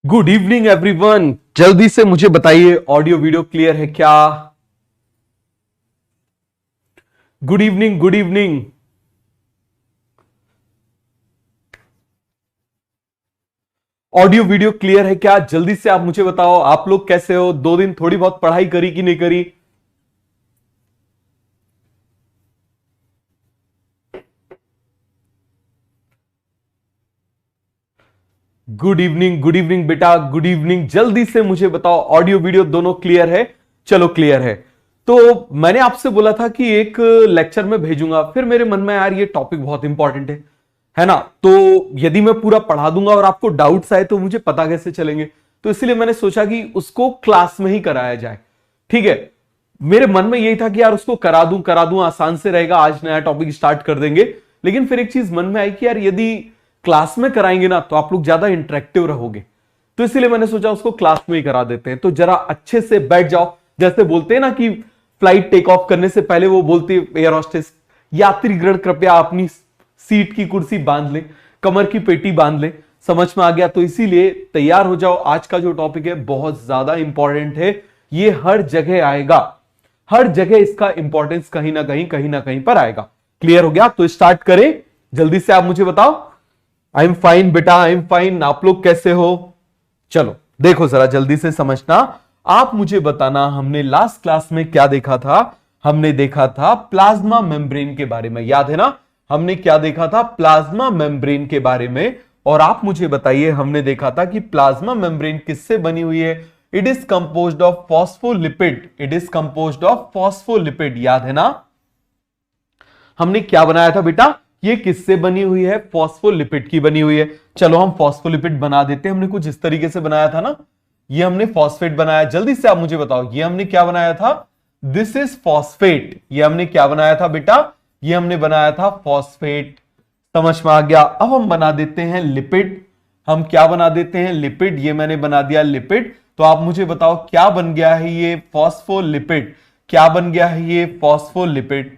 Good evening everyone. जल्दी से मुझे बताइए ऑडियो वीडियो क्लियर है क्या? Good evening, good evening. Audio video clear है क्या? जल्दी से आप मुझे बताओ। आप लोग कैसे हो? 2 दिन थोड़ी बहुत पढ़ाई करी कि नहीं करी? गुड इवनिंग, गुड इवनिंग बेटा, गुड इवनिंग। जल्दी से मुझे बताओ ऑडियो वीडियो दोनों क्लियर है? चलो क्लियर है। तो मैंने आपसे बोला था कि एक लेक्चर में भेजूंगा, फिर मेरे मन में यार ये टॉपिक बहुत इंपॉर्टेंट है ना? तो यदि मैं पूरा पढ़ा दूंगा और आपको डाउट्स आए तो मुझे पता कैसे चलेंगे? तो इसलिए मैंने सोचा कि उसको क्लास में ही कराया जाए। ठीक है। मेरे मन में यही था कि यार उसको करा दूं आसान से रहेगा, आज नया टॉपिक स्टार्ट कर देंगे। लेकिन फिर एक चीज मन में आई कि यार यदि क्लास में कराएंगे ना तो आप लोग ज्यादा इंटरेक्टिव रहोगे। तो इसीलिए मैंने सोचा उसको क्लास में ही करा देते हैं। तो जरा अच्छे से बैठ जाओ। जैसे बोलते हैं ना कि फ्लाइट टेक ऑफ करने से पहले वो बोलती है एयर होस्टेस, यात्रीगण कृपया अपनी सीट की कुर्सी बांध ले, कमर की पेटी बांध ले। समझ में आ गया? तो इसीलिए तैयार हो जाओ। आज का जो टॉपिक है बहुत ज्यादा इंपॉर्टेंट है। ये हर जगह आएगा, हर जगह इसका इंपॉर्टेंस कहीं ना कहीं पर आएगा। क्लियर हो गया? तो स्टार्ट करें। जल्दी से आप मुझे बताओ। आई एम फाइन बेटा, आई एम फाइन। आप लोग कैसे हो? चलो देखो जरा जल्दी से समझना। आप मुझे बताना, हमने लास्ट क्लास में क्या देखा था? हमने देखा था प्लाज्मा मेम्ब्रेन के बारे में, याद है ना? हमने क्या देखा था? प्लाज्मा मेम्ब्रेन के बारे में। और आप मुझे बताइए, हमने देखा था कि प्लाज्मा मेम्ब्रेन किससे बनी हुई है? It is composed of phospholipid. It is composed of phospholipid, याद है ना? हमने क्या बनाया था बेटा? ये किससे बनी हुई है? फॉस्फोलिपिड की बनी हुई है। चलो हम फॉस्फोलिपिड बना देते हैं। हमने कुछ इस तरीके से बनाया था ना, ये हमने फॉस्फेट बनाया। जल्दी से आप मुझे बताओ, ये हमने क्या बनाया था? This is phosphate. ये हमने क्या बनाया था बेटा? ये हमने बनाया था फॉस्फेट। समझ में आ गया? अब हम बना देते हैं लिपिड। हम क्या बना देते हैं? लिपिड। ये मैंने बना दिया लिपिड। तो आप मुझे बताओ क्या बन गया है ये? फॉस्फोलिपिड। क्या बन गया है ये? फॉस्फोलिपिड।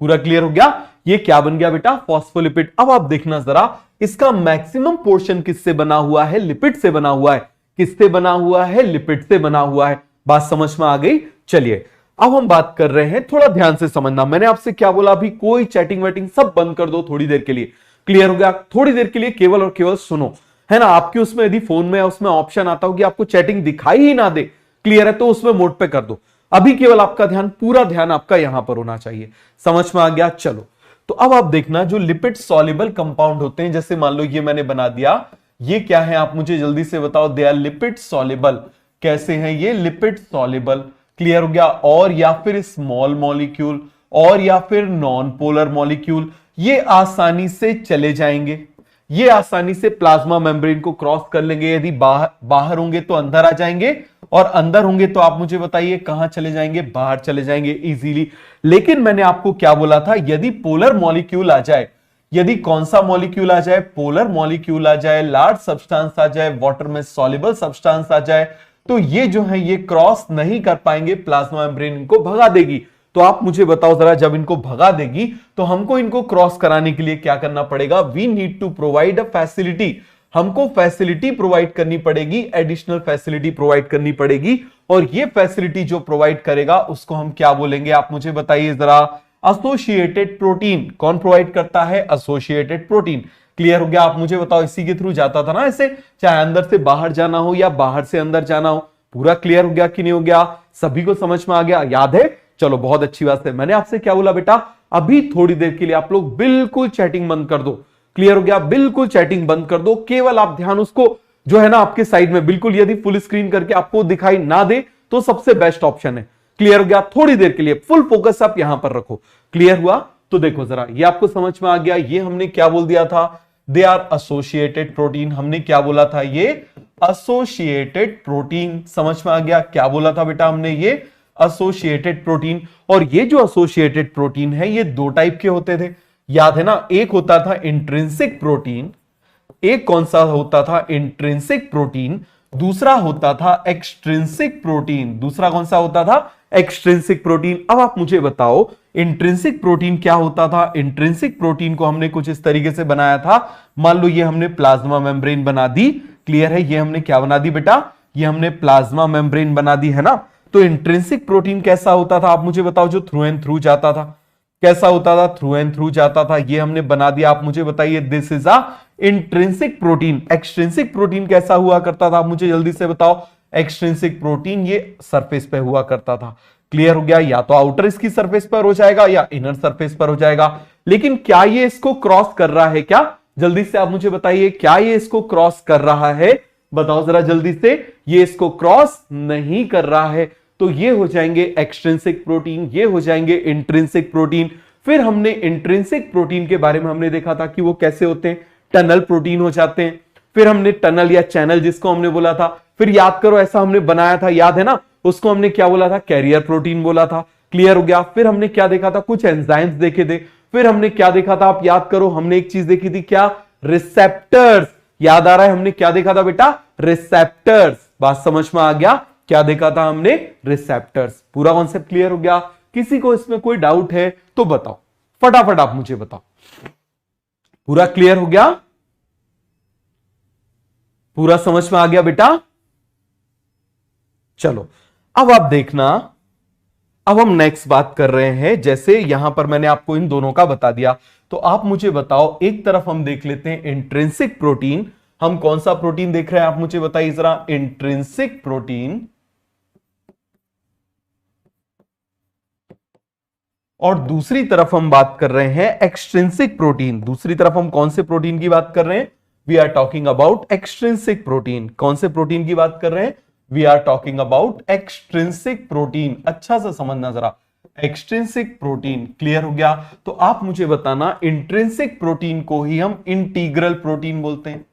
पूरा क्लियर हो गया? ये क्या बन गया बेटा? फॉस्फोलिपिड। अब आप देखना जरा, इसका मैक्सिमम पोर्शन किससे बना हुआ है? लिपिड से बना हुआ है। किससे बना हुआ है? लिपिड से बना हुआ है। बात समझ में आ गई? चलिए अब हम बात कर रहे हैं, थोड़ा ध्यान से समझना। मैंने आपसे क्या बोला? अभी कोई चैटिंग वैटिंग सब बंद कर दो थोड़ी देर के लिए। क्लियर हो गया? थोड़ी देर के लिए केवल और केवल सुनो, है ना? आपके उसमें यदि फोन में उसमें ऑप्शन आता हो कि आपको चैटिंग दिखाई ही ना दे, क्लियर है, तो उसमें मोड पे कर दो। अभी केवल आपका ध्यान, पूरा ध्यान आपका यहां पर होना चाहिए। समझ में आ गया? चलो तो अब आप देखना, जो लिपिड सॉल्युबल कंपाउंड होते हैं, जैसे मान लो ये मैंने बना दिया, ये क्या है आप मुझे जल्दी से बताओ? They are lipid soluble. कैसे हैं ये? Lipid soluble. क्लियर हो गया? और या फिर स्मॉल मॉलिक्यूल, और या फिर नॉन पोलर मॉलिक्यूल, ये आसानी से चले जाएंगे। ये आसानी से प्लाज्मा मेम्ब्रेन को क्रॉस कर लेंगे। यदि बाहर होंगे तो अंदर आ जाएंगे, और अंदर होंगे तो आप मुझे बताइए कहां चले जाएंगे? बाहर चले जाएंगे इजीली। लेकिन मैंने आपको क्या बोला था? यदि पोलर मॉलिक्यूल आ जाए, यदि कौन सा मॉलिक्यूल आ जाए? पोलर मॉलिक्यूल आ जाए, लार्ज सब्सटेंस आ जाए, वाटर में सॉल्युबल सब्सटेंस आ जाए, तो ये जो है ये क्रॉस नहीं कर पाएंगे, प्लाज्मा मेम्ब्रेन इनको भगा देगी। तो आप मुझे बताओ जरा, जब इनको भगा देगी तो हमको इनको क्रॉस कराने के लिए क्या करना पड़ेगा? We need to provide a facility. हमको फैसिलिटी प्रोवाइड करनी पड़ेगी, एडिशनल फैसिलिटी प्रोवाइड करनी पड़ेगी। और ये फैसिलिटी जो प्रोवाइड करेगा उसको हम क्या बोलेंगे? आप मुझे बताइए जरा। Associated protein. कौन प्रोवाइड करता है? Associated protein. क्लियर हो गया? आप मुझे बताओ, इसी के थ्रू जाता था ना ऐसे, चाहे अंदर से बाहर जाना हो या बाहर से अंदर जाना हो। पूरा क्लियर हो गया कि नहीं हो गया? सभी को समझ में आ गया? याद है? चलो बहुत अच्छी बात है। मैंने आपसे क्या बोला बेटा? अभी थोड़ी देर के लिए आप लोग बिल्कुल चैटिंग बंद कर दो। क्लियर हो गया? बिल्कुल चैटिंग बंद कर दो। केवल आप ध्यान उसको जो है ना आपके साइड में, बिल्कुल यदि फुल स्क्रीन करके आपको दिखाई ना दे तो सबसे बेस्ट ऑप्शन है। क्लियर हो गया? थोड़ी देर के लिए फुल फोकस आप यहां पर रखो। क्लियर हुआ? तो देखो जरा, ये आपको समझ में आ गया? ये हमने क्या बोल दिया था? They are associated protein. हमने क्या बोला था? ये एसोसिएटेड प्रोटीन। समझ में आ गया? क्या बोला था बेटा हमने? ये एसोसिएटेड प्रोटीन। और ये जो एसोसिएटेड प्रोटीन है ये दो टाइप के होते थे, याद है ना? एक होता था इंट्रिंसिक प्रोटीन। एक कौन सा होता था? Intrinsic protein. दूसरा होता था एक्सट्रिंसिक प्रोटीन। दूसरा कौन सा होता था? Extrinsic protein. अब आप मुझे बताओ इंट्रिंसिक प्रोटीन क्या होता था। इंट्रिंसिक प्रोटीन को हमने कुछ इस तरीके से बनाया था, मान लो ये हमने प्लाज्मा मेम्ब्रेन बना दी। क्लियर है, ये हमने क्या बना दी बेटा, ये हमने प्लाज्मा मेम्ब्रेन बना दी है ना। तो इंट्रिंसिक प्रोटीन कैसा होता था आप मुझे बताओ, जो थ्रू एंड थ्रू जाता था। कैसा होता था, थ्रू एंड थ्रू जाता था, ये हमने बना दिया। आप मुझे बताइए this is a intrinsic protein. Extrinsic protein कैसा हुआ करता था आप मुझे जल्दी से बताओ। एक्सट्रिंसिक प्रोटीन ये सरफेस पे हुआ करता था। क्लियर हो गया, या तो आउटर इसकी सरफेस पर हो जाएगा या इनर सरफेस पर हो जाएगा। लेकिन क्या ये इसको क्रॉस कर रहा है क्या, जल्दी से आप मुझे बताइए, क्या ये इसको क्रॉस कर रहा है, बताओ जरा जल्दी से। ये इसको क्रॉस नहीं कर रहा है, तो ये हो जाएंगे एक्सट्रिंसिक प्रोटीन, ये हो जाएंगे इंट्रिंसिक प्रोटीन। फिर हमने इंट्रिंसिक प्रोटीन के बारे में हमने देखा था कि वो कैसे होते हैं, टनल प्रोटीन हो जाते हैं। फिर हमने टनल या चैनल जिसको हमने बोला था, फिर याद करो ऐसा हमने बनाया था, याद है ना, उसको हमने क्या बोला था, कैरियर प्रोटीन बोला था। क्लियर हो गया। फिर हमने क्या देखा था, कुछ एंजाइम्स देखे थे। फिर हमने क्या देखा था, आप याद करो, हमने एक चीज देखी थी क्या, रिसेप्टर्स। याद आ रहा है हमने क्या देखा था बेटा, रिसेप्टर्स। बात समझ में आ गया, क्या देखा था हमने, रिसेप्टर्स। पूरा कॉन्सेप्ट क्लियर हो गया। किसी को इसमें कोई डाउट है तो बताओ, फटाफट आप मुझे बताओ। पूरा क्लियर हो गया, पूरा समझ में आ गया बेटा। चलो अब आप देखना, अब हम नेक्स्ट बात कर रहे हैं। जैसे यहां पर मैंने आपको इन दोनों का बता दिया, तो आप मुझे बताओ, एक तरफ हम देख लेते हैं इंट्रिंसिक प्रोटीन। हम कौन सा प्रोटीन देख रहे हैं आप मुझे बताइए जरा, इंट्रिंसिक प्रोटीन। और दूसरी तरफ हम बात कर रहे हैं एक्सट्रिंसिक प्रोटीन। दूसरी तरफ हम कौन से प्रोटीन की बात कर रहे हैं, we are talking about extrinsic protein. कौन से प्रोटीन की बात कर रहे हैं, we are talking about extrinsic protein. अच्छा से समझना जरा, एक्सट्रिंसिक प्रोटीन। क्लियर हो गया। तो आप मुझे बताना, इंट्रिंसिक प्रोटीन को ही हम इंटीग्रल प्रोटीन बोलते हैं।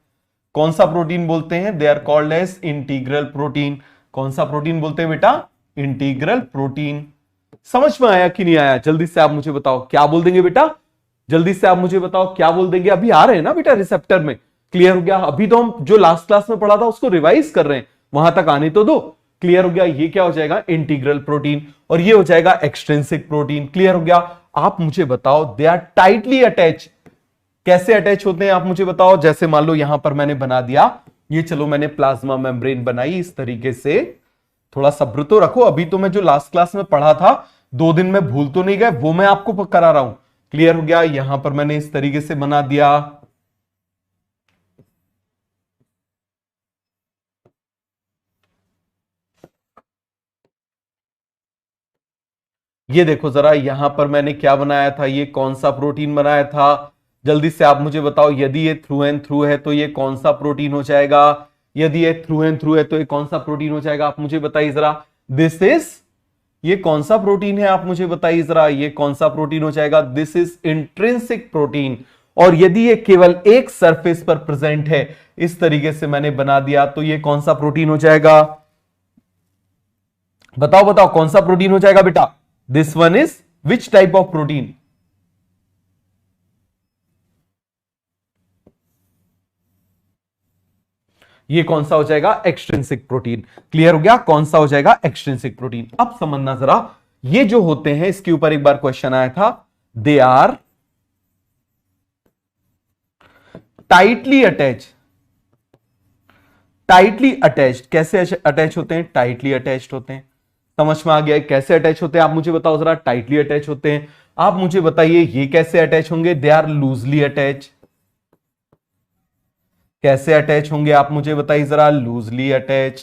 कौन सा प्रोटीन बोलते हैं, they are called as integral protein. कौन सा प्रोटीन बोलते हैं बेटा, इंटीग्रल प्रोटीन। समझ में आया कि नहीं आया, जल्दी से आप मुझे बताओ, क्या बोल देंगे बेटा, जल्दी से आप मुझे बताओ क्या बोल देंगे। अभी आ रहे हैं ना बेटा रिसेप्टर में। क्लियर हो गया। अभी तो हम जो लास्ट क्लास में पढ़ा था उसको रिवाइज कर रहे हैं, वहां तक आने तो दो। क्लियर हो गया, ये क्या हो जाएगा, इंटीग्रल प्रोटीन, और ये हो जाएगा एक्सट्रिंसिक प्रोटीन। क्लियर हो गया। आप मुझे बताओ, दे आर टाइटली अटैच। कैसे अटैच होते हैं आप मुझे बताओ। जैसे मान लो यहां पर मैंने बना दिया, ये चलो मैंने प्लाज्मा मेम्ब्रेन बनाई इस तरीके से। थोड़ा सब्र तो रखो, अभी तो मैं जो लास्ट क्लास में पढ़ा था 2 दिन में भूल तो नहीं गए, वो मैं आपको करा रहा हूं। क्लियर हो गया। यहां पर मैंने इस तरीके से बना दिया। ये देखो जरा, यहां पर मैंने क्या बनाया था, ये कौन सा प्रोटीन बनाया था, जल्दी से आप मुझे बताओ। यदि ये थ्रू एंड थ्रू है तो ये कौन सा प्रोटीन हो जाएगा, यदि ये थ्रू एंड थ्रू है तो ये कौन सा प्रोटीन हो जाएगा, आप मुझे बताइए जरा। दिस इज, ये कौन सा प्रोटीन है आप मुझे बताइए जरा, ये कौन सा प्रोटीन हो जाएगा, दिस इज इंट्रिंसिक प्रोटीन। और यदि ये केवल एक सरफेस पर प्रेजेंट है, इस तरीके से मैंने बना दिया, तो ये कौन सा प्रोटीन हो जाएगा, बताओ बताओ कौन सा प्रोटीन हो जाएगा बेटा। This one is which type of protein, ये कौन सा हो जाएगा, एक्सट्रिंसिक प्रोटीन। क्लियर हो गया, कौन सा हो जाएगा, एक्सट्रिंसिक प्रोटीन। अब समझना जरा, ये जो होते हैं, इसके ऊपर एक बार क्वेश्चन आया था, they are tightly attach. Tightly attached, कैसे अटैच होते हैं, टाइटली अटैच्ड होते हैं। समझ में आ गया कैसे अटैच होते हैं, आप मुझे बताओ जरा। टाइटली अटैच होते हैं। आप मुझे बताइए ये कैसे अटैच होंगे, दे आर लूजली अटैच। कैसे अटैच होंगे आप मुझे बताइए जरा, लूजली अटैच।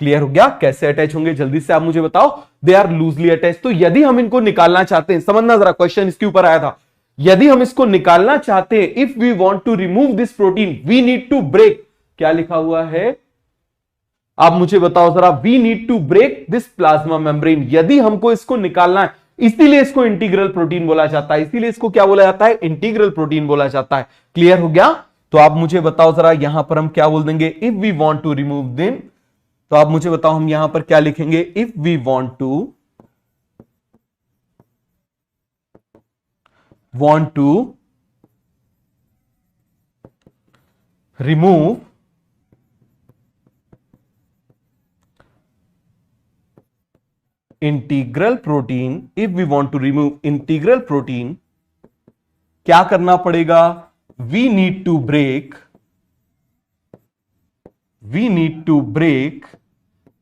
क्लियर हो गया, कैसे अटैच होंगे जल्दी से आप मुझे बताओ, दे आर लूजली अटैच। तो यदि हम इनको निकालना चाहते हैं, समझना जरा, क्वेश्चन इसके ऊपर आया था, यदि हम इसको निकालना चाहते हैं, if we want to remove this protein we need to break, क्या लिखा हुआ है आप मुझे बताओ जरा, we need to break this plasma membrane. यदि हमको इसको निकालना है, इसीलिए इसको इंटीग्रल प्रोटीन बोला जाता है, इसीलिए इसको क्या बोला जाता है, इंटीग्रल प्रोटीन बोला जाता है। क्लियर हो गया। तो आप मुझे बताओ जरा, यहां पर हम क्या बोल देंगे, if we want to remove them, तो आप मुझे बताओ हम यहां पर क्या लिखेंगे, if we want to remove integral protein, if we want to remove integral protein, क्या करना पड़ेगा? We need to break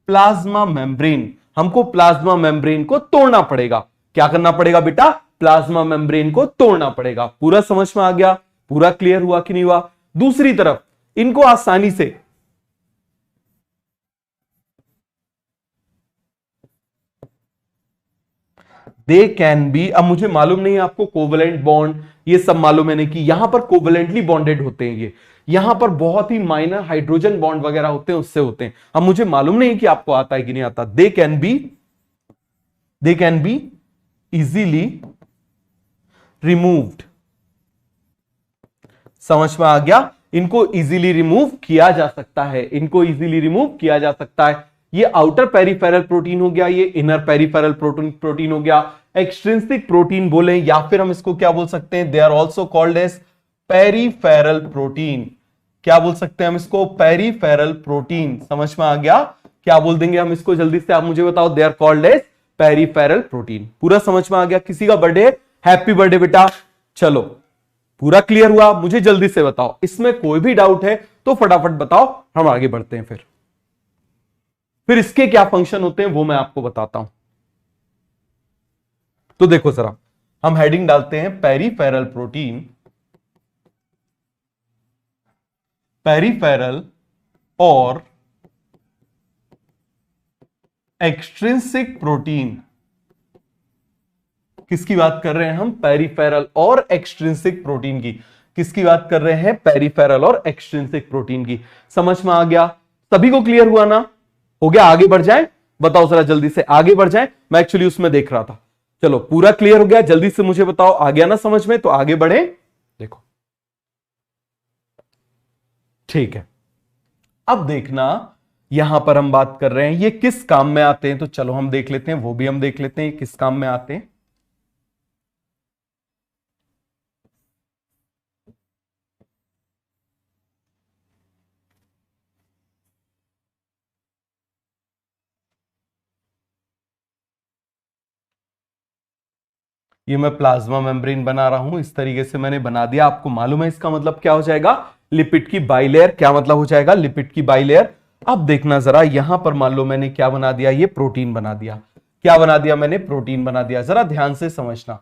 plasma membrane. हमको प्लाज्मा मेम्ब्रेन को तोड़ना पड़ेगा। क्या करना पड़ेगा बेटा? प्लाज्मा मेम्ब्रेन को तोड़ना पड़ेगा। पूरा समझ में आ गया? पूरा क्लियर हुआ कि नहीं हुआ? दूसरी तरफ इनको आसानी से दे कैन बी, अब मुझे मालूम नहीं है आपको कोवलेंट बॉन्ड ये सब मालूम है नहीं कि यहां पर कोवलेंटली बॉन्डेड होते हैं, ये यहां पर बहुत ही माइनर हाइड्रोजन बॉन्ड वगैरह होते हैं, उससे होते हैं। अब मुझे मालूम नहीं कि आपको आता है कि नहीं आता। They can be easily removed. समझ में आ गया? इनको इजीली रिमूव किया जा सकता है, इनको इजीली रिमूव किया जा सकता है। ये आउटर पेरिफेरल प्रोटीन हो गया, ये इनर पेरिफेरल प्रोटीन हो गया। एक्सट्रिंसिक प्रोटीन बोले या फिर हम इसको क्या बोल सकते हैं? They are also called as peripheral protein. क्या बोल सकते हैं हम इसको? Peripheral protein. समझ में आ गया? क्या बोल देंगे हम इसको? जल्दी से आप मुझे बताओ। They are called as peripheral protein. पूरा समझ में आ गया? किसी का बर्थडे? हैप्पी बर्थडे बेटा। चलो पूरा क्लियर हुआ? मुझे जल्दी से बताओ, इसमें कोई भी डाउट है तो फटाफट बताओ, हम आगे बढ़ते हैं। फिर इसके क्या फंक्शन होते हैं वो मैं आपको बताता हूं। तो देखो जरा, हम हेडिंग डालते हैं पेरिफेरल प्रोटीन, पेरिफेरल और एक्सट्रिंसिक प्रोटीन। किसकी बात कर रहे हैं हम? पेरिफेरल और एक्सट्रिंसिक प्रोटीन की। किसकी बात कर रहे हैं? पेरिफेरल और एक्सट्रिंसिक प्रोटीन की। समझ में आ गया? सभी को क्लियर हुआ ना? हो गया? आगे बढ़ जाए? बताओ जरा जल्दी से, आगे बढ़ जाए। मैं एक्चुअली उसमें देख रहा था। चलो पूरा क्लियर हो गया? जल्दी से मुझे बताओ, आ गया ना समझ में? तो आगे बढ़े। देखो ठीक है, अब देखना यहां पर हम बात कर रहे हैं ये किस काम में आते हैं। तो चलो हम देख लेते हैं, वो भी हम देख लेते हैं किस काम में आते हैं। ये मैं प्लाज्मा मेम्ब्रेन बना रहा हूं, इस तरीके से मैंने बना दिया। आपको मालूम है इसका मतलब क्या हो जाएगा? लिपिड की बाइलेयर। क्या मतलब हो जाएगा? लिपिड की बाइलेयर। अब देखना जरा, यहां पर मान लो मैंने क्या बना दिया? ये प्रोटीन बना दिया। क्या बना दिया मैंने? प्रोटीन बना दिया। जरा ध्यान से समझना।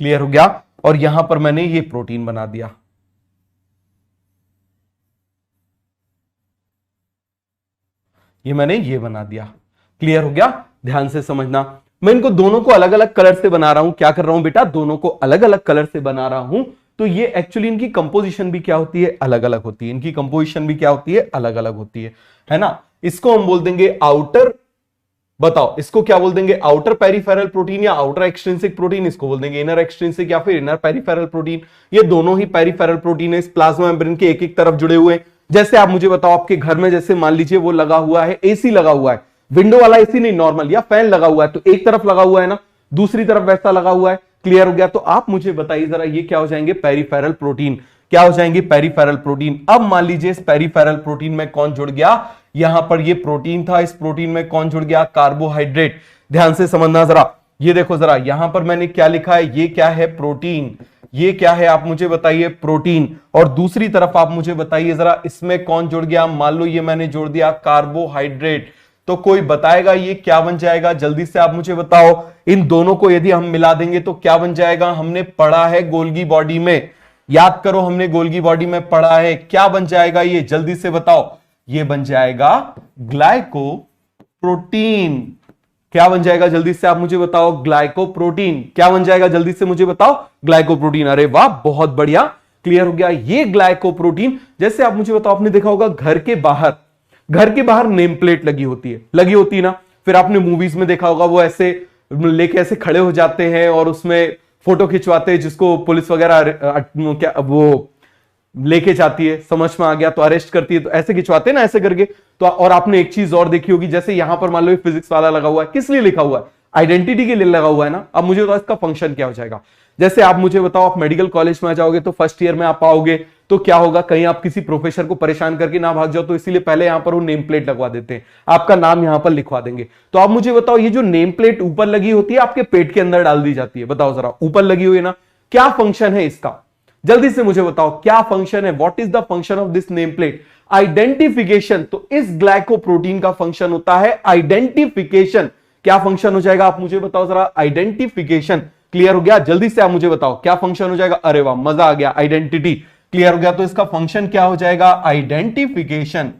क्लियर हो गया? और यहां पर मैंने ये प्रोटीन बना दिया। ये मैंने ये बना दिया। क्लियर हो गया? ध्यान से समझना। मैं इनको दोनों को अलग अलग कलर से बना रहा हूं। क्या कर रहा हूं बेटा? दोनों को अलग अलग कलर से बना रहा हूं। तो ये एक्चुअली इनकी कंपोजिशन भी क्या होती है? अलग अलग होती है। इनकी कंपोजिशन भी क्या होती है? अलग अलग होती है ना? इसको हम बोल देंगे आउटर, बताओ इसको क्या बोल देंगे? आउटर पेरिफेरल प्रोटीन या आउटर एक्सट्रिंसिक प्रोटीन? इसको बोल देंगे इनर एक्सट्रिंसिक या फिर इनर पेरिफेरल प्रोटीन। ये दोनों ही पेरिफेरल प्रोटीन है, इस प्लाज्मा मेम्ब्रेन के एक एक तरफ जुड़े हुए हैं। जैसे आप मुझे बताओ, आपके घर में जैसे मान लीजिए वो लगा हुआ है, एसी लगा हुआ है, विंडो वाला एसी नहीं, नॉर्मल, या फैन लगा हुआ है, तो एक तरफ लगा हुआ है ना, दूसरी तरफ वैसा लगा हुआ है। क्लियर हो गया? तो आप मुझे बताइए जरा, ये क्या हो जाएंगे? Peripheral protein. क्या हो जाएंगे? Peripheral protein. अब मान लीजिए इस पेरिफेरल प्रोटीन में कौन जुड़ गया? यहां पर ये प्रोटीन था, इस प्रोटीन में कौन जुड़ गया? कार्बोहाइड्रेट। ध्यान से समझना जरा, ये देखो जरा, यहां पर मैंने क्या लिखा है? ये क्या है? प्रोटीन। ये क्या है आप मुझे बताइए? प्रोटीन। और दूसरी तरफ आप मुझे बताइए जरा, इसमें कौन जुड़ गया? मान लो ये मैंने जोड़ दिया कार्बोहाइड्रेट। तो कोई बताएगा ये क्या बन जाएगा? जल्दी से आप मुझे बताओ। इन दोनों को यदि हम मिला देंगे तो क्या बन जाएगा? हमने पढ़ा है गोल्गी बॉडी में, याद करो, हमने गोल्गी बॉडी में पढ़ा है। क्या बन जाएगा ये? जल्दी से बताओ। ये बन जाएगा ग्लाइकोप्रोटीन। क्या बन जाएगा? जल्दी से आप मुझे बताओ। ग्लाइकोप्रोटीन। क्या बन जाएगा? जल्दी से मुझे बताओ। ग्लाइकोप्रोटीन। अरे वाह, बहुत बढ़िया, क्लियर हो गया। ये ग्लाइकोप्रोटीन, जैसे आप मुझे बताओ, आपने देखा होगा घर के बाहर नेम प्लेट लगी होती है ना। फिर आपने मूवीज में देखा होगा, वो ऐसे लेके ऐसे खड़े हो जाते हैं और उसमें फोटो खिंचवाते हैं, जिसको पुलिस वगैरह क्या वो लेके जाती है, समझ में आ गया, तो अरेस्ट करती है, तो ऐसे खिंचवाते हैं ना, ऐसे करके। तो और आपने एक चीज और देखी होगी, जैसे यहां पर मान लो फिजिक्स वाला लगा हुआ है, किस लिए लिखा हुआ है? आइडेंटिटी के लिए लगा हुआ है ना। अब मुझे बताओ इसका फंक्शन क्या हो जाएगा? जैसे आप मुझे बताओ, आप मेडिकल कॉलेज में आ जाओगे तो फर्स्ट ईयर में आप आओगे, तो क्या होगा, कहीं आप किसी प्रोफेसर को परेशान करके ना भाग जाओ, तो इसीलिए पहले यहां पर वो नेम प्लेट लगवा देते हैं, आपका नाम यहां पर लिखवा देंगे। तो आप मुझे बताओ, ये जो नेम प्लेट ऊपर लगी होती है आपके पेट के अंदर डाल दी जाती है, बताओ जरा, ऊपर लगी हुई है ना, क्या फंक्शन है इसका, जल्दी से मुझे बताओ क्या फंक्शन है, what is the function of this name plate? Identification. तो इस ग्लाइकोप्रोटीन का फंक्शन होता है आइडेंटिफिकेशन। क्या फंक्शन हो जाएगा, आप मुझे बताओ जरा, आइडेंटिफिकेशन। क्लियर हो गया? जल्दी से आप मुझे बताओ क्या फंक्शन हो जाएगा। अरे वाह, मजा आ गया, आइडेंटिटी। क्लियर हो गया? तो इसका फंक्शन क्या हो जाएगा, आइडेंटिफिकेशन।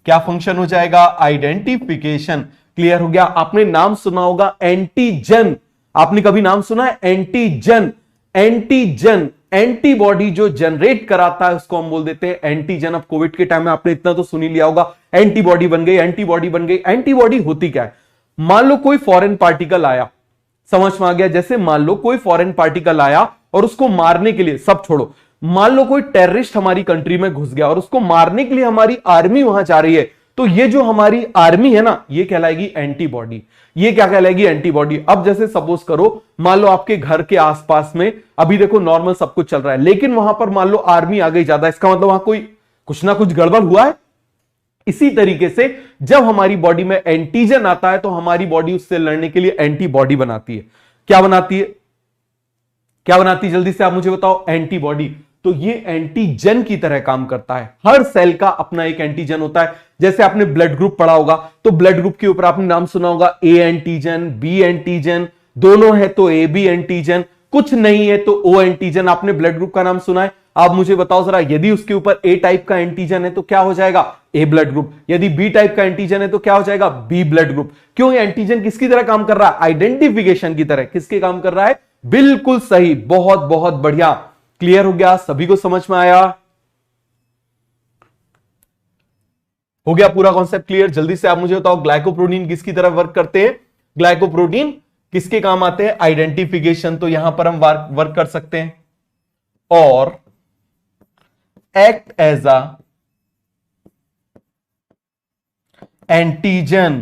क्या फंक्शन हो जाएगा, आइडेंटिफिकेशन। क्लियर हो गया? आपने नाम सुना होगा एंटीजन, आपने कभी नाम सुना है एंटीजन? एंटीजन एंटीबॉडी जो जनरेट कराता है उसको हम बोल देते हैं एंटीजन। अब कोविड के टाइम में आपने इतना तो सुन ही लिया होगा, एंटीबॉडी बन गई, एंटीबॉडी बन गई। एंटीबॉडी होती क्या है? मान लो कोई फॉरेन पार्टिकल आया, समझ में आ गया? जैसे मान लो कोई फॉरेन पार्टिकल आया और उसको मारने के लिए, सब छोड़ो, मान लो कोई टेररिस्ट हमारी कंट्री में घुस गया और उसको मारने के लिए हमारी आर्मी वहां जा रही है, तो ये जो हमारी आर्मी है ना, ये कहलाएगी एंटीबॉडी। ये क्या कहलाएगी, एंटीबॉडी। अब जैसे सपोज करो, मान लो आपके घर के आसपास में अभी देखो नॉर्मल सब कुछ चल रहा है, लेकिन वहां पर मान लो आर्मी आ गई ज्यादा, इसका मतलब वहां कोई कुछ ना कुछ गड़बड़ हुआ है। इसी तरीके से जब हमारी बॉडी में एंटीजन आता है तो हमारी बॉडी उससे लड़ने के लिए एंटीबॉडी बनाती है। क्या बनाती है, क्या बनाती है, जल्दी से आप मुझे बताओ, एंटीबॉडी। तो ये एंटीजन की तरह काम करता है। हर सेल का अपना एक एंटीजन होता है। जैसे आपने ब्लड ग्रुप पढ़ा होगा, तो ब्लड ग्रुप के ऊपर आपने नाम सुना होगा ए एंटीजन, बी एंटीजन, दोनों है तो ए बी एंटीजन, कुछ नहीं है तो ओ एंटीजन। आपने ब्लड ग्रुप का नाम सुना है? आप मुझे बताओ जरा, यदि उसके ऊपर ए टाइप का एंटीजन है तो क्या हो जाएगा, ए ब्लड ग्रुप। यदि बी टाइप का एंटीजन है तो क्या हो जाएगा, बी ब्लड ग्रुप। क्यों? ये एंटीजन किसकी तरह काम कर रहा है, आइडेंटिफिकेशन की तरह। किसके काम कर रहा है? बिल्कुल सही, बहुत बहुत बढ़िया। क्लियर हो गया? सभी को समझ में आया? हो गया पूरा कॉन्सेप्ट क्लियर? जल्दी से आप मुझे बताओ, ग्लाइकोप्रोटीन किसकी तरह वर्क करते हैं? ग्लाइकोप्रोटीन किसके काम आते हैं? आइडेंटिफिकेशन। तो यहां पर हम वर्क कर सकते हैं। और एक्ट एज अ एंटीजन।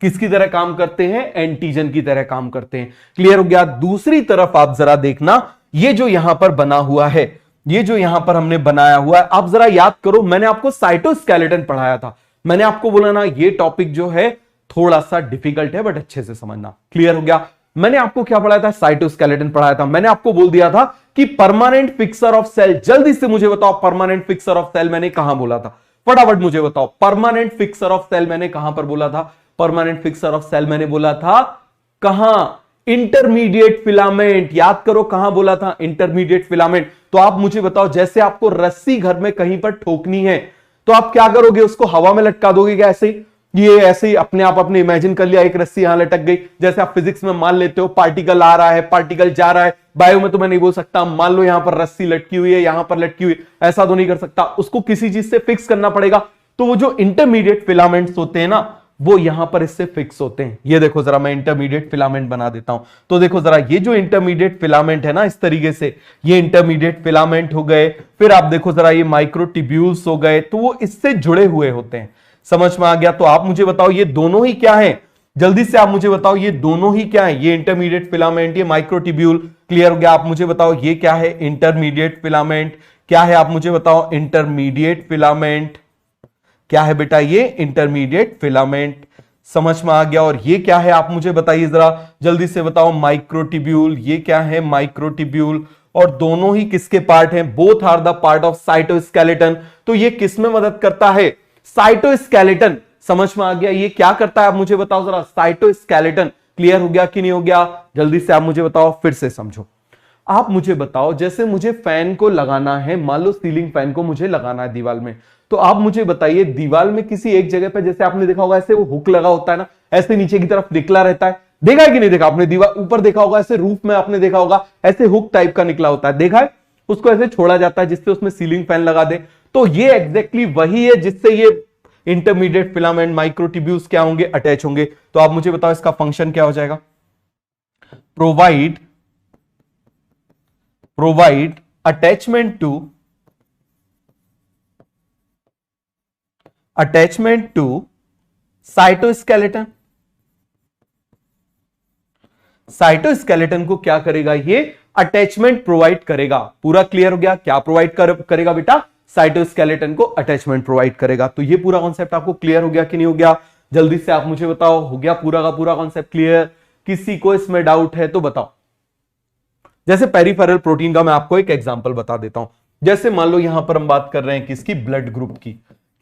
किसकी तरह काम करते हैं? एंटीजन की तरह काम करते हैं। क्लियर हो गया? दूसरी तरफ आप जरा देखना, ये जो यहां पर बना हुआ है, ये जो यहां पर हमने बनाया हुआ है, आप जरा याद करो, मैंने आपको साइटोस्केलेटन पढ़ाया था। मैंने आपको बोला ना, ये टॉपिक जो है थोड़ा सा डिफिकल्ट है, बट अच्छे से समझना। क्लियर हो गया? मैंने आपको क्या पढ़ाया था? साइटोस्केलेटन पढ़ाया था। मैंने आपको बोल दिया था कि परमानेंट फिक्सर ऑफ सेल। जल्दी से मुझे बताओ, परमानेंट फिक्सर ऑफ सेल मैंने कहां बोला था? फटाफट मुझे बताओ, परमानेंट फिक्सर ऑफ सेल मैंने कहां पर बोला था? परमानेंट फिक्सर ऑफ सेल मैंने बोला था कहां? Intermediate filament. याद करो, कहां बोला था? Intermediate filament. तो आप मुझे बताओ, जैसे आपको रस्सी घर में कहीं पर ठोकनी है तो आप क्या करोगे? उसको हवा में लटका दोगे क्या? ऐसे ही, ये ऐसे ही अपने आप अपने इमेजिन कर लिया, एक रस्सी यहां लटक गई। जैसे आप फिजिक्स में मान लेते हो पार्टिकल आ रहा है, पार्टिकल जा रहा है। बायो में तो मैं नहीं बोल सकता, मान लो यहां पर रस्सी लटकी हुई है, यहां पर लटकी हुई, ऐसा तो नहीं कर सकता। उसको किसी चीज से फिक्स करना पड़ेगा। तो वो जो इंटरमीडिएट फिलामेंट्स होते हैं ना, वो यहां पर इससे फिक्स होते हैं। ये देखो जरा, मैं इंटरमीडिएट फिलामेंट बना देता हूं। तो देखो जरा, ये जो इंटरमीडिएट फिलामेंट है ना, इस तरीके से ये इंटरमीडिएट फिलामेंट हो गए। फिर आप देखो जरा, ये माइक्रोट्यूब्यूल्स हो गए, तो वो इससे जुड़े हुए होते हैं। समझ में आ गया? तो आप मुझे बताओ, ये दोनों ही क्या है? जल्दी से आप मुझे बताओ, ये दोनों ही क्या है? ये इंटरमीडिएट फिलामेंट, ये माइक्रोट्यूब्यूल। क्लियर हो गया? आप मुझे बताओ, ये क्या है? Intermediate filament. क्या है आप मुझे बताओ? Intermediate filament. क्या है बेटा? ये इंटरमीडिएट फिलामेंट। समझ में आ गया? और ये क्या है आप मुझे बताइए जरा, जल्दी से बताओ। माइक्रोट्यूब्यूल। ये क्या है? माइक्रोट्यूब्यूल। और दोनों ही किसके पार्ट हैं? Both are the part of cytoskeleton. तो ये किस में मदद करता है? साइटोस्केलेटन। समझ में आ गया? ये क्या करता है आप मुझे बताओ जरा, साइटोस्केलेटन। क्लियर हो गया कि नहीं हो गया? जल्दी से आप मुझे बताओ, फिर से समझो। आप मुझे बताओ, जैसे मुझे फैन को लगाना है, मान लो सीलिंग फैन को मुझे लगाना है दीवार में, तो आप मुझे बताइए, दीवार में किसी एक जगह पे, जैसे आपने देखा होगा ऐसे वो हुक लगा होता है ना, ऐसे नीचे की तरफ निकला रहता है। देखा है कि नहीं देखा? आपने दीवार ऊपर देखा होगा, ऐसे रूफ में आपने देखा होगा, ऐसे हुक टाइप का निकला होता है, देखा है? उसको ऐसे छोड़ा जाता है जिससे उसमें सीलिंग फैन लगा दे। तो ये एग्जैक्टली वही है जिससे ये इंटरमीडिएट फिलामेंट, माइक्रोट्यूब्यूल्स क्या होंगे? अटैच होंगे। तो आप मुझे बताओ, इसका फंक्शन क्या हो जाएगा? Provide attachment to cytoskeleton. Cytoskeleton को क्या करेगा? ये अटैचमेंट प्रोवाइड करेगा। पूरा क्लियर हो गया? क्या प्रोवाइड करेगा बेटा? साइटोस्केलेटन को अटैचमेंट प्रोवाइड करेगा। तो ये पूरा कॉन्सेप्ट आपको क्लियर हो गया कि नहीं हो गया? जल्दी से आप मुझे बताओ, हो गया पूरा का पूरा कॉन्सेप्ट क्लियर? किसी को इसमें डाउट है तो बताओ। जैसे पेरिफेरल प्रोटीन का मैं आपको एक एग्जांपल बता देता हूं। जैसे मान लो यहां पर हम बात कर रहे हैं किसकी? ब्लड ग्रुप की।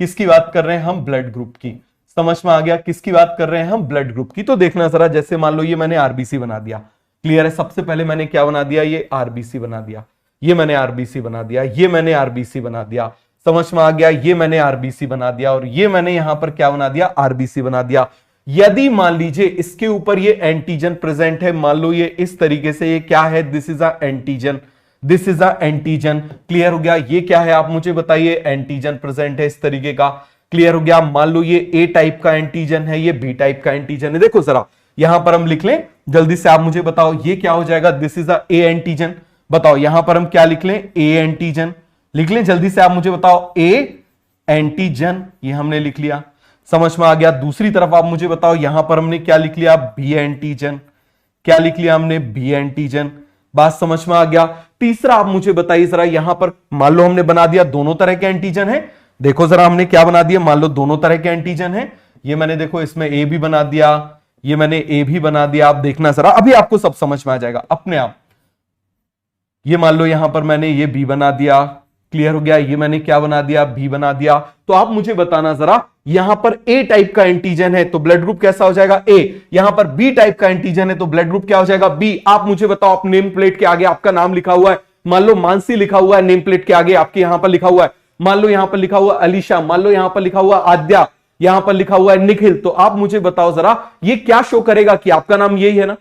किसकी बात कर रहे हैं हम? ब्लड ग्रुप की। समझ में आ गया? किसकी बात कर रहे हैं हम? ब्लड ग्रुप की। तो देखना जरा, जैसे मान लो ये मैंने आरबीसी बना दिया। क्लियर है? सबसे पहले मैंने क्या बना दिया? ये आरबीसी बना दिया। ये मैंने आरबीसी बना दिया। ये मैंने आरबीसी बना दिया। समझ में आ गया? ये मैंने आरबीसी बना दिया और ये मैंने यहां पर क्या बना दिया? आरबीसी बना दिया। यदि मान लीजिए इसके ऊपर ये एंटीजन प्रेजेंट है, मान लो ये इस तरीके से, ये क्या है? This is a antigen. This is a antigen. Clear हो गया? ये क्या है आप मुझे बताइए? एंटीजन प्रेजेंट है इस तरीके का। क्लियर हो गया? मान लो ये ए टाइप का एंटीजन है, ये बी टाइप का एंटीजन है। देखो जरा यहां पर हम लिख लें, जल्दी से आप मुझे बताओ ये क्या हो जाएगा? This is a A antigen. बताओ यहां पर हम क्या लिख लें? ए एंटीजन लिख लें। जल्दी से आप मुझे बताओ, ए एंटीजन ये हमने लिख लिया। समझ में आ गया? दूसरी तरफ आप मुझे बताओ, यहां पर हमने क्या लिख लिया? B antigen. क्या लिख लिया हमने? B antigen. बात समझ में आ गया? तीसरा आप मुझे बताइए जरा, यहां पर मान लो हमने बना दिया दोनों तरह के एंटीजन है। देखो जरा हमने क्या बना दिया? मान लो दोनों तरह के एंटीजन है। ये मैंने देखो इसमें ए भी बना दिया, ये मैंने ए भी बना दिया। आप देखना जरा, अभी आपको सब समझ में आ जाएगा अपने आप। ये मान लो यहां पर मैंने ये बी बना दिया। क्लियर हो गया? ये मैंने क्या बना दिया? बी बना दिया। तो आप मुझे बताना जरा, यहां पर ए टाइप का एंटीजन है तो ब्लड ग्रुप कैसा हो जाएगा? ए। यहां पर बी टाइप का एंटीजन है तो ब्लड ग्रुप क्या हो जाएगा? बी। आप मुझे बताओ, आप नेम प्लेट के आगे आपका नाम लिखा हुआ है, मान लो मानसी लिखा हुआ है, नेम प्लेट के आगे आपके यहां पर लिखा हुआ है, मान लो यहां पर लिखा हुआ अलीशा, मान लो यहां पर लिखा हुआ आद्या, यहां पर लिखा हुआ है निखिल। तो आप मुझे बताओ जरा, ये क्या शो करेगा कि आपका नाम यही है ना?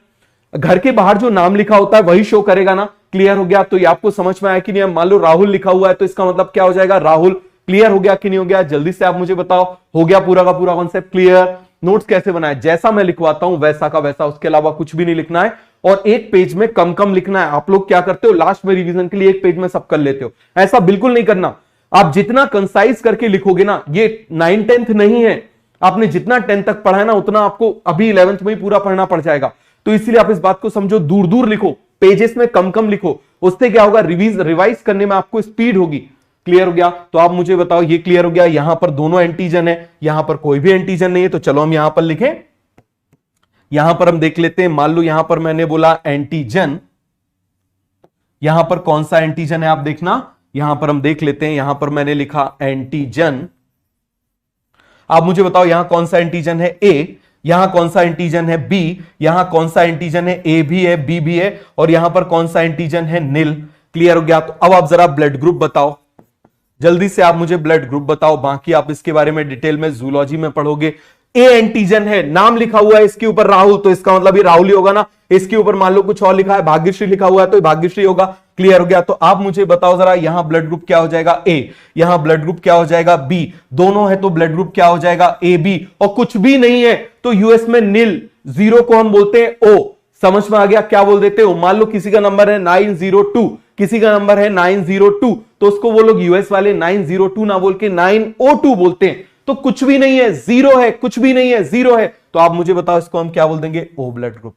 घर के बाहर जो नाम लिखा होता है वही शो करेगा ना? क्लियर हो गया? तो ये आपको समझ में आया कि नहीं? मान लो राहुल लिखा हुआ है तो इसका मतलब क्या हो जाएगा? राहुल। क्लियर हो गया कि नहीं हो गया? जल्दी से आप मुझे बताओ, हो गया पूरा का पूरा कॉन्सेप्ट क्लियर? नोट्स कैसे बनाए? जैसा मैं लिखवाता हूं वैसा का वैसा, उसके अलावा कुछ भी नहीं लिखना है और एक पेज में कम कम लिखना है। आप लोग क्या करते हो, लास्ट में रिवीजन के लिए एक पेज में सब कर लेते हो, ऐसा बिल्कुल नहीं करना। आप जितना कंसाइज करके लिखोगे ना, ये 9th-10th नहीं है, आपने जितना 10th तक पढ़ा है ना उतना आपको अभी 11th में ही पूरा पढ़ना पड़ जाएगा। तो इसलिए आप इस बात को समझो, दूर दूर लिखो, पेजेस में कम कम लिखो, उससे क्या होगा? रिवाइज करने में आपको स्पीड होगी। क्लियर हो गया? तो आप मुझे बताओ, ये क्लियर हो गया? यहां पर दोनों एंटीजन है, यहां पर कोई भी एंटीजन नहीं है, तो चलो हम यहां पर लिखें। यहां पर हम देख लेते हैं, मान लो यहां पर मैंने बोला एंटीजन, यहां पर कौन सा एंटीजन है आप देखना, यहां पर हम देख लेते हैं, यहां पर मैंने लिखा एंटीजन। आप मुझे बताओ यहां कौन सा एंटीजन है? ए। यहां कौन सा एंटीजन है? बी। यहां कौन सा एंटीजन है? ए भी है, बी भी है, और यहां पर कौन सा एंटीजन है? नील। क्लियर हो गया? तो अब आप जरा ब्लड ग्रुप बताओ, जल्दी से आप मुझे ब्लड ग्रुप बताओ, बाकी आप इसके बारे में डिटेल में जूलॉजी में पढ़ोगे। ए एंटीजन है, नाम लिखा हुआ है इसके ऊपर राहुल, तो इसका मतलब ये राहुल ही होगा ना। इसके ऊपर मान लो कुछ और लिखा है, भाग्यश्री लिखा हुआ है तो भाग्यश्री होगा। क्लियर हो गया? तो आप मुझे बताओ जरा, यहां ब्लड ग्रुप क्या हो जाएगा? ए। यहां ब्लड ग्रुप क्या हो जाएगा? बी। दोनों है तो ब्लड ग्रुप क्या हो जाएगा? A B. और कुछ भी नहीं है तो यूएस में नील, जीरो को हम बोलते हैं ओ। समझ में आ गया? क्या बोल देते हो? मान लो किसी का नंबर है 902, किसी का नंबर है 902, तो उसको वो लोग यूएस वाले 902 ना बोल के 902 बोलते हैं। तो कुछ भी नहीं है, जीरो है, कुछ भी नहीं है, जीरो है। तो आप मुझे बताओ इसको हम क्या बोल देंगे? O blood group.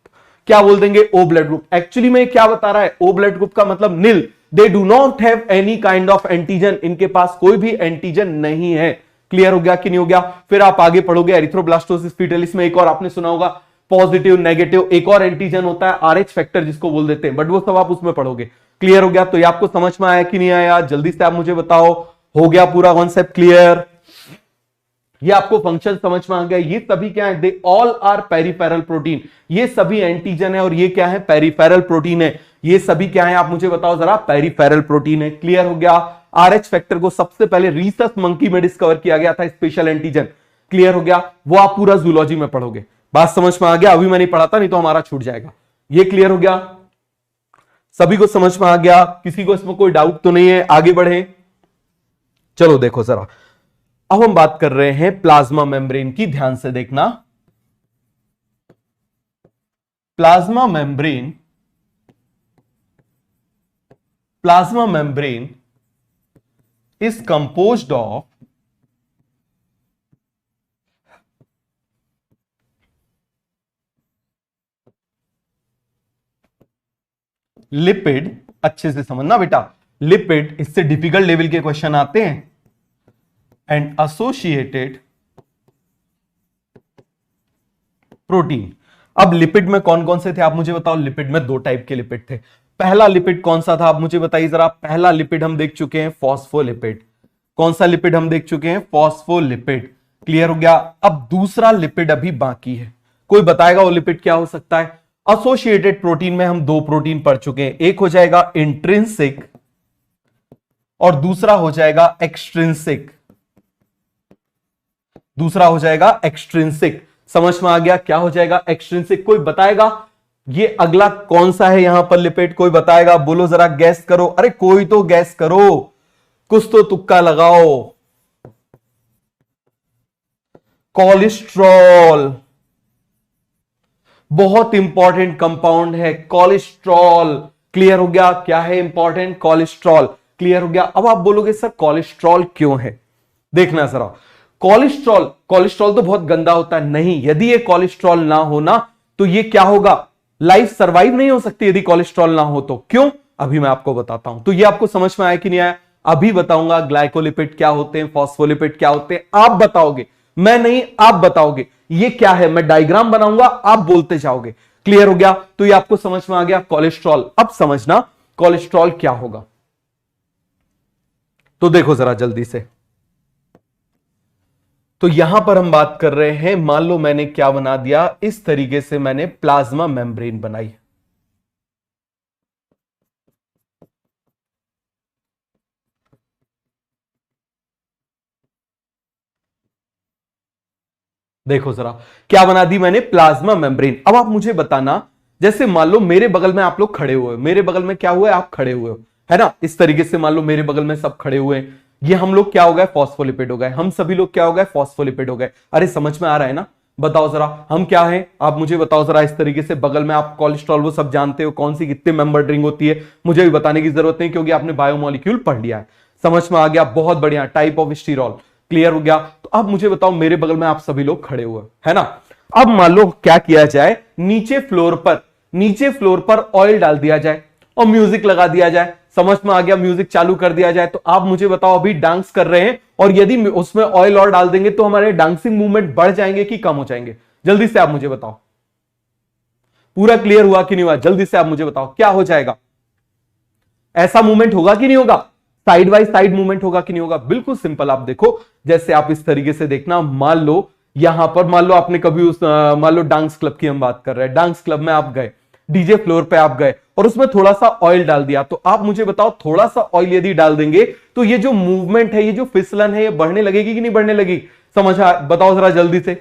क्या बोल देंगे? O blood group. एक्चुअली में क्या बता रहा है? ओ ब्लड ग्रुप का मतलब नील, they do not have any kind of antigen, इनके पास कोई भी एंटीजन नहीं है। क्लियर हो गया कि नहीं हो गया? फिर आप आगे पढ़ोगे एरिथ्रोब्लास्टोसिस फीटलिस में, एक और आपने सुना होगा पॉजिटिव नेगेटिव, एक और एंटीजन होता है आरएच फैक्टर जिसको बोल देते हैं, बट वो सब आप उसमें पढ़ोगे। क्लियर हो गया? तो ये आपको समझ में आया कि नहीं आया? जल्दी से आप मुझे बताओ, हो गया पूरा कॉन्सेप्ट क्लियर? ये आपको फंक्शन समझ में आ गया? ये सभी क्या है? They all are peripheral protein. ये सभी एंटीजन है और ये क्या है? पेरिफेरल प्रोटीन है। ये सभी क्या है आप मुझे बताओ जरा? पेरिफेरल प्रोटीन है। क्लियर हो गया? आरएच फैक्टर को सबसे पहले रीसस मंकी में डिस्कवर किया गया था, स्पेशल एंटीजन। क्लियर हो गया? वो आप पूरा जूलॉजी में पढ़ोगे। बात समझ में आ गया? अभी मैं नहीं पढ़ाता, नहीं तो हमारा छूट जाएगा। ये क्लियर हो गया? सभी को समझ में आ गया? किसी को इसमें कोई डाउट तो नहीं है? आगे बढ़े, चलो देखो जरा। अब हम बात कर रहे हैं प्लाज्मा मेम्ब्रेन की, ध्यान से देखना। Plasma membrane, plasma membrane is composed of lipid, अच्छे से समझना बेटा, लिपिड, इससे डिफिकल्ट लेवल के क्वेश्चन आते हैं, एंड एसोसिएटेड प्रोटीन। अब लिपिड में कौन कौन से थे आप मुझे बताओ। लिपिड में दो टाइप के लिपिड थे। पहला लिपिड कौन सा था आप मुझे बताइए जरा। पहला लिपिड हम देख चुके हैं फॉस्फोलिपिड। कौन सा लिपिड हम देख चुके हैं? फॉस्फोलिपिड। क्लियर हो गया। अब दूसरा लिपिड अभी बाकी है, कोई बताएगा वो लिपिड क्या हो सकता है? एसोसिएटेड प्रोटीन में हम दो प्रोटीन पढ़ चुके हैं, एक हो जाएगा इंट्रिंसिक और दूसरा हो जाएगा एक्सट्रिंसिक। दूसरा हो जाएगा एक्सट्रिंसिक। समझ में आ गया क्या हो जाएगा एक्सट्रिंसिक? कोई बताएगा ये अगला कौन सा है यहां पर लिपिड? कोई बताएगा? बोलो जरा, गैस करो। अरे कोई तो गैस करो, कुछ तो तुक्का लगाओ। कोलेस्ट्रॉल, बहुत इंपॉर्टेंट कंपाउंड है कोलेस्ट्रॉल। क्लियर हो गया क्या है इंपॉर्टेंट? कोलेस्ट्रॉल। क्लियर हो गया। अब आप बोलोगे सर कोलेस्ट्रॉल क्यों है? देखना जरा, कोलेस्ट्रॉल, कोलेस्ट्रॉल तो बहुत गंदा होता है। नहीं, यदि ये कोलेस्ट्रॉल ना होना तो ये क्या होगा? लाइफ सरवाइव नहीं हो सकती यदि कोलेस्ट्रॉल ना हो तो। क्यों? अभी मैं आपको बताता हूं। तो ये आपको समझ में आया कि नहीं आया? अभी बताऊंगा ग्लाइकोलिपिड क्या होते हैं, फॉस्फोलिपिड क्या होते हैं। आप बताओगे, मैं नहीं, आप बताओगे ये क्या है। मैं डायग्राम बनाऊंगा, आप बोलते जाओगे। क्लियर हो गया? तो ये आपको समझ में आ गया कोलेस्ट्रॉल। अब समझना कोलेस्ट्रॉल क्या होगा। तो देखो जरा जल्दी से, तो यहां पर हम बात कर रहे हैं, मान लो मैंने क्या बना दिया, इस तरीके से मैंने प्लाज्मा मेम्ब्रेन बनाई। देखो जरा क्या बना दी मैंने, प्लाज्मा मेम्ब्रेन। अब आप मुझे बताना, जैसे मान लो मेरे बगल में आप लोग खड़े हुए हो, मेरे बगल में क्या हुआ है, आप खड़े हुए हो, है ना। इस तरीके से मान लो मेरे बगल में सब खड़े हुए हैं, ये हम लोग क्या हो गए, फॉस्फोलिपिड हो गए। हम सभी लोग क्या हो गए, फॉस्फोलिपिड हो गए। अरे समझ में आ रहा है ना? बताओ जरा हम क्या है, आप मुझे बताओ जरा। इस तरीके से बगल में आप कोलेस्ट्रॉल वो सब जानते हो, कौन सी कितने मेंबर रिंग होती है, मुझे भी बताने की जरूरत नहीं क्योंकि आपने बायोमोलिक्यूल पढ़ लिया है। समझ में आ गया? बहुत बढ़िया। Type of स्टीरॉल। क्लियर हो गया। तो अब मुझे बताओ, मेरे बगल में आप सभी लोग खड़े हुए है ना। अब मान लो क्या किया जाए, नीचे फ्लोर पर ऑयल डाल दिया जाए और म्यूजिक लगा दिया जाए। समझ में आ गया? म्यूजिक चालू कर दिया जाए। तो आप मुझे बताओ, अभी डांस कर रहे हैं और यदि उसमें ऑयल और डाल देंगे तो हमारे डांसिंग मूवमेंट बढ़ जाएंगे कि कम हो जाएंगे? जल्दी से आप मुझे बताओ। पूरा क्लियर हुआ कि नहीं हुआ? जल्दी से आप मुझे बताओ क्या हो जाएगा। ऐसा मूवमेंट होगा कि नहीं होगा? साइड बाई साइड मूवमेंट होगा कि नहीं होगा? बिल्कुल सिंपल। आप देखो, जैसे आप इस तरीके से देखना, मान लो यहां पर, मान लो आपने कभी मान लो डांस क्लब की हम बात कर रहे हैं, डांस क्लब में आप गए, डीजे फ्लोर पे आप गए और उसमें थोड़ा सा ऑयल डाल दिया। तो आप मुझे बताओ, थोड़ा सा ऑयल यदि डाल देंगे तो ये जो मूवमेंट है, ये जो फिसलन है, ये बढ़ने लगेगी कि नहीं बढ़ने लगेगी? बताओ जरा जल्दी से।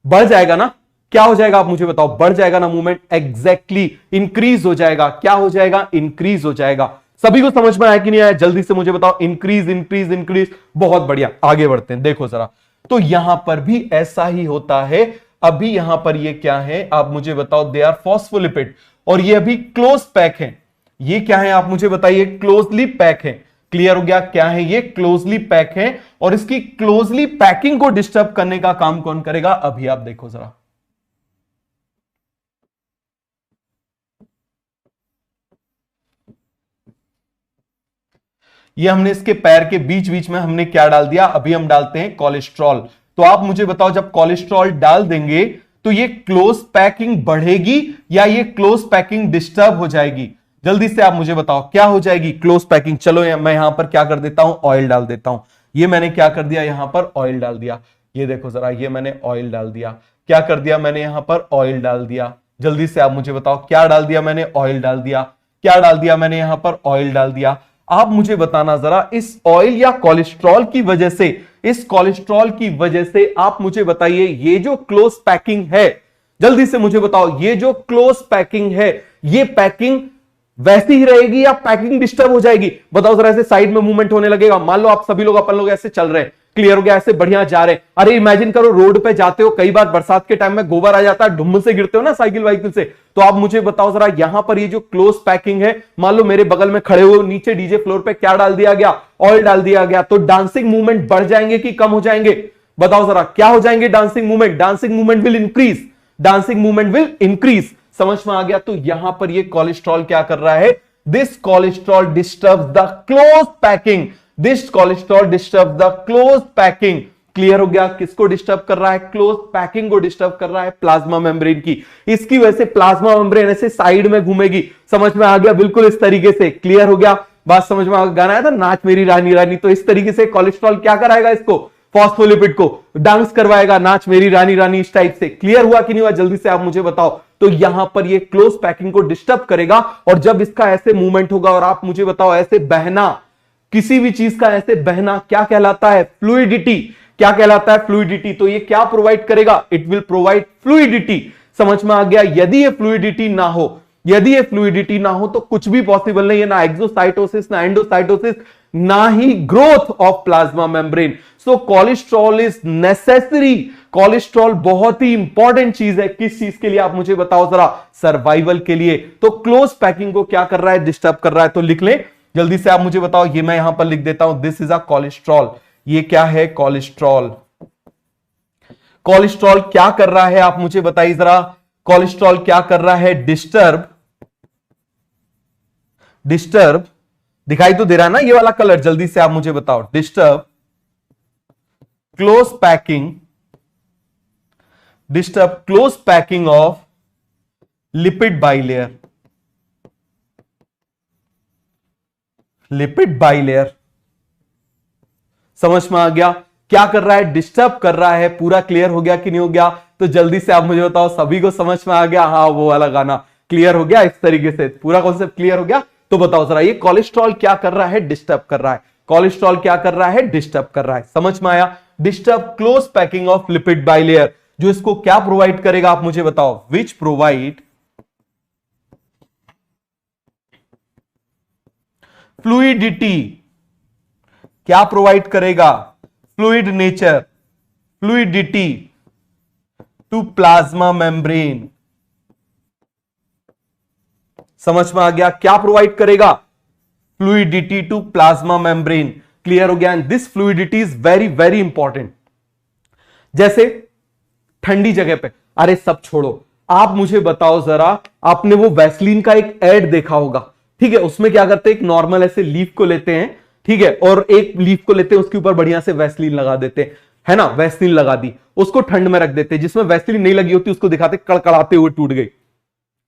बढ़ जाएगा ना? क्या हो जाएगा आप मुझे बताओ? बढ़ जाएगा ना मूवमेंट? एग्जैक्टली, इंक्रीज हो जाएगा। क्या हो जाएगा? इंक्रीज हो जाएगा। सभी को समझ में आया कि नहीं आया? जल्दी से मुझे बताओ। Increase increase increase. बहुत बढ़िया, आगे बढ़ते हैं। देखो जरा, तो यहां पर भी ऐसा ही होता है। अभी यहां पर ये क्या है आप मुझे बताओ? दे आर फॉस्फोलिपिड और ये अभी क्लोज पैक है। ये क्या है आप मुझे बताइए? क्लोजली पैक है। क्लियर हो गया? क्या है ये? क्लोजली पैक है। और इसकी क्लोजली पैकिंग को डिस्टर्ब करने का काम कौन करेगा? अभी आप देखो जरा। ये हमने इसके पैर के बीच बीच में हमने क्या डाल दिया? अभी हम डालते हैं कोलेस्ट्रॉल। तो आप मुझे बताओ, जब कोलेस्ट्रॉल डाल देंगे तो ये क्लोज पैकिंग बढ़ेगी या ये क्लोज पैकिंग डिस्टर्ब हो जाएगी? जल्दी से आप मुझे बताओ क्या हो जाएगी? Close packing. चलो मैं यहां पर क्या कर देता हूं, ऑयल डाल देता हूं। ये मैंने क्या कर दिया, यहां पर ऑयल डाल दिया। ये देखो जरा, ये मैंने ऑयल डाल दिया। क्या कर दिया मैंने? यहां पर ऑयल डाल दिया। जल्दी से आप मुझे बताओ क्या डाल दिया मैंने? ऑयल डाल दिया। क्या डाल दिया मैंने? यहां पर ऑयल डाल दिया। आप मुझे बताना जरा, इस ऑयल या कोलेस्ट्रॉल की वजह से, इस कोलेस्ट्रॉल की वजह से आप मुझे बताइए, ये जो क्लोज पैकिंग है, जल्दी से मुझे बताओ, ये जो क्लोज पैकिंग है, ये पैकिंग वैसी ही रहेगी या पैकिंग डिस्टर्ब हो जाएगी? बताओ जरा। ऐसे साइड में मूवमेंट होने लगेगा। मान लो आप सभी लोग, अपन लोग ऐसे चल रहे हैं, क्लियर हो गया, ऐसे बढ़िया जा रहे हैं। अरे इमेजिन करो, रोड पे जाते हो, कई बार बरसात के टाइम में गोबर आ जाता है, ढुम्म से गिरते हो ना साइकिल वाइकिल से। तो आप मुझे बताओ जरा, यहां पर ये जो क्लोज पैकिंग है, मान लो मेरे बगल में खड़े हुए, नीचे डीजे फ्लोर पे क्या डाल दिया गया? ऑयल डाल दिया गया। तो डांसिंग मूवमेंट बढ़ जाएंगे कि कम हो जाएंगे? बताओ जरा क्या हो जाएंगे? Dancing movement, dancing movement will increase, dancing movement will increase. समझ में आ गया? तो यहां पर ये कोलेस्ट्रॉल क्या कर रहा है? This cholesterol disturb the close packing, this cholesterol disturb the close packing. Clear हो गया? किसको डिस्टर्ब कर रहा है? क्लोज पैकिंग को डिस्टर्ब कर रहा है, प्लाज्मा मेम्ब्रेन की। इसकी वजह से प्लाज्मा मेम्ब्रेन ऐसे साइड में घूमेगी। समझ में आ गया? बिल्कुल इस तरीके से। क्लियर हो गया? बात समझ में आ गया? गाना आया था नाच मेरी रानी रानी, तो इस तरीके से कोलेस्ट्रॉल क्या कराएगा? इसको फॉस्फोलिपिड को डांस करवाएगा, नाच मेरी रानी रानी इस टाइप से। क्लियर हुआ कि नहीं हुआ? जल्दी से आप मुझे बताओ। तो यहां पर ये क्लोज पैकिंग को डिस्टर्ब करेगा, और जब इसका ऐसे मूवमेंट होगा, और आप मुझे बताओ ऐसे बहना, किसी भी चीज का ऐसे बहना क्या कहलाता है? फ्लूइडिटी। क्या कहलाता है? फ्लूइडिटी। तो ये क्या प्रोवाइड करेगा? It will provide fluidity. समझ में आ गया? यदि ये फ्लूइडिटी ना हो, यदि ये फ्लूइडिटी ना हो तो कुछ भी पॉसिबल नहीं है, ना एक्सोसाइटोसिस, ना एंडोसाइटोसिस, ना ही growth of plasma membrane. So cholesterol is necessary. Cholesterol बहुत ही इंपॉर्टेंट चीज है। किस चीज के लिए? आप मुझे बताओ जरा। सर्वाइवल के लिए। तो क्लोज पैकिंग को क्या कर रहा है? डिस्टर्ब कर रहा है। तो लिख लें जल्दी से, आप मुझे बताओ। ये मैं यहां पर लिख देता हूं, दिस इज अ कोलेस्ट्रॉल। ये क्या है? कोलेस्ट्रॉल। कोलेस्ट्रॉल क्या कर रहा है? आप मुझे बताइए जरा। कोलेस्ट्रॉल क्या कर रहा है? डिस्टर्ब, डिस्टर्ब दिखाई तो दे रहा है ना ये वाला कलर? जल्दी से आप मुझे बताओ। Disturb close packing, disturb close packing of lipid bilayer, lipid bilayer. समझ में आ गया? क्या कर रहा है? डिस्टर्ब कर रहा है। पूरा क्लियर हो गया कि नहीं हो गया? तो जल्दी से आप मुझे बताओ। सभी को समझ में आ गया? हाँ, वो वाला गाना क्लियर हो गया? इस तरीके से पूरा कॉन्सेप्ट क्लियर हो गया? तो बताओ जरा, ये कोलेस्ट्रॉल क्या कर रहा है? डिस्टर्ब कर रहा है। कोलेस्ट्रॉल क्या कर रहा है? डिस्टर्ब कर रहा है। समझ में आया? Disturb close packing of lipid bilayer, जो इसको क्या प्रोवाइड करेगा? आप मुझे बताओ। Which provide fluidity. क्या प्रोवाइड करेगा? Fluid nature, fluidity to plasma membrane. समझ में आ गया? क्या प्रोवाइड करेगा? Fluidity to plasma membrane. Clear हो गया? And this fluidity is very very important. जैसे ठंडी जगह पे, अरे सब छोड़ो, आप मुझे बताओ जरा, आपने वो वैसलीन का एक एड देखा होगा, ठीक है? उसमें क्या करते हैं? एक नॉर्मल ऐसे लीफ को लेते हैं, ठीक है, और एक लीफ को लेते हैं, उसके ऊपर बढ़िया से वैसलीन लगा देते हैं, है ना? वैसलीन लगा दी, उसको ठंड में रख देते हैं। जिसमें वैसलीन नहीं लगी होती उसको दिखाते कड़कड़ाते हुए टूट गई,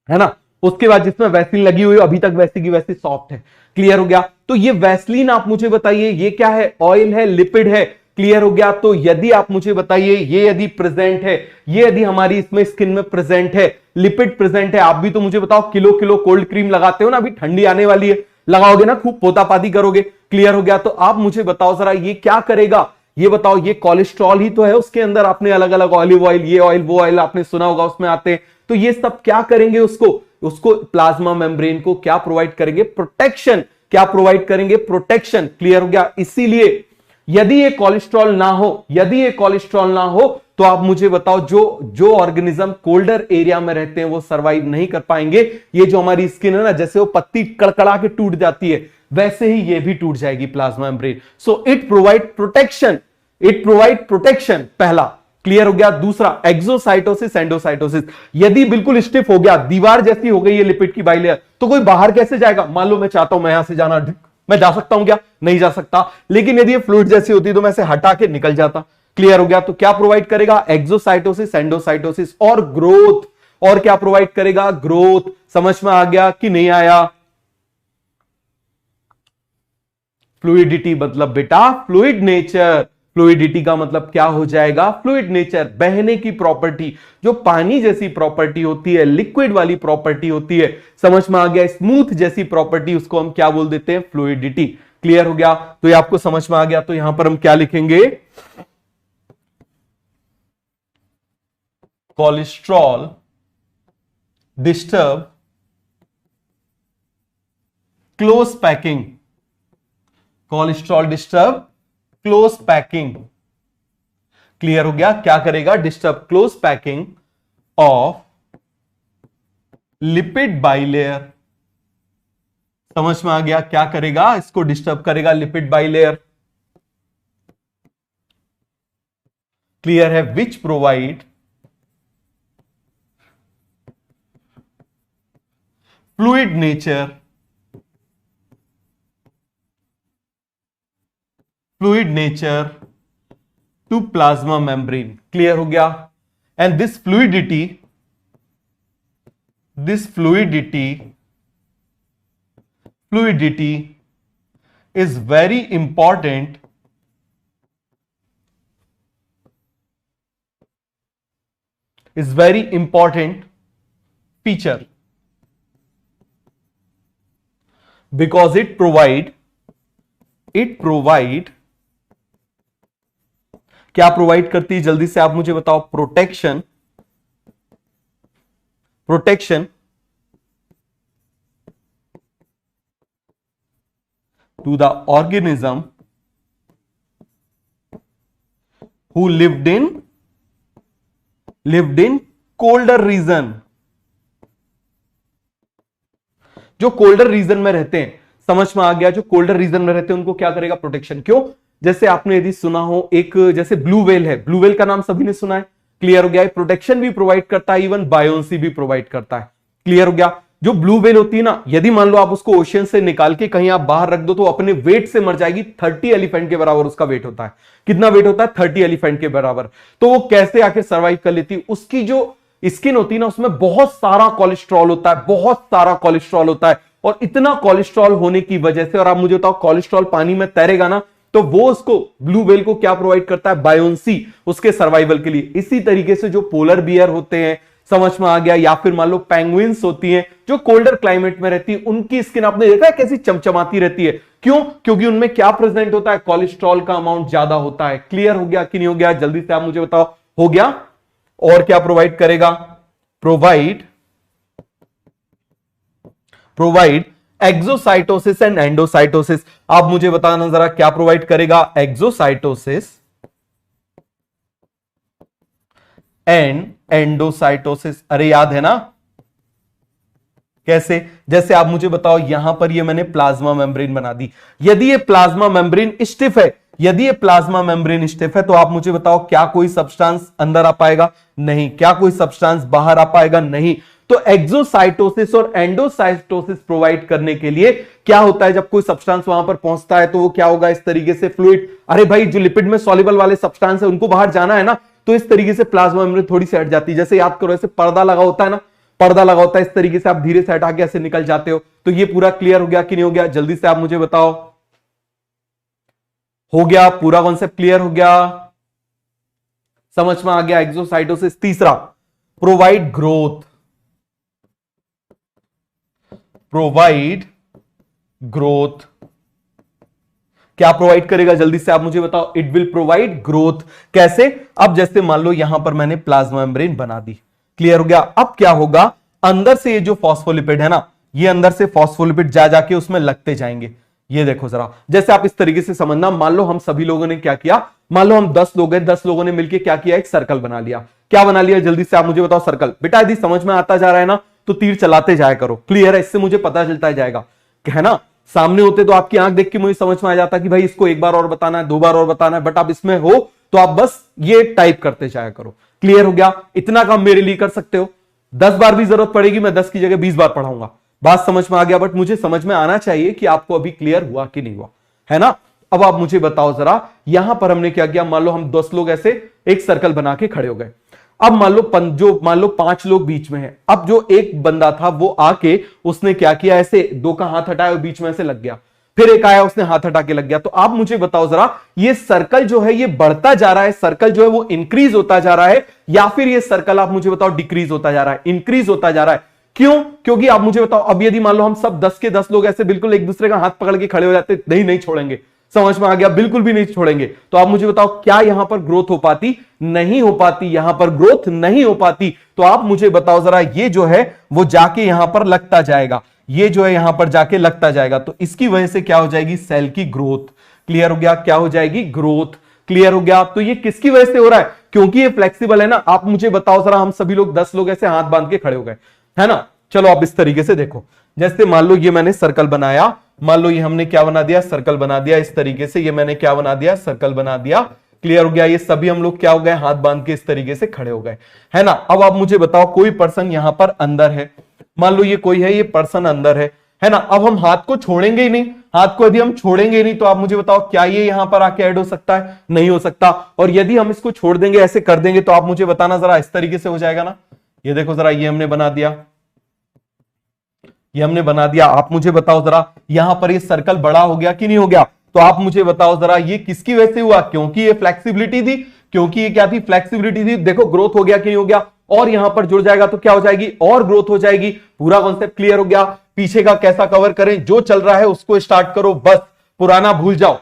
है ना? उसके बाद जिसमें वैसलीन लगी हुई अभी तक वैसी की वैसी सॉफ्ट है। क्लियर हो गया? तो ये वैसलीन आप मुझे बताइए, ये क्या है? ऑयल है, लिपिड है। क्लियर हो गया? तो यदि आप मुझे बताइए, ये यदि प्रेजेंट है, ये यदि हमारी इसमें स्किन में प्रेजेंट है, लिपिड प्रेजेंट है, आप भी तो मुझे बताओ, किलो किलो कोल्ड क्रीम लगाते हो ना, अभी ठंडी आने वाली है, लगाओगे ना, खूब पोतापाती करोगे। क्लियर हो गया? तो आप मुझे बताओ जरा, ये क्या करेगा? ये बताओ। ये कोलेस्ट्रॉल ही तो है उसके अंदर। आपने अलग अलग ऑलिव ऑयल, ये ऑयल, वो ऑयल आपने सुना होगा उसमें आते हैं। तो ये सब क्या करेंगे? उसको प्लाज्मा मेम्ब्रेन को क्या प्रोवाइड करेंगे? प्रोटेक्शन। क्या प्रोवाइड करेंगे? प्रोटेक्शन। क्लियर हो गया? इसीलिए यदि ये कोलेस्ट्रॉल ना हो, यदि ये कोलेस्ट्रॉल ना हो, तो आप मुझे बताओ, जो ऑर्गेनिज्म कोल्डर एरिया में रहते हैं वो सरवाइव नहीं कर पाएंगे। ये जो हमारी स्किन है ना, जैसे वो पत्ती कड़कड़ा के टूट जाती है, वैसे ही ये भी टूट जाएगी plasma membrane. So it provide protection, it provide protection. पहला क्लियर हो गया? दूसरा, एक्सोसाइटोसिस, एंडोसाइटोसिस। यदि बिल्कुल स्टिफ हो गया, दीवार जैसी हो गई है लिपिड की बाइलेयर, तो कोई बाहर कैसे जाएगा? मान लो मैं चाहता हूं, मैं यहां से जाना, मैं जा सकता हूं क्या? नहीं जा सकता। लेकिन यदि ये फ्लूइड जैसी होती तो मैं इसे हटा के निकल जाता। क्लियर हो गया? तो क्या प्रोवाइड करेगा? एक्सोसाइटोसिस, एंडोसाइटोसिस और ग्रोथ। और क्या प्रोवाइड करेगा? ग्रोथ। समझ में आ गया कि नहीं आया? फ्लूइडिटी मतलब बेटा फ्लूइड नेचर। फ्लूइडिटी का मतलब क्या हो जाएगा? फ्लूइड नेचर, बहने की प्रॉपर्टी। जो पानी जैसी प्रॉपर्टी होती है, लिक्विड वाली प्रॉपर्टी होती है, समझ में आ गया? स्मूथ जैसी प्रॉपर्टी, उसको हम क्या बोल देते हैं? फ्लूइडिटी। क्लियर हो गया? तो ये आपको समझ में आ गया? तो यहां पर हम क्या लिखेंगे? Cholesterol disturb close packing, cholesterol disturb close packing. Clear हो गया? क्या करेगा? Disturb close packing of lipid bilayer. समझ में आ गया? क्या करेगा? इसको डिस्टर्ब करेगा, लिपिड बाइलेयर। क्लियर है? Which provide fluid nature, fluid nature to plasma membrane. Clear हो गया? And this fluidity is very important feature because it provide क्या प्रोवाइड करती है? जल्दी से आप मुझे बताओ। Protection to the organism who lived in colder region। जो कोल्डर रीजन में रहते हैं, समझ में आ गया? जो कोल्डर रीजन में रहते हैं उनको क्या करेगा? प्रोटेक्शन। क्यों? जैसे आपने यदि सुना हो, एक जैसे ब्लू व्हेल है, ब्लू व्हेल का नाम सभी ने सुना है। क्लियर हो गया? प्रोटेक्शन भी प्रोवाइड करता है, इवन बायोन्सी भी प्रोवाइड करता है। क्लियर हो गया? जो ब्लू व्हेल होती है ना, यदि मान लो आप उसको ओशियन से निकाल के कहीं आप बाहर रख दो तो अपने वेट से मर जाएगी। 30 एलिफेंट के बराबर उसका वेट होता है। कितना वेट होता है? 30 एलिफेंट के बराबर। तो वो कैसे आके सर्वाइव कर लेती? उसकी जो स्किन होती है ना, उसमें बहुत सारा कोलेस्ट्रॉल होता है, बहुत सारा कोलेस्ट्रॉल होता है। और इतना कोलेस्ट्रॉल होने की वजह से, और आप मुझे बताओ, कोलेस्ट्रॉल पानी में तैरेगा ना, तो वो उसको, ब्लू व्हेल को क्या प्रोवाइड करता है? बायोन्सी, उसके सर्वाइवल के लिए। इसी तरीके से जो पोलर बियर होते हैं, समझ में आ गया? या फिर मान लो पेंगुइन्स होती हैं जो कोल्डर क्लाइमेट में रहती है, उनकी स्किन आपने देखा है कैसी चमचमाती रहती है। क्यों? क्योंकि उनमें क्या प्रेजेंट होता है? कोलेस्ट्रॉल का अमाउंट ज्यादा होता है। क्लियर हो गया कि नहीं हो गया? जल्दी से आप मुझे बताओ। हो गया? और क्या प्रोवाइड करेगा? Provide exocytosis and endocytosis. आप मुझे बताना जरा, क्या प्रोवाइड करेगा? Exocytosis and endocytosis. अरे याद है ना? कैसे? जैसे आप मुझे बताओ, यहां पर ये मैंने प्लाज्मा मेम्ब्रेन बना दी। यदि ये प्लाज्मा मेम्ब्रेन स्टिफ है, तो आप मुझे बताओ, क्या कोई सब्सटेंस अंदर आ पाएगा? नहीं। क्या कोई सब्सटेंस बाहर आ पाएगा? नहीं। तो एक्सोसाइटोसिस और एंडोसाइटोसिस प्रोवाइड करने के लिए क्या होता है? जब कोई सब्सटेंस वहां पर पहुंचता है तो वो क्या होगा? इस तरीके से फ्लूइड, अरे भाई जो लिपिड में सॉल्युबल वाले सब्सटेंस है उनको बाहर जाना है ना, तो इस तरीके से प्लाज्मा मेम्ब्रेन थोड़ी सी हट जाती है। जैसे याद करो, ऐसे पर्दा लगा होता है ना, पर्दा लगा होता है, इस तरीके से आप धीरे से हटा के ऐसे निकल जाते हो। तो ये पूरा क्लियर हो गया कि नहीं हो गया? जल्दी से आप मुझे बताओ। हो गया? पूरा कॉन्सेप्ट क्लियर हो गया? समझ में आ गया? एक्सोसाइटोसिस। तीसरा, प्रोवाइड ग्रोथ। क्या प्रोवाइड करेगा? जल्दी से आप मुझे बताओ। It will provide growth. कैसे? अब जैसे मान लो यहां पर मैंने प्लाज्मा मेम्ब्रेन बना दी। क्लियर हो गया? अब क्या होगा? अंदर से ये जो फॉस्फोलिपिड है ना, ये अंदर से फॉस्फोलिपिड जा जाके उसमें लगते जाएंगे। ये देखो जरा, जैसे आप इस तरीके से समझना। मान लो हम सभी लोगों ने क्या किया? मान लो हम 10 लोग हैं, 10 लोगों ने मिलकर क्या किया? एक सर्कल बना लिया। क्या बना लिया? जल्दी से आप मुझे बताओ। सर्कल। बेटा यदि समझ में आता जा रहा है ना, तो तीर चलाते जाया करो। क्लियर है? इससे मुझे पता चलता जाएगा, है ना? सामने होते तो आपकी आंख देख के मुझे समझ में आ जाता कि भाई इसको एक बार और बताना है, 2 बार और बताना है। बट आप इसमें हो तो आप बस ये टाइप करते जाया करो। क्लियर हो गया? इतना काम मेरे लिए कर सकते हो। 10 बार भी जरूरत पड़ेगी, मैं 10 की जगह 20 बार पढ़ाऊंगा। बात समझ में आ गया? बट मुझे समझ में आना चाहिए कि आपको अभी क्लियर हुआ कि नहीं हुआ, है ना? अब आप मुझे बताओ जरा, यहां पर हमने क्या किया? मान लो हम 10 लोग ऐसे एक सर्कल बना के खड़े हो गए। अब मान लो 5 लोग बीच में हैं। अब जो एक बंदा था वो आके उसने क्या किया? ऐसे 2 का हाथ हटाया और बीच में से लग गया। फिर एक आया, उसने हाथ हटा के लग गया। तो आप मुझे बताओ जरा, ये सर्कल जो है ये बढ़ता जा रहा है, सर्कल जो है वो इंक्रीज होता जा रहा है, या फिर ये सर्कल आप मुझे बताओ डिक्रीज होता जा रहा है? इंक्रीज होता जा रहा है। क्यों? क्योंकि आप मुझे बताओ, अब यदि मान लो हम सब 10 के 10 लोग ऐसे बिल्कुल एक दूसरे का हाथ पकड़ के खड़े हो जाते, नहीं छोड़ेंगे। समझ में आ गया? बिल्कुल भी नहीं छोड़ेंगे। तो आप मुझे बताओ, क्या यहां पर ग्रोथ हो पाती? नहीं हो पाती। यहां पर ग्रोथ नहीं हो पाती। तो आप मुझे बताओ जरा, ये जो है वो जाके यहां पर लगता जाएगा, ये जो है यहां पर जाके लगता जाएगा। तो इसकी वजह से क्या हो जाएगी? सेल की ग्रोथ। क्लियर हो गया? क्या हो जाएगी? ग्रोथ। क्लियर हो गया? तो ये किसकी वजह से हो रहा है? क्योंकि ये फ्लेक्सिबल है ना। आप मुझे बताओ जरा, हम सभी लोग 10 लोग ऐसे हाथ बांध के खड़े हो गए, है ना? चलो आप इस तरीके से देखो। जैसे मान लो ये मैंने सर्कल बनाया, मान लो ये हमने क्या बना दिया? सर्कल बना दिया। इस तरीके से ये मैंने क्या बना दिया? सर्कल बना दिया। क्लियर हो गया? ये सभी हम लोग क्या हो गए? हाथ बांध के इस तरीके से खड़े हो गए, है ना? अब आप मुझे बताओ, कोई पर्सन यहां पर अंदर है, मान लो ये कोई है, ये पर्सन अंदर है ना। अब हम हाथ को छोड़ेंगे ही नहीं, हाथ को यदि हम छोड़ेंगे ही नहीं तो आप मुझे बताओ क्या ये यहां पर आके ऐड हो सकता है? नहीं हो सकता। और यदि हम इसको छोड़ देंगे, ऐसे कर देंगे, तो आप मुझे बताना जरा, इस तरीके से हो जाएगा ना। ये देखो जरा, ये हमने बना दिया, ये हमने बना दिया। आप मुझे बताओ जरा, यहां पर ये सर्कल बड़ा हो गया कि नहीं हो गया? तो आप मुझे बताओ जरा, ये किसकी वजह से हुआ? क्योंकि ये फ्लेक्सिबिलिटी थी, क्योंकि ये क्या थी? फ्लेक्सिबिलिटी थी। देखो ग्रोथ हो गया कि नहीं हो गया? और यहां पर जुड़ जाएगा तो क्या हो जाएगी? और ग्रोथ हो जाएगी। पूरा कॉन्सेप्ट क्लियर हो गया। पीछे का कैसा कवर करें? जो चल रहा है उसको स्टार्ट करो, बस पुराना भूल जाओ।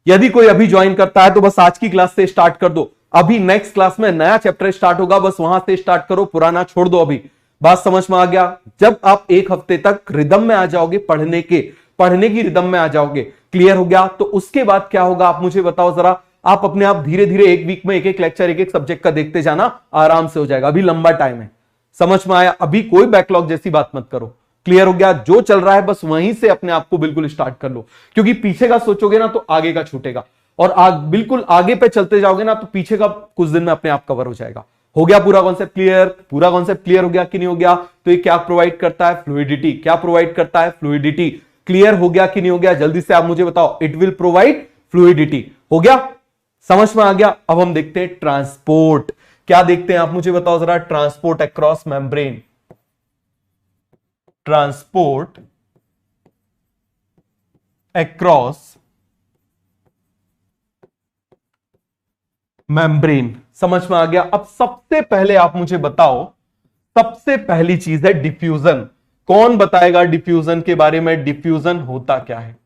यदि कोई अभी ज्वाइन करता है तो बस आज की क्लास से स्टार्ट कर दो। अभी नेक्स्ट क्लास में नया चैप्टर स्टार्ट होगा, बस वहां से स्टार्ट करो, पुराना छोड़ दो। अभी बात समझ में आ गया? जब आप एक हफ्ते तक रिदम में आ जाओगे, पढ़ने की रिदम में आ जाओगे, क्लियर हो गया, तो उसके बाद क्या होगा आप मुझे बताओ जरा। आप अपने आप धीरे धीरे एक वीक में एक एक लेक्चर, एक एक सब्जेक्ट का देखते जाना, आराम से हो जाएगा। अभी लंबा टाइम है, समझ में आया? अभी कोई बैकलॉग जैसी बात मत करो, क्लियर हो गया? जो चल रहा है बस वहीं से अपने आप को बिल्कुल स्टार्ट कर लो, क्योंकि पीछे का सोचोगे ना तो आगे का छूटेगा, और बिल्कुल आगे पे चलते जाओगे ना तो पीछे का कुछ दिन में अपने आप कवर हो जाएगा। हो गया पूरा कॉन्सेप्ट क्लियर? पूरा कॉन्सेप्ट क्लियर हो गया कि नहीं हो गया? तो ये क्या प्रोवाइड करता है? फ्लूइडिटी। क्या प्रोवाइड करता है? फ्लूइडिटी। क्लियर हो गया कि नहीं हो गया? जल्दी से आप मुझे बताओ। It will provide fluidity. हो गया? समझ में आ गया? अब हम देखते हैं ट्रांसपोर्ट। क्या देखते हैं आप मुझे बताओ जरा। Transport across membrane. Transport across membrane. समझ में आ गया? अब सबसे पहले आप मुझे बताओ, सबसे पहली चीज है डिफ्यूजन। कौन बताएगा डिफ्यूजन के बारे में? डिफ्यूजन होता क्या है?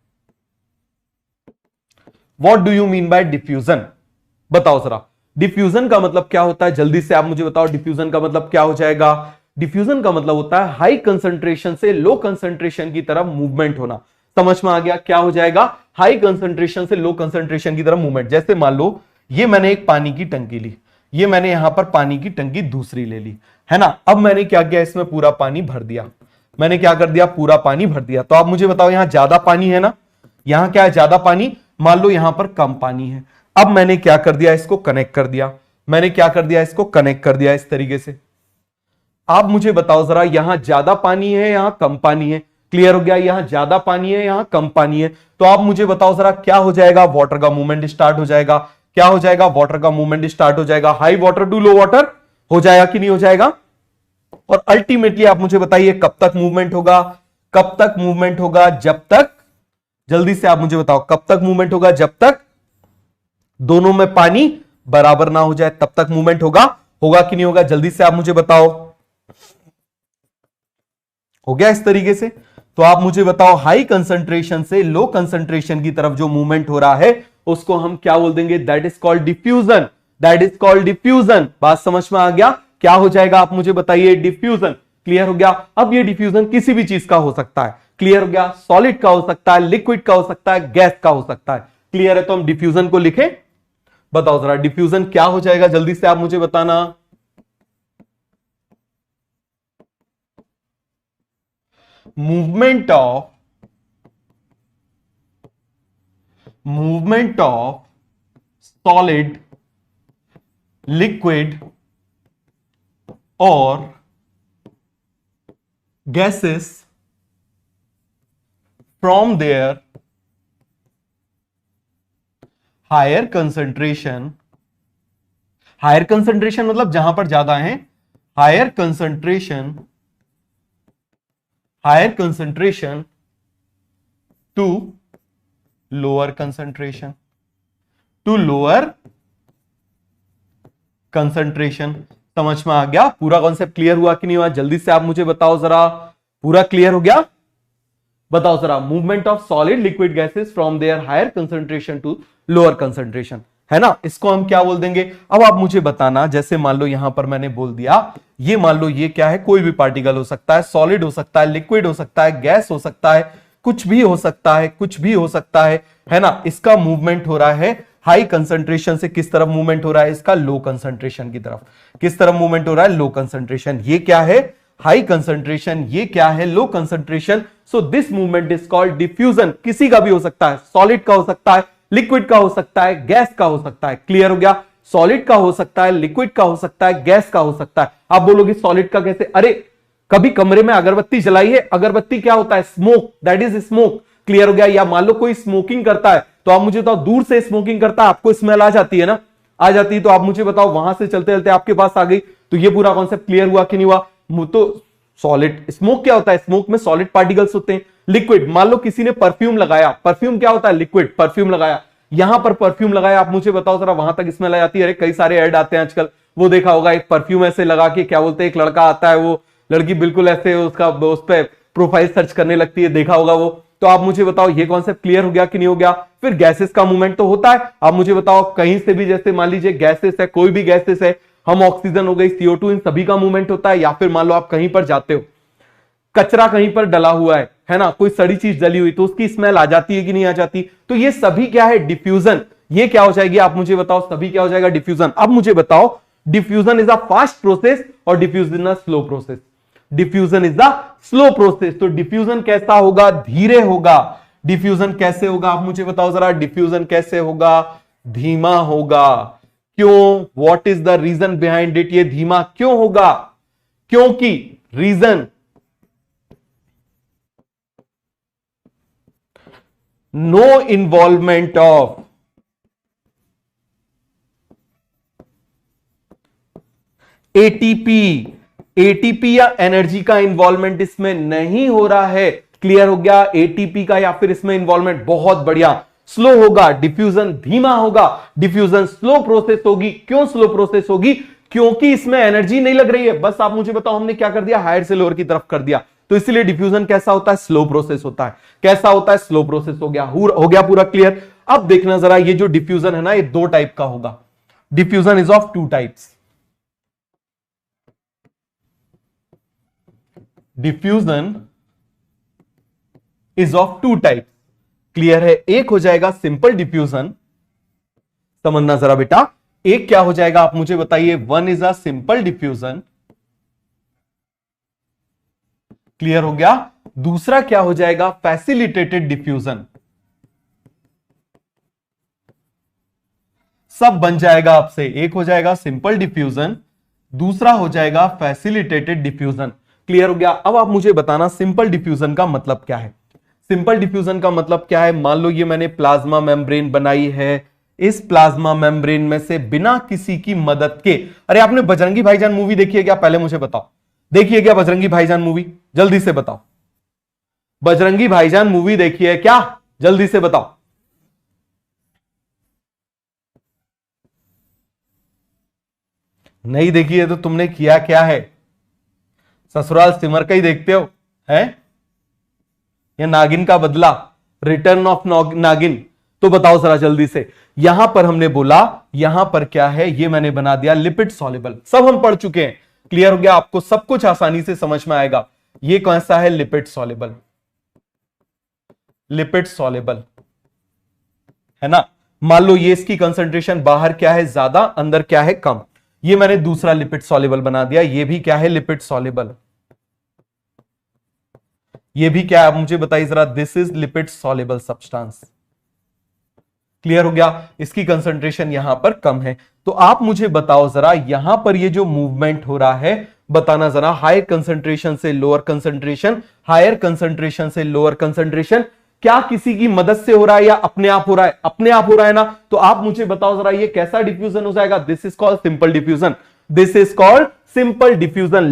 What do you mean by diffusion? बताओ जरा। डिफ्यूजन का मतलब क्या होता है? जल्दी से आप मुझे बताओ। डिफ्यूजन का मतलब क्या हो जाएगा? डिफ्यूजन का मतलब होता है हाई कंसंट्रेशन से लो कंसंट्रेशन की तरफ मूवमेंट होना। समझ में आ गया? क्या हो जाएगा? हाई कंसंट्रेशन से लो कंसंट्रेशन की तरफ मूवमेंट। जैसे मान लो ये मैंने एक पानी की टंकी ली, ये मैंने यहां पर पानी की टंकी दूसरी ले ली, है ना। अब मैंने क्या किया? इसमें पूरा पानी भर दिया। मैंने क्या कर दिया? पूरा पानी भर दिया। तो आप मुझे बताओ, यहां ज्यादा पानी है ना, यहां क्या है? ज्यादा पानी। मान लो यहां पर कम पानी है। अब मैंने क्या कर दिया? इसको कनेक्ट कर दिया। मैंने क्या कर दिया? इसको कनेक्ट कर दिया इस तरीके से। आप मुझे बताओ जरा, यहां ज्यादा पानी है, यहां कम पानी है? क्लियर हो गया? यहां ज्यादा पानी है, यहां कम पानी है। तो आप मुझे बताओ जरा, क्या हो जाएगा? वाटर का मूवमेंट स्टार्ट हो जाएगा। क्या हो जाएगा? वाटर का मूवमेंट स्टार्ट हो जाएगा। High water to low water हो जाएगा कि नहीं हो जाएगा? और अल्टीमेटली आप मुझे बताइए कब तक मूवमेंट होगा? कब तक मूवमेंट होगा? जब तक, जल्दी से आप मुझे बताओ, कब तक मूवमेंट होगा? जब तक दोनों में पानी बराबर ना हो जाए, तब तक मूवमेंट होगा। होगा कि नहीं होगा? जल्दी से आप मुझे बताओ। हो गया इस तरीके से? तो आप मुझे बताओ, हाई कंसंट्रेशन से लो कंसंट्रेशन की तरफ जो मूवमेंट हो रहा है उसको हम क्या बोल देंगे? That is called diffusion. That is called diffusion. बात समझ में आ गया? क्या हो जाएगा आप मुझे बताइए? डिफ्यूजन। क्लियर हो गया? अब ये डिफ्यूजन किसी भी चीज का हो सकता है। क्लियर हो गया? सॉलिड का हो सकता है, लिक्विड का हो सकता है, गैस का हो सकता है। क्लियर है? तो हम डिफ्यूजन को लिखें। बताओ जरा डिफ्यूजन क्या हो जाएगा? जल्दी से आप मुझे बताना। मूवमेंट ऑफ सॉलिड, लिक्विड और gases from their higher concentration. Higher concentration मतलब जहां पर ज्यादा है। Higher concentration to lower concentration. समझ में आ गया? पूरा कॉन्सेप्ट क्लियर हुआ कि नहीं हुआ? जल्दी से आप मुझे बताओ जरा। पूरा क्लियर हो गया? बताओ जरा। Movement of solid, liquid, gases from their higher concentration to lower concentration, है ना। इसको हम क्या बोल देंगे? अब आप मुझे बताना। जैसे मान लो यहां पर मैंने बोल दिया, ये मान लो ये क्या है? कोई भी पार्टिकल हो सकता है, सॉलिड हो सकता है, लिक्विड हो सकता है, गैस हो सकता है, कुछ भी हो सकता है, कुछ भी हो सकता है ना। इसका मूवमेंट हो रहा है हाई कंसंट्रेशन से किस तरफ मूवमेंट हो रहा है? इसका लो कंसंट्रेशन की तरफ। किस तरफ मूवमेंट हो रहा है? Low concentration. ये क्या है? High concentration. ये क्या है? Low concentration. So this movement is called diffusion. किसी का भी हो सकता है, सॉलिड का हो सकता है, लिक्विड का हो सकता है, गैस का हो सकता है। क्लियर हो गया? सॉलिड का हो सकता है, लिक्विड का हो सकता है, गैस का हो सकता है। आप बोलोगे सॉलिड का कैसे? अरे कभी कमरे में अगरबत्ती जलाई है? अगरबत्ती क्या होता है? Smoke, that is smoke. Clear हो गया? या मान लो कोई स्मोकिंग करता है, तो आप मुझे बताओ, दूर से स्मोकिंग करता है, आपको स्मेल आ जाती है ना? आ जाती है। तो आप मुझे बताओ, वहां से चलते चलते आपके पास आ गई, तो ये पूरा कॉन्सेप्ट क्लियर हुआ कि नहीं हुआ? तो सॉलिड, स्मोक क्या होता है? स्मोक में सॉलिड पार्टिकल्स होते हैं। लिक्विड, मान लो किसी ने परफ्यूम लगाया, परफ्यूम क्या होता है? लिक्विड। परफ्यूम लगाया, यहां पर परफ्यूम लगाया, आप मुझे बताओ जरा, वहां तक स्मेल आ जाती है? अरे कई सारे ऐड आते हैं आजकल, वो देखा होगा, एक परफ्यूम ऐसे लगा के, क्या बोलते हैं, एक लड़का आता है, वो लड़की बिल्कुल ऐसे उसका उस पर प्रोफाइल सर्च करने लगती है, देखा होगा वो। तो आप मुझे बताओ, ये कॉन्सेप्ट क्लियर हो गया कि नहीं हो गया? फिर गैसेस का मूवमेंट तो होता है। आप मुझे बताओ, कहीं से भी, जैसे मान लीजिए गैसेस है, कोई भी गैसेस है, हम ऑक्सीजन हो गई, CO2, इन सभी का मूवमेंट होता है। या फिर मान लो आप कहीं पर जाते हो, कचरा कहीं पर डला हुआ है ना, कोई सड़ी चीज डली हुई, तो उसकी स्मेल आ जाती है कि नहीं आ जाती? तो ये सभी क्या है? डिफ्यूजन। ये क्या हो जाएगी? आप मुझे बताओ, सभी क्या हो जाएगा? डिफ्यूजन। अब मुझे बताओ, diffusion is a fast process और diffusion a slow process. Diffusion is the slow process. तो डिफ्यूजन कैसा होगा? धीरे होगा। डिफ्यूजन कैसे होगा? आप मुझे बताओ जरा, डिफ्यूजन कैसे होगा? धीमा होगा। क्यों? What is the reason behind it? ये धीमा क्यों होगा? क्योंकि reason, no involvement of ATP. ATP या एनर्जी का इन्वॉल्वमेंट इसमें नहीं हो रहा है। क्लियर हो गया? एटीपी का या फिर इसमें इन्वॉल्वमेंट, बहुत बढ़िया। स्लो होगा, डिफ्यूजन धीमा होगा, डिफ्यूजन स्लो प्रोसेस होगी। क्यों स्लो प्रोसेस होगी? क्योंकि इसमें एनर्जी नहीं लग रही है। बस आप मुझे बताओ, हमने क्या कर दिया? हायर से लोअर की तरफ कर दिया। तो इसलिए डिफ्यूजन कैसा होता है? स्लो प्रोसेस होता है। कैसा होता है? स्लो प्रोसेस हो गया। हो गया पूरा क्लियर? अब देखना जरा, ये जो डिफ्यूजन है ना, ये दो टाइप का होगा। Diffusion is of two types. Diffusion is of two types. Clear है? एक हो जाएगा सिंपल डिफ्यूजन, समझना जरा बेटा। एक क्या हो जाएगा आप मुझे बताइए? One is a simple diffusion. Clear हो गया? दूसरा क्या हो जाएगा? Facilitated diffusion. सब बन जाएगा आपसे। एक हो जाएगा सिंपल डिफ्यूजन, दूसरा हो जाएगा फैसिलिटेटेड डिफ्यूजन। क्लियर हो गया? अब आप मुझे बताना, सिंपल डिफ्यूजन का मतलब क्या है? सिंपल डिफ्यूजन का मतलब क्या है? मान लो ये मैंने प्लाज्मा मेम्ब्रेन बनाई है, इस प्लाज्मा मेम्ब्रेन में से बिना किसी की मदद के, अरे आपने बजरंगी भाईजान मूवी देखी है क्या? पहले मुझे बताओ, देखिए क्या बजरंगी भाईजान मूवी? जल्दी से बताओ, बजरंगी भाईजान मूवी देखी है क्या? जल्दी से बताओ। नहीं देखी है तो तुमने किया क्या है? ससुराल सिमर का ही देखते हो हैं? या नागिन का बदला, रिटर्न ऑफ नागिन? तो बताओ जरा जल्दी से। यहां पर हमने बोला, यहां पर क्या है? ये मैंने बना दिया लिपिड सॉल्युबल। सब हम पढ़ चुके हैं। क्लियर हो गया? आपको सब कुछ आसानी से समझ में आएगा। ये कौन सा है? Lipid soluble. लिपिड सॉल्युबल है ना। मान लो ये इसकी कंसंट्रेशन बाहर क्या है? ज्यादा, अंदर क्या है? कम। ये मैंने दूसरा लिपिड सॉल्युबल बना दिया। ये भी क्या है? Lipid soluble. ये भी क्या है? आप मुझे बताइए जरा। This is lipid soluble substance. Clear हो गया? इसकी कंसंट्रेशन यहां पर कम है। तो आप मुझे बताओ जरा, यहां पर ये जो मूवमेंट हो रहा है, बताना जरा। हायर कंसंट्रेशन से लोअर कंसंट्रेशन, हायर कंसंट्रेशन से लोअर कंसंट्रेशन, क्या किसी की मदद से हो रहा है या अपने आप हो रहा है? अपने आप हो रहा है ना। तो आप मुझे बताओ जरा, ये कैसा डिफ्यूजन हो जाएगा? This is called simple diffusion. This is called simple diffusion.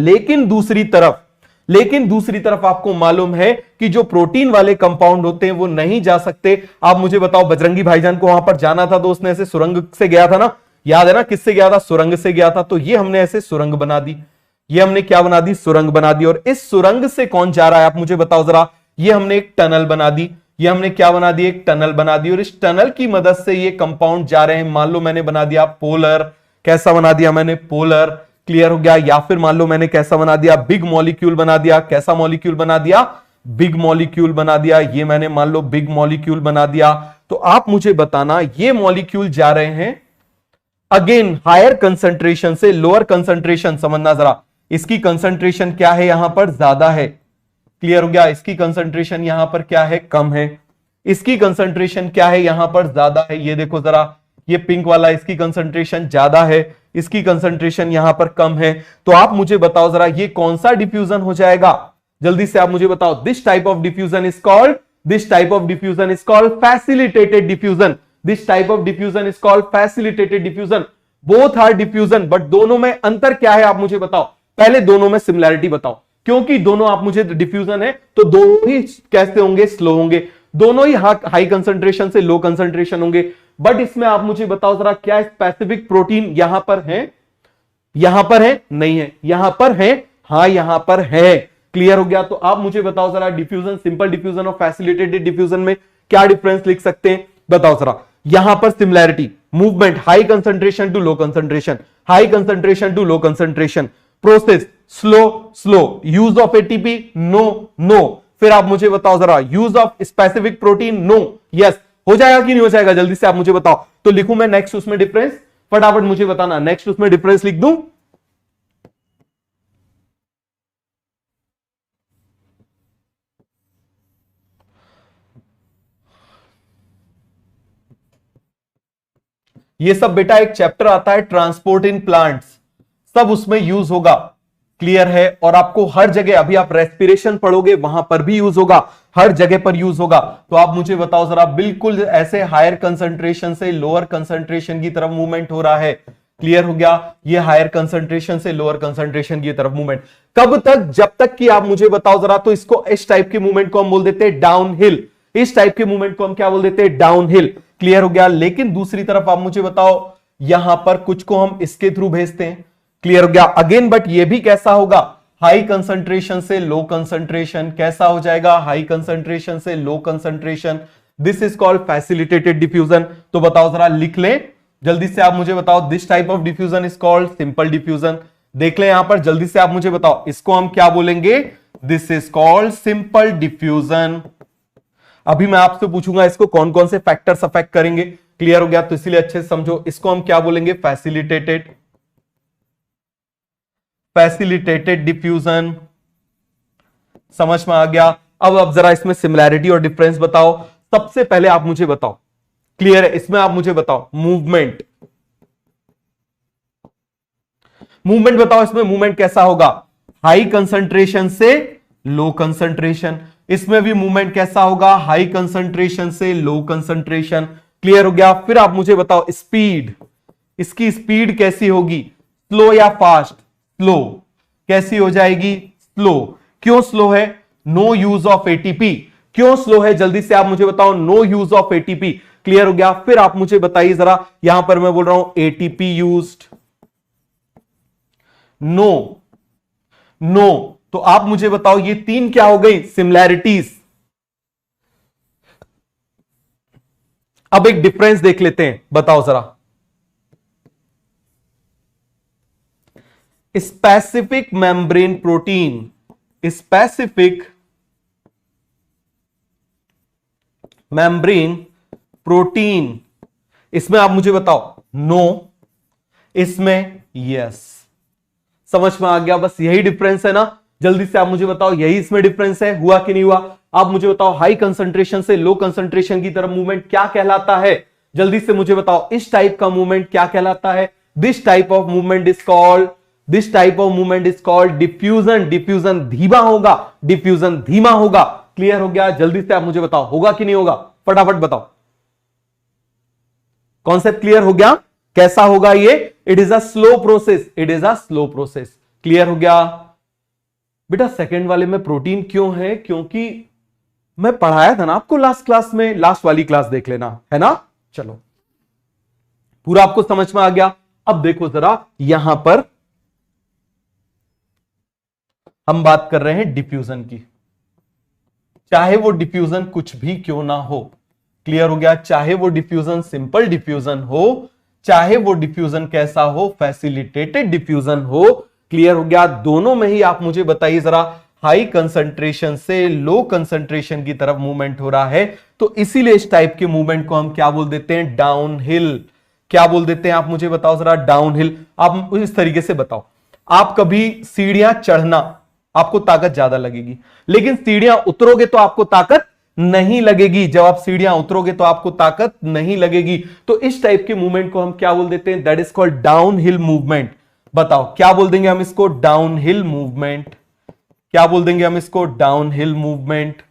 लेकिन दूसरी तरफ आपको मालूम है कि जो प्रोटीन वाले कंपाउंड होते हैं वो नहीं जा सकते। आप मुझे बताओ, बजरंगी भाईजान को वहां पर जाना था तो उसने ऐसे सुरंग से गया था ना, याद है ना? किससे गया था? सुरंग से गया था। तो ये हमने ऐसे सुरंग बना दी। ये हमने क्या बना दी? सुरंग बना दी। और इस सुरंग से कौन जा रहा है? आप मुझे बताओ जरा। ये हमने एक टनल बना दी। ये हमने क्या बना दी? एक टनल बना दी। और इस टनल की मदद से ये कंपाउंड जा रहे हैं। मान लो मैंने बना दिया पोलर। कैसा बना दिया मैंने? पोलर। क्लियर हो गया? या फिर मान लो मैंने कैसा बना दिया? बिग मॉलिक्यूल बना दिया। कैसा मॉलिक्यूल बना दिया? बिग मॉलिक्यूल बना दिया। ये मैंने मान लो बिग मॉलिक्यूल बना दिया। तो आप मुझे बताना, ये मॉलिक्यूल जा रहे हैं अगेन हायर कंसंट्रेशन से लोअर कंसंट्रेशन। समझना जरा, इसकी कंसंट्रेशन क्या है? यहां पर ज्यादा है। क्लियर हो गया? इसकी कंसंट्रेशन यहां पर क्या है? कम है। इसकी कंसंट्रेशन क्या है? यहां पर ज्यादा है। ये देखो जरा, ये पिंक वाला, इसकी कंसंट्रेशन ज्यादा है, इसकी कंसंट्रेशन यहां पर कम है। तो आप मुझे बताओ जरा ये कौन सा डिफ्यूजन हो जाएगा, जल्दी से आप मुझे बताओ। This type of diffusion is called facilitated diffusion. This type of diffusion is called facilitated diffusion. Both are diffusion, but दोनों में अंतर क्या है आप मुझे बताओ। पहले दोनों में सिमिलैरिटी बताओ, क्योंकि दोनों आप मुझे डिफ्यूजन है तो दोनों ही कैसे होंगे, स्लो होंगे। दोनों ही हाई कंसंट्रेशन से लो कंसंट्रेशन होंगे। बट इसमें आप मुझे बताओ जरा, क्या स्पेसिफिक प्रोटीन यहां पर है, यहां पर है, नहीं है, यहां पर है, हां यहां पर है। क्लियर हो गया। तो आप मुझे बताओ जरा, डिफ्यूजन, सिंपल डिफ्यूजन और फैसिलिटेटेड डिफ्यूजन में क्या डिफरेंस लिख सकते हैं, बताओ जरा। यहां पर similarity, movement high concentration to low concentration, high concentration to low concentration, process slow, use of ATP no. फिर आप मुझे बताओ जरा, use of specific protein no, yes. हो जाएगा कि नहीं हो जाएगा, जल्दी से आप मुझे बताओ। तो लिखूं मैं नेक्स्ट उसमें डिफरेंस, फटाफट मुझे बताना, नेक्स्ट उसमें डिफरेंस लिख दूं। ये सब बेटा एक चैप्टर आता है ट्रांसपोर्ट इन प्लांट्स, सब उसमें यूज होगा। क्लियर है। और आपको हर जगह, अभी आप रेस्पिरेशन पढ़ोगे वहां पर भी यूज होगा, हर जगह पर यूज होगा। तो आप मुझे बताओ जरा, बिल्कुल ऐसे हायर कंसंट्रेशन से लोअर कंसंट्रेशन की तरफ मूवमेंट हो रहा है। क्लियर हो गया। ये हायर कंसंट्रेशन से लोअर कंसंट्रेशन की तरफ मूवमेंट कब तक, जब तक कि आप मुझे बताओ जरा। तो इसको इस टाइप के मूवमेंट को हम बोल देते हैं डाउन हिल, इस टाइप के मूवमेंट को हम क्या बोल देते हैं, डाउन हिल। क्लियर हो गया। लेकिन दूसरी तरफ आप मुझे बताओ, यहां पर कुछ को हम इसके थ्रू भेजते हैं। क्लियर हो गया अगेन। बट ये भी कैसा होगा, हाई कंसंट्रेशन से लो कंसंट्रेशन। कैसा हो जाएगा, हाई कंसंट्रेशन से low concentration. This is called facilitated diffusion. तो बताओ जरा, लिख लें जल्दी से आप मुझे बताओ। This type of diffusion is called simple diffusion. देख लें यहां पर जल्दी से आप मुझे बताओ, इसको हम क्या बोलेंगे, this is called simple diffusion. अभी मैं आपसे पूछूंगा इसको कौन कौन से फैक्टर्स अफेक्ट करेंगे। क्लियर हो गया। तो इसीलिए अच्छे से समझो, इसको हम क्या बोलेंगे, फैसिलिटेटेड डिफ्यूजन। समझ में आ गया। अब जरा इसमें सिमिलैरिटी और डिफरेंस बताओ। सबसे पहले आप मुझे बताओ, क्लियर है, इसमें आप मुझे बताओ मूवमेंट बताओ। इसमें मूवमेंट कैसा होगा, हाई कंसंट्रेशन से लो कंसंट्रेशन। इसमें भी मूवमेंट कैसा होगा, हाई कंसंट्रेशन से लो कंसंट्रेशन। क्लियर हो गया। फिर आप मुझे बताओ स्पीड, इसकी स्पीड कैसी होगी, स्लो या फास्ट, स्लो। कैसी हो जाएगी, स्लो। क्यों स्लो है, नो यूज ऑफ एटीपी। क्यों स्लो है, जल्दी से आप मुझे बताओ, no use of ATP. Clear हो गया। फिर आप मुझे बताइए जरा, यहां पर मैं बोल रहा हूं एटीपी यूज्ड, नो। तो आप मुझे बताओ, ये तीन क्या हो गई, सिमिलैरिटीज। अब एक डिफरेंस देख लेते हैं, बताओ जरा। Specific membrane protein, specific membrane protein, इसमें आप मुझे बताओ नो, इसमें यस। समझ में आ गया। बस यही डिफरेंस है ना, जल्दी से आप मुझे बताओ, यही इसमें डिफरेंस है, हुआ कि नहीं हुआ। आप मुझे बताओ, हाई कंसंट्रेशन से लो कंसंट्रेशन की तरफ मूवमेंट क्या कहलाता है, जल्दी से मुझे बताओ। इस टाइप का मूवमेंट क्या कहलाता है, this type of movement is called diffusion. Diffusion धीमा होगा, डिफ्यूजन धीमा होगा। क्लियर हो गया। जल्दी से आप मुझे बताओ, होगा कि नहीं होगा, फटाफट बताओ। कॉन्सेप्ट क्लियर हो गया, कैसा होगा ये, it is a slow process, it is a slow process. Clear हो गया। बेटा सेकंड वाले में प्रोटीन क्यों है, क्योंकि मैं पढ़ाया था ना आपको लास्ट क्लास में, लास्ट वाली क्लास देख लेना, है ना। चलो, पूरा आपको समझ में आ गया। अब देखो जरा, यहां पर हम बात कर रहे हैं डिफ्यूजन की, चाहे वो डिफ्यूजन कुछ भी क्यों ना हो। क्लियर हो गया। चाहे वो डिफ्यूजन सिंपल डिफ्यूजन हो, चाहे वो डिफ्यूजन कैसा हो, फैसिलिटेटेड डिफ्यूजन हो। क्लियर हो गया। दोनों में ही आप मुझे बताइए जरा, हाई कंसंट्रेशन से लो कंसंट्रेशन की तरफ मूवमेंट हो रहा है। तो इसीलिए इस टाइप के मूवमेंट को हम क्या बोल देते हैं, डाउन हिल। क्या बोल देते हैं आप मुझे बताओ जरा, डाउन हिल। आप इस तरीके से बताओ, आप कभी सीढ़ियां चढ़ना आपको ताकत ज्यादा लगेगी, लेकिन सीढ़ियां उतरोगे तो आपको ताकत नहीं लगेगी। जब आप सीढ़ियां उतरोगे तो आपको ताकत नहीं लगेगी। तो इस टाइप के मूवमेंट को हम क्या बोल देते हैं? That is called down hill movement. बताओ क्या बोल देंगे हम इसको? Down hill movement. क्या बोल देंगे हम इसको? Down hill movement.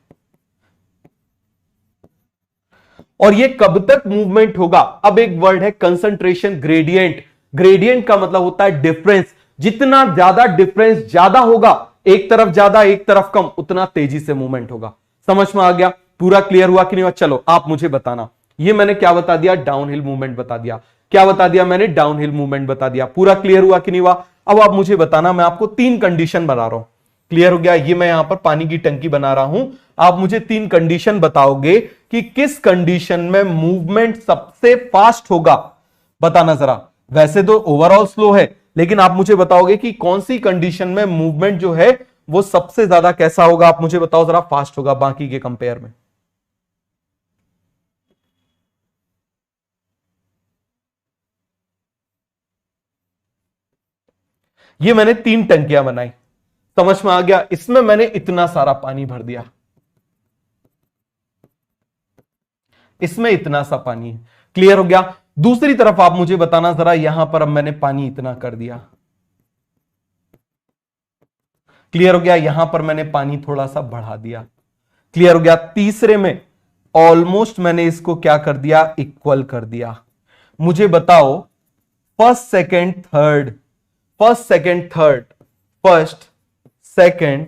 और ये कब तक मूवमेंट होगा? अब एक वर्ड है कंसंट्रेशन ग्रेडियंट। ग्रेडियंट का मतलब होता है डिफरेंस। जितना ज्यादा डिफरेंस ज्यादा होगा, एक तरफ ज्यादा एक तरफ कम, उतना तेजी से मूवमेंट होगा। समझ में आ गया? पूरा क्लियर हुआ कि नहीं हुआ? चलो आप मुझे बताना। ये मैंने क्या बता दिया? डाउनहिल मूवमेंट बता दिया। क्या बता दिया मैंने? डाउनहिल मूवमेंट बता दिया। पूरा क्लियर हुआ कि नहीं हुआ? अब आप मुझे बताना, मैं आपको 3 कंडीशन बना रहा हूं। क्लियर हो गया? ये मैं यहां पर पानी की टंकी बना रहा हूं। आप मुझे 3 कंडीशन बताओगे कि किस कंडीशन में मूवमेंट सबसे फास्ट होगा। बताना जरा। वैसे तो ओवरऑल स्लो है, लेकिन आप मुझे बताओगे कि कौन सी कंडीशन में मूवमेंट जो है वो सबसे ज्यादा कैसा होगा? आप मुझे बताओ जरा, फास्ट होगा बाकी के कंपेयर में। ये मैंने 3 टंकियां बनाई, समझ में आ गया? इसमें मैंने इतना सारा पानी भर दिया, इसमें इतना सा पानी है। क्लियर हो गया? दूसरी तरफ आप मुझे बताना जरा, यहां पर अब मैंने पानी इतना कर दिया। क्लियर हो गया? यहां पर मैंने पानी थोड़ा सा बढ़ा दिया। क्लियर हो गया? तीसरे में ऑलमोस्ट मैंने इसको क्या कर दिया? इक्वल कर दिया। मुझे बताओ first second third, first second third, first second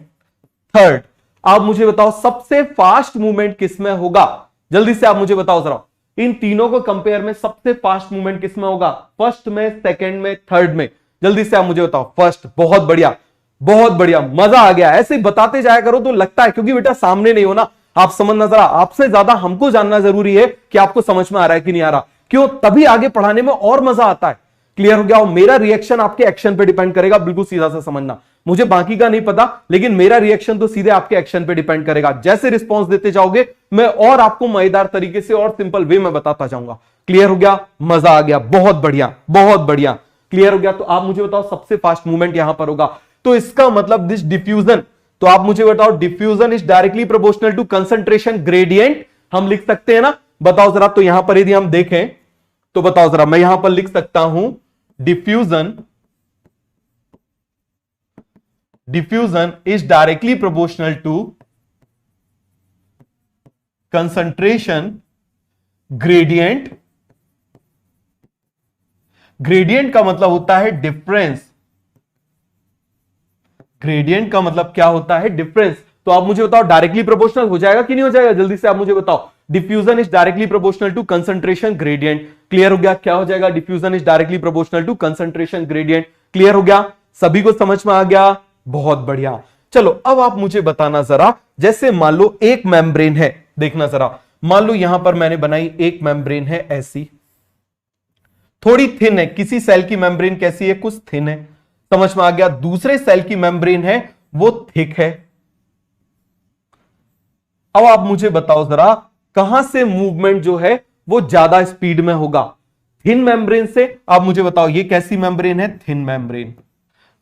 third, आप मुझे बताओ सबसे फास्ट मूवमेंट किसमें होगा? जल्दी से आप मुझे बताओ जरा, इन तीनों को कंपेयर में सबसे फास्ट मूवमेंट किसमें होगा? फर्स्ट में, सेकंड में, थर्ड में। जल्दी से आप मुझे बताओ। फर्स्ट। बहुत बढ़िया, बहुत बढ़िया, मजा आ गया। ऐसे बताते जाया करो तो लगता है, क्योंकि बेटा सामने नहीं हो ना, आप समझना जरा। आपसे ज्यादा हमको जानना जरूरी है कि आपको समझ में आ रहा है कि नहीं आ रहा। क्यों? तभी आगे पढ़ाने में और मजा आता है। क्लियर हो गया? और मेरा रिएक्शन आपके एक्शन पे डिपेंड करेगा, बिल्कुल सीधा सा समझना। मुझे बाकी का नहीं पता, लेकिन मेरा रिएक्शन तो सीधे आपके एक्शन पे डिपेंड करेगा। जैसे रिस्पॉन्स देते जाओगे, मैं और आपको मजेदार तरीके से और सिंपल वे में बताता जाऊंगा। क्लियर हो गया? मजा आ गया? बहुत बढ़िया, बहुत बढ़िया। क्लियर हो गया? तो आप मुझे बताओ सबसे फास्ट मूवमेंट यहां पर होगा, तो इसका मतलब दिस डिफ्यूजन। तो आप मुझे बताओ diffusion is directly proportional to concentration gradient. हम लिख सकते हैं ना? बताओ जरा। तो यहां पर यदि हम देखें तो बताओ जरा, मैं यहां पर लिख सकता हूं diffusion, diffusion is directly proportional to concentration gradient. Gradient का मतलब होता है डिफरेंस। ग्रेडियंट का मतलब क्या होता है? डिफरेंस। तो आप मुझे बताओ डायरेक्टली प्रोपोर्शनल हो जाएगा कि नहीं हो जाएगा? जल्दी से आप मुझे बताओ। Diffusion is directly proportional to concentration gradient. Clear हो गया? क्या हो जाएगा? Diffusion is directly proportional to concentration gradient. Clear हो गया? सभी को समझ में आ गया? बहुत बढ़िया। चलो अब आप मुझे बताना जरा, जैसे मान लो एक मेम्ब्रेन है, देखना जरा, मान लो यहां पर मैंने बनाई एक मेम्ब्रेन है ऐसी, थोड़ी थिन है। किसी सेल की मेम्ब्रेन कैसी है? कुछ थिन है। समझ में आ गया? दूसरे सेल की मेम्ब्रेन है वो थिक है। अब आप मुझे बताओ जरा, कहां से मूवमेंट जो है वो ज्यादा स्पीड में होगा? थिन मेम्ब्रेन से। आप मुझे बताओ ये कैसी मेम्ब्रेन है? Thin membrane.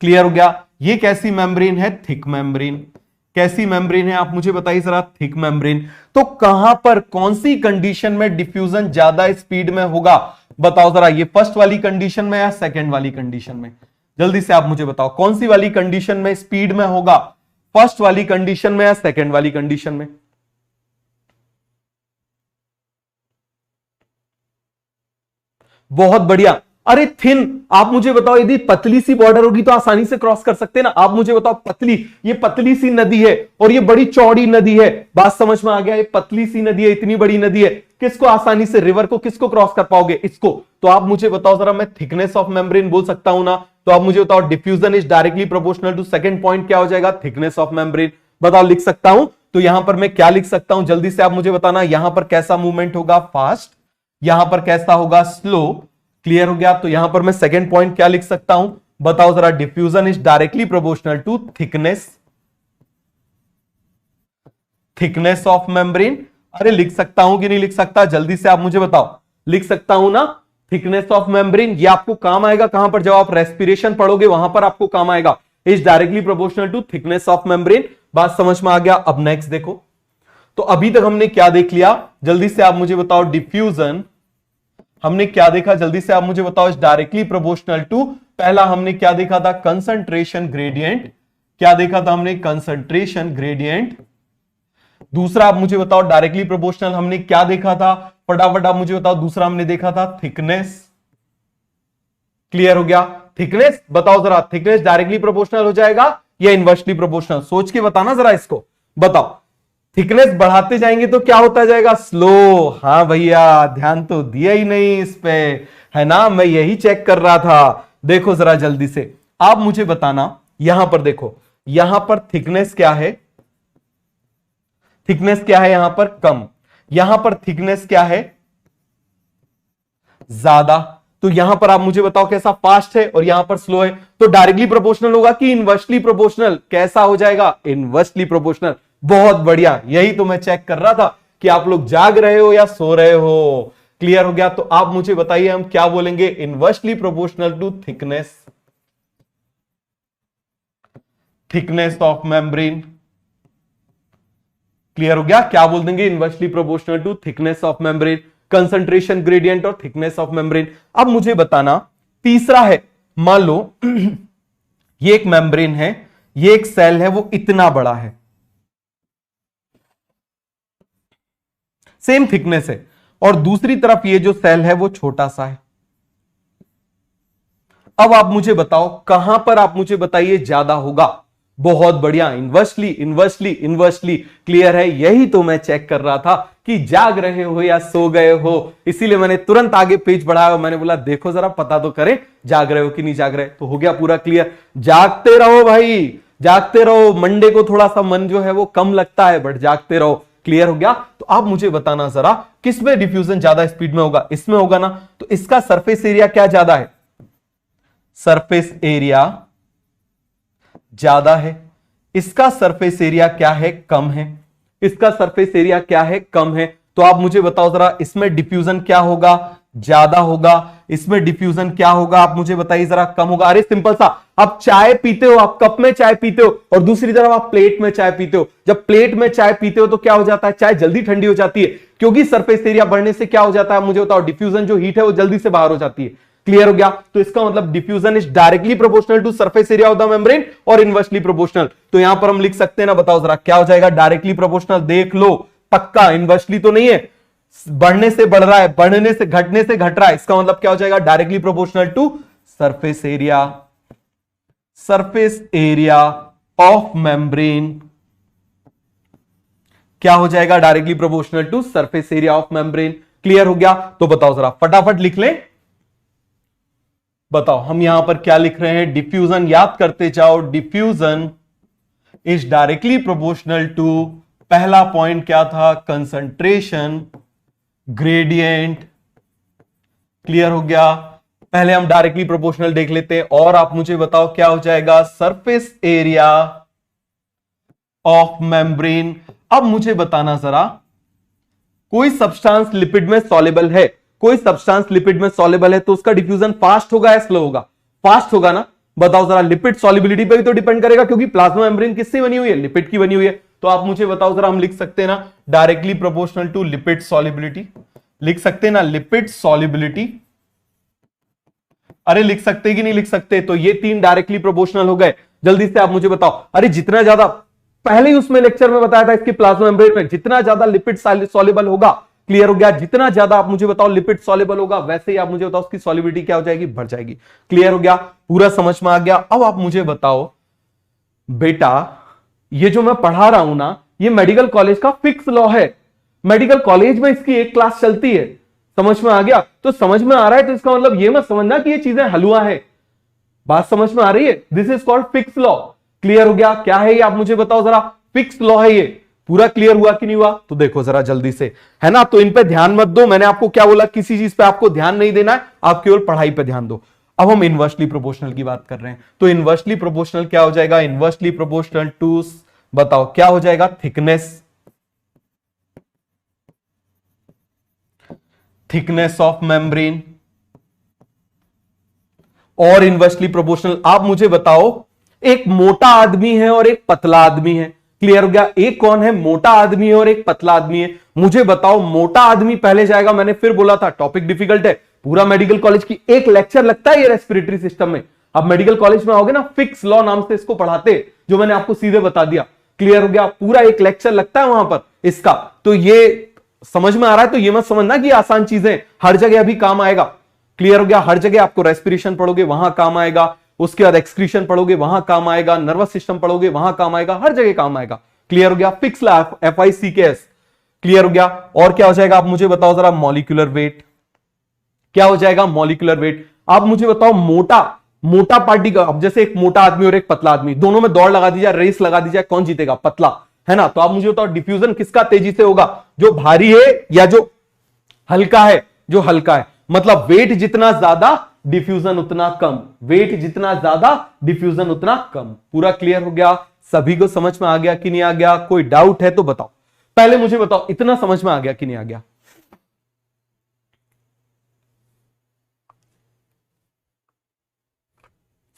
क्लियर हो गया? ये कैसी मेम्ब्रेन है? Thick membrane. कैसी मेम्ब्रेन है? आप मुझे बताइए जरा। Thick membrane. तो कहां पर, कौन सी कंडीशन में डिफ्यूजन ज्यादा स्पीड में होगा? बताओ जरा। ये फर्स्ट वाली कंडीशन में या सेकंड वाली कंडीशन में? जल्दी से आप मुझे बताओ कौन सी वाली कंडीशन में स्पीड में होगा? फर्स्ट वाली कंडीशन में या सेकंड वाली कंडीशन में? बहुत बढ़िया। अरे थिन, आप मुझे बताओ यदि पतली सी बॉर्डर होगी तो आसानी से क्रॉस कर सकते हैं ना। आप मुझे बताओ पतली, ये पतली सी नदी है और ये बड़ी चौड़ी नदी है। बात समझ में आ गया? ये पतली सी नदी है, इतनी बड़ी नदी है, किसको आसानी से, रिवर को किसको क्रॉस कर पाओगे? इसको। तो आप मुझे बताओ जरा, मैं थिकनेस ऑफ मेम्ब्रेन बोल सकता हूं ना? तो आप मुझे बताओ diffusion is directly proportional to second point क्या हो जाएगा? Thickness of membrane. बताओ लिख सकता हूं? तो यहां पर मैं क्या लिख सकता हूं? जल्दी से आप मुझे बताना। यहां पर कैसा मूवमेंट होगा? फास्ट। यहां पर कैसा होगा? स्लो। क्लियर हो गया? तो यहां पर मैं सेकंड पॉइंट क्या लिख सकता हूं? बताओ जरा। Diffusion is directly proportional to thickness, thickness of membrane. अरे लिख सकता हूं कि नहीं लिख सकता? जल्दी से आप मुझे बताओ। लिख सकता हूं ना? Thickness of membrane. ये आपको काम आएगा कहां पर? जब आप रेस्पिरेशन पढ़ोगे वहां पर आपको काम आएगा। Is directly proportional to thickness of membrane. बात समझ में आ गया? अब नेक्स्ट देखो, तो अभी तक हमने क्या देख लिया, जल्दी से आप मुझे बताओ। डिफ्यूजन हमने क्या देखा, जल्दी से आप मुझे बताओ। इज डायरेक्टली प्रोपोर्शनल टू, पहला हमने क्या देखा था, कंसंट्रेशन ग्रेडियंट। क्या देखा था हमने, कंसंट्रेशन ग्रेडियंट। दूसरा आप मुझे बताओ डायरेक्टली प्रोपोर्शनल हमने क्या देखा था, फटाफट आप मुझे बताओ। दूसरा हमने देखा था थिकनेस। क्लियर हो गया, थिकनेस बताओ जरा, थिकनेस डायरेक्टली प्रोपोर्शनल हो जाएगा या इनवर्सली प्रोपोर्शनल, सोच के बताना जरा इसको, बताओ। थिकनेस बढ़ाते जाएंगे तो क्या होता जाएगा, स्लो। हाँ भैया, ध्यान तो दिया ही नहीं इस पे, है ना, मैं यही चेक कर रहा था। देखो जरा जल्दी से आप मुझे बताना, यहां पर देखो, यहां पर थिकनेस क्या है, थिकनेस क्या है यहां पर, कम। यहां पर थिकनेस क्या है, ज्यादा। तो यहां पर आप मुझे बताओ कैसा, फास्ट है और यहां पर स्लो है, तो डायरेक्टली प्रोपोर्शनल होगा कि इनवर्सली प्रोपोर्शनल, कैसा हो जाएगा, इनवर्सली प्रोपोर्शनल। बहुत बढ़िया, यही तो मैं चेक कर रहा था कि आप लोग जाग रहे हो या सो रहे हो। क्लियर हो गया, तो आप मुझे बताइए हम क्या बोलेंगे, inversely proportional to thickness, thickness of membrane. Clear हो गया, क्या बोल देंगे, inversely proportional to thickness of membrane, concentration gradient और थिकनेस ऑफ मेम्ब्रेन। अब मुझे बताना, तीसरा है, मान लो ये एक मेम्ब्रेन है, ये एक सेल है, वो इतना बड़ा है, सेम थिकनेस है, और दूसरी तरफ ये जो सेल है वो छोटा सा है। अब आप मुझे बताओ कहां पर, आप मुझे बताइए ज्यादा होगा। बहुत बढ़िया, इनवर्सली इनवर्सली इनवर्सली। क्लियर है, यही तो मैं चेक कर रहा था कि जाग रहे हो या सो गए हो, इसीलिए मैंने तुरंत आगे पेज बढ़ाया और मैंने बोला देखो जरा पता तो करें जाग रहे हो कि नहीं जाग रहे। तो हो गया पूरा क्लियर, जागते रहो भाई, जागते रहो। मंडे को थोड़ा सा मन जो है वो कम लगता है, बट जागते रहो। क्लियर हो गया, तो आप मुझे बताना जरा किसमें डिफ्यूजन ज्यादा स्पीड में होगा, इसमें होगा ना। तो इसका सरफेस एरिया क्या ज्यादा है, सरफेस एरिया ज्यादा है। इसका सरफेस एरिया क्या है, कम है। इसका सरफेस एरिया क्या है, कम है। तो आप मुझे बताओ जरा, इसमें डिफ्यूजन क्या होगा, ज्यादा होगा। इसमें डिफ्यूजन क्या होगा, आप मुझे बताइए जरा, कम होगा। अरे सिंपल सा, आप चाय पीते हो, आप कप में चाय पीते हो और दूसरी तरफ आप प्लेट में चाय पीते हो। जब प्लेट में चाय पीते हो तो क्या हो जाता है, चाय जल्दी ठंडी हो जाती है, क्योंकि सरफेस एरिया बढ़ने से क्या हो जाता है, मुझे बताओ, डिफ्यूजन जो हीट है वो जल्दी से बाहर हो जाती है। क्लियर हो गया, तो इसका मतलब diffusion is directly proportional to surface area of the membrane और इनवर्सली प्रोपोर्शनल। तो यहां पर हम लिख सकते हैं ना, बताओ जरा क्या हो जाएगा, डायरेक्टली प्रोपोर्शनल। देख लो पक्का, इनवर्सली तो नहीं है, बढ़ने से बढ़ रहा है, बढ़ने से घटने से घट रहा है, इसका मतलब क्या हो जाएगा, directly proportional to surface area, surface area of membrane. क्या हो जाएगा, directly proportional to surface area of membrane. Clear हो गया, तो बताओ जरा फटाफट लिख लें। बताओ हम यहां पर क्या लिख रहे हैं, डिफ्यूजन याद करते जाओ। Diffusion is directly proportional to, पहला पॉइंट क्या था, कंसंट्रेशन ग्रेडियंट। क्लियर हो गया, पहले हम डायरेक्टली प्रोपोर्शनल देख लेते हैं, और आप मुझे बताओ क्या हो जाएगा, सरफेस एरिया ऑफ मेम्ब्रेन। अब मुझे बताना जरा, कोई सब्सटेंस लिपिड में सॉल्युबल है, कोई सब्सटेंस लिपिड में सॉल्युबल है, तो उसका डिफ्यूजन फास्ट होगा या स्लो होगा, फास्ट होगा ना। बताओ जरा, लिपिड सॉल्युबिलिटी पे भी तो डिपेंड करेगा, क्योंकि प्लाज्मा मेम्ब्रेन किससे बनी हुई है, लिपिड की बनी हुई है। तो आप मुझे बताओ जरा, हम लिख सकते हैं ना, directly proportional to lipid solubility, लिख सकते हैं ना, लिपिड सॉल्युबिलिटी। अरे लिख सकते कि नहीं लिख सकते, तो ये तीन डायरेक्टली प्रोपोर्शनल हो गए। जल्दी से आप मुझे बताओ, अरे जितना ज्यादा, पहले ही उसमें लेक्चर में बताया था इसके प्लाज्मा मेम्ब्रेन में, जितना ज्यादा लिपिड सॉल्युबल होगा, क्लियर हो गया, जितना ज्यादा आप मुझे बताओ लिपिड सॉल्युबल होगा, वैसे ही आप मुझे बताओ उसकी सॉल्युबिलिटी क्या हो जाएगी, बढ़ जाएगी। क्लियर हो गया, पूरा समझ में आ गया। अब आप मुझे बताओ बेटा, ये जो मैं पढ़ा रहा हूं ना, ये मेडिकल कॉलेज का फिक्स लॉ है, मेडिकल कॉलेज में इसकी एक क्लास चलती है। समझ में आ गया, तो समझ में आ रहा है, तो इसका मतलब ये मत समझना कि ये चीजें हलवा है, बात समझ में आ रही है, this is called fix law. Clear हो गया, क्या है ये आप मुझे बताओ जरा, फिक्स लॉ है ये। पूरा क्लियर हुआ कि नहीं हुआ, तो देखो जरा जल्दी से, है ना। तो इन पे ध्यान मत दो, मैंने आपको क्या बोला, किसी चीज पे आपको ध्यान नहीं देना है, आप केवल पढ़ाई पे ध्यान दो। अब हम इनवर्सली प्रोपोर्शनल की बात कर रहे हैं, तो इनवर्सली प्रोपोर्शनल क्या हो जाएगा, इनवर्सली प्रोपोर्शनल टू, बताओ क्या हो जाएगा, थिकनेस, थिकनेस ऑफ मेम्ब्रेन। और इनवर्सली प्रोपोर्शनल, आप मुझे बताओ, एक मोटा आदमी है और एक पतला आदमी है, क्लियर हो गया? एक कौन है? मोटा आदमी है और एक पतला आदमी है। मुझे बताओ, मोटा आदमी पहले जाएगा, मैंने फिर बोला था टॉपिक डिफिकल्ट है, पूरा मेडिकल कॉलेज की एक लेक्चर लगता है ये रेस्पिरेटरी सिस्टम में। अब मेडिकल कॉलेज में आओगे ना, फिक्स लॉ नाम से इसको पढ़ाते, जो मैंने आपको सीधे बता दिया। क्लियर हो गया? पूरा एक लेक्चर लगता है वहां पर इसका। तो ये समझ में आ रहा है? तो ये मत समझना कि आसान चीजें हर जगह अभी काम आएगा। क्लियर हो गया? हर जगह आपको रेस्पिरेशन पढ़ोगे वहां काम आएगा, उसके बाद एक्सक्रीशन पढ़ोगे वहां काम आएगा, नर्वस सिस्टम पढ़ोगे वहां काम आएगा, हर जगह काम आएगा। क्लियर हो गया? Fix FICKS। क्लियर हो गया? और क्या हो जाएगा आप मुझे बताओ जरा? Molecular weight. क्या हो जाएगा? Molecular weight. आप मुझे बताओ, मोटा पार्टी का, अब जैसे एक मोटा आदमी और एक पतला आदमी, दोनों में दौड़ लगा दी जाए, रेस लगा दी जाए, कौन जीतेगा? पतला, है ना? तो आप मुझे बताओ डिफ्यूजन किसका तेजी से होगा? जो भारी है या जो हल्का है? जो हल्का है। मतलब वेट जितना ज्यादा डिफ्यूजन उतना कम, वेट जितना ज्यादा डिफ्यूजन उतना कम। पूरा क्लियर हो गया? सभी को समझ में आ गया कि नहीं आ गया? कोई डाउट है तो बताओ। पहले मुझे बताओ, इतना समझ में आ गया कि नहीं आ गया?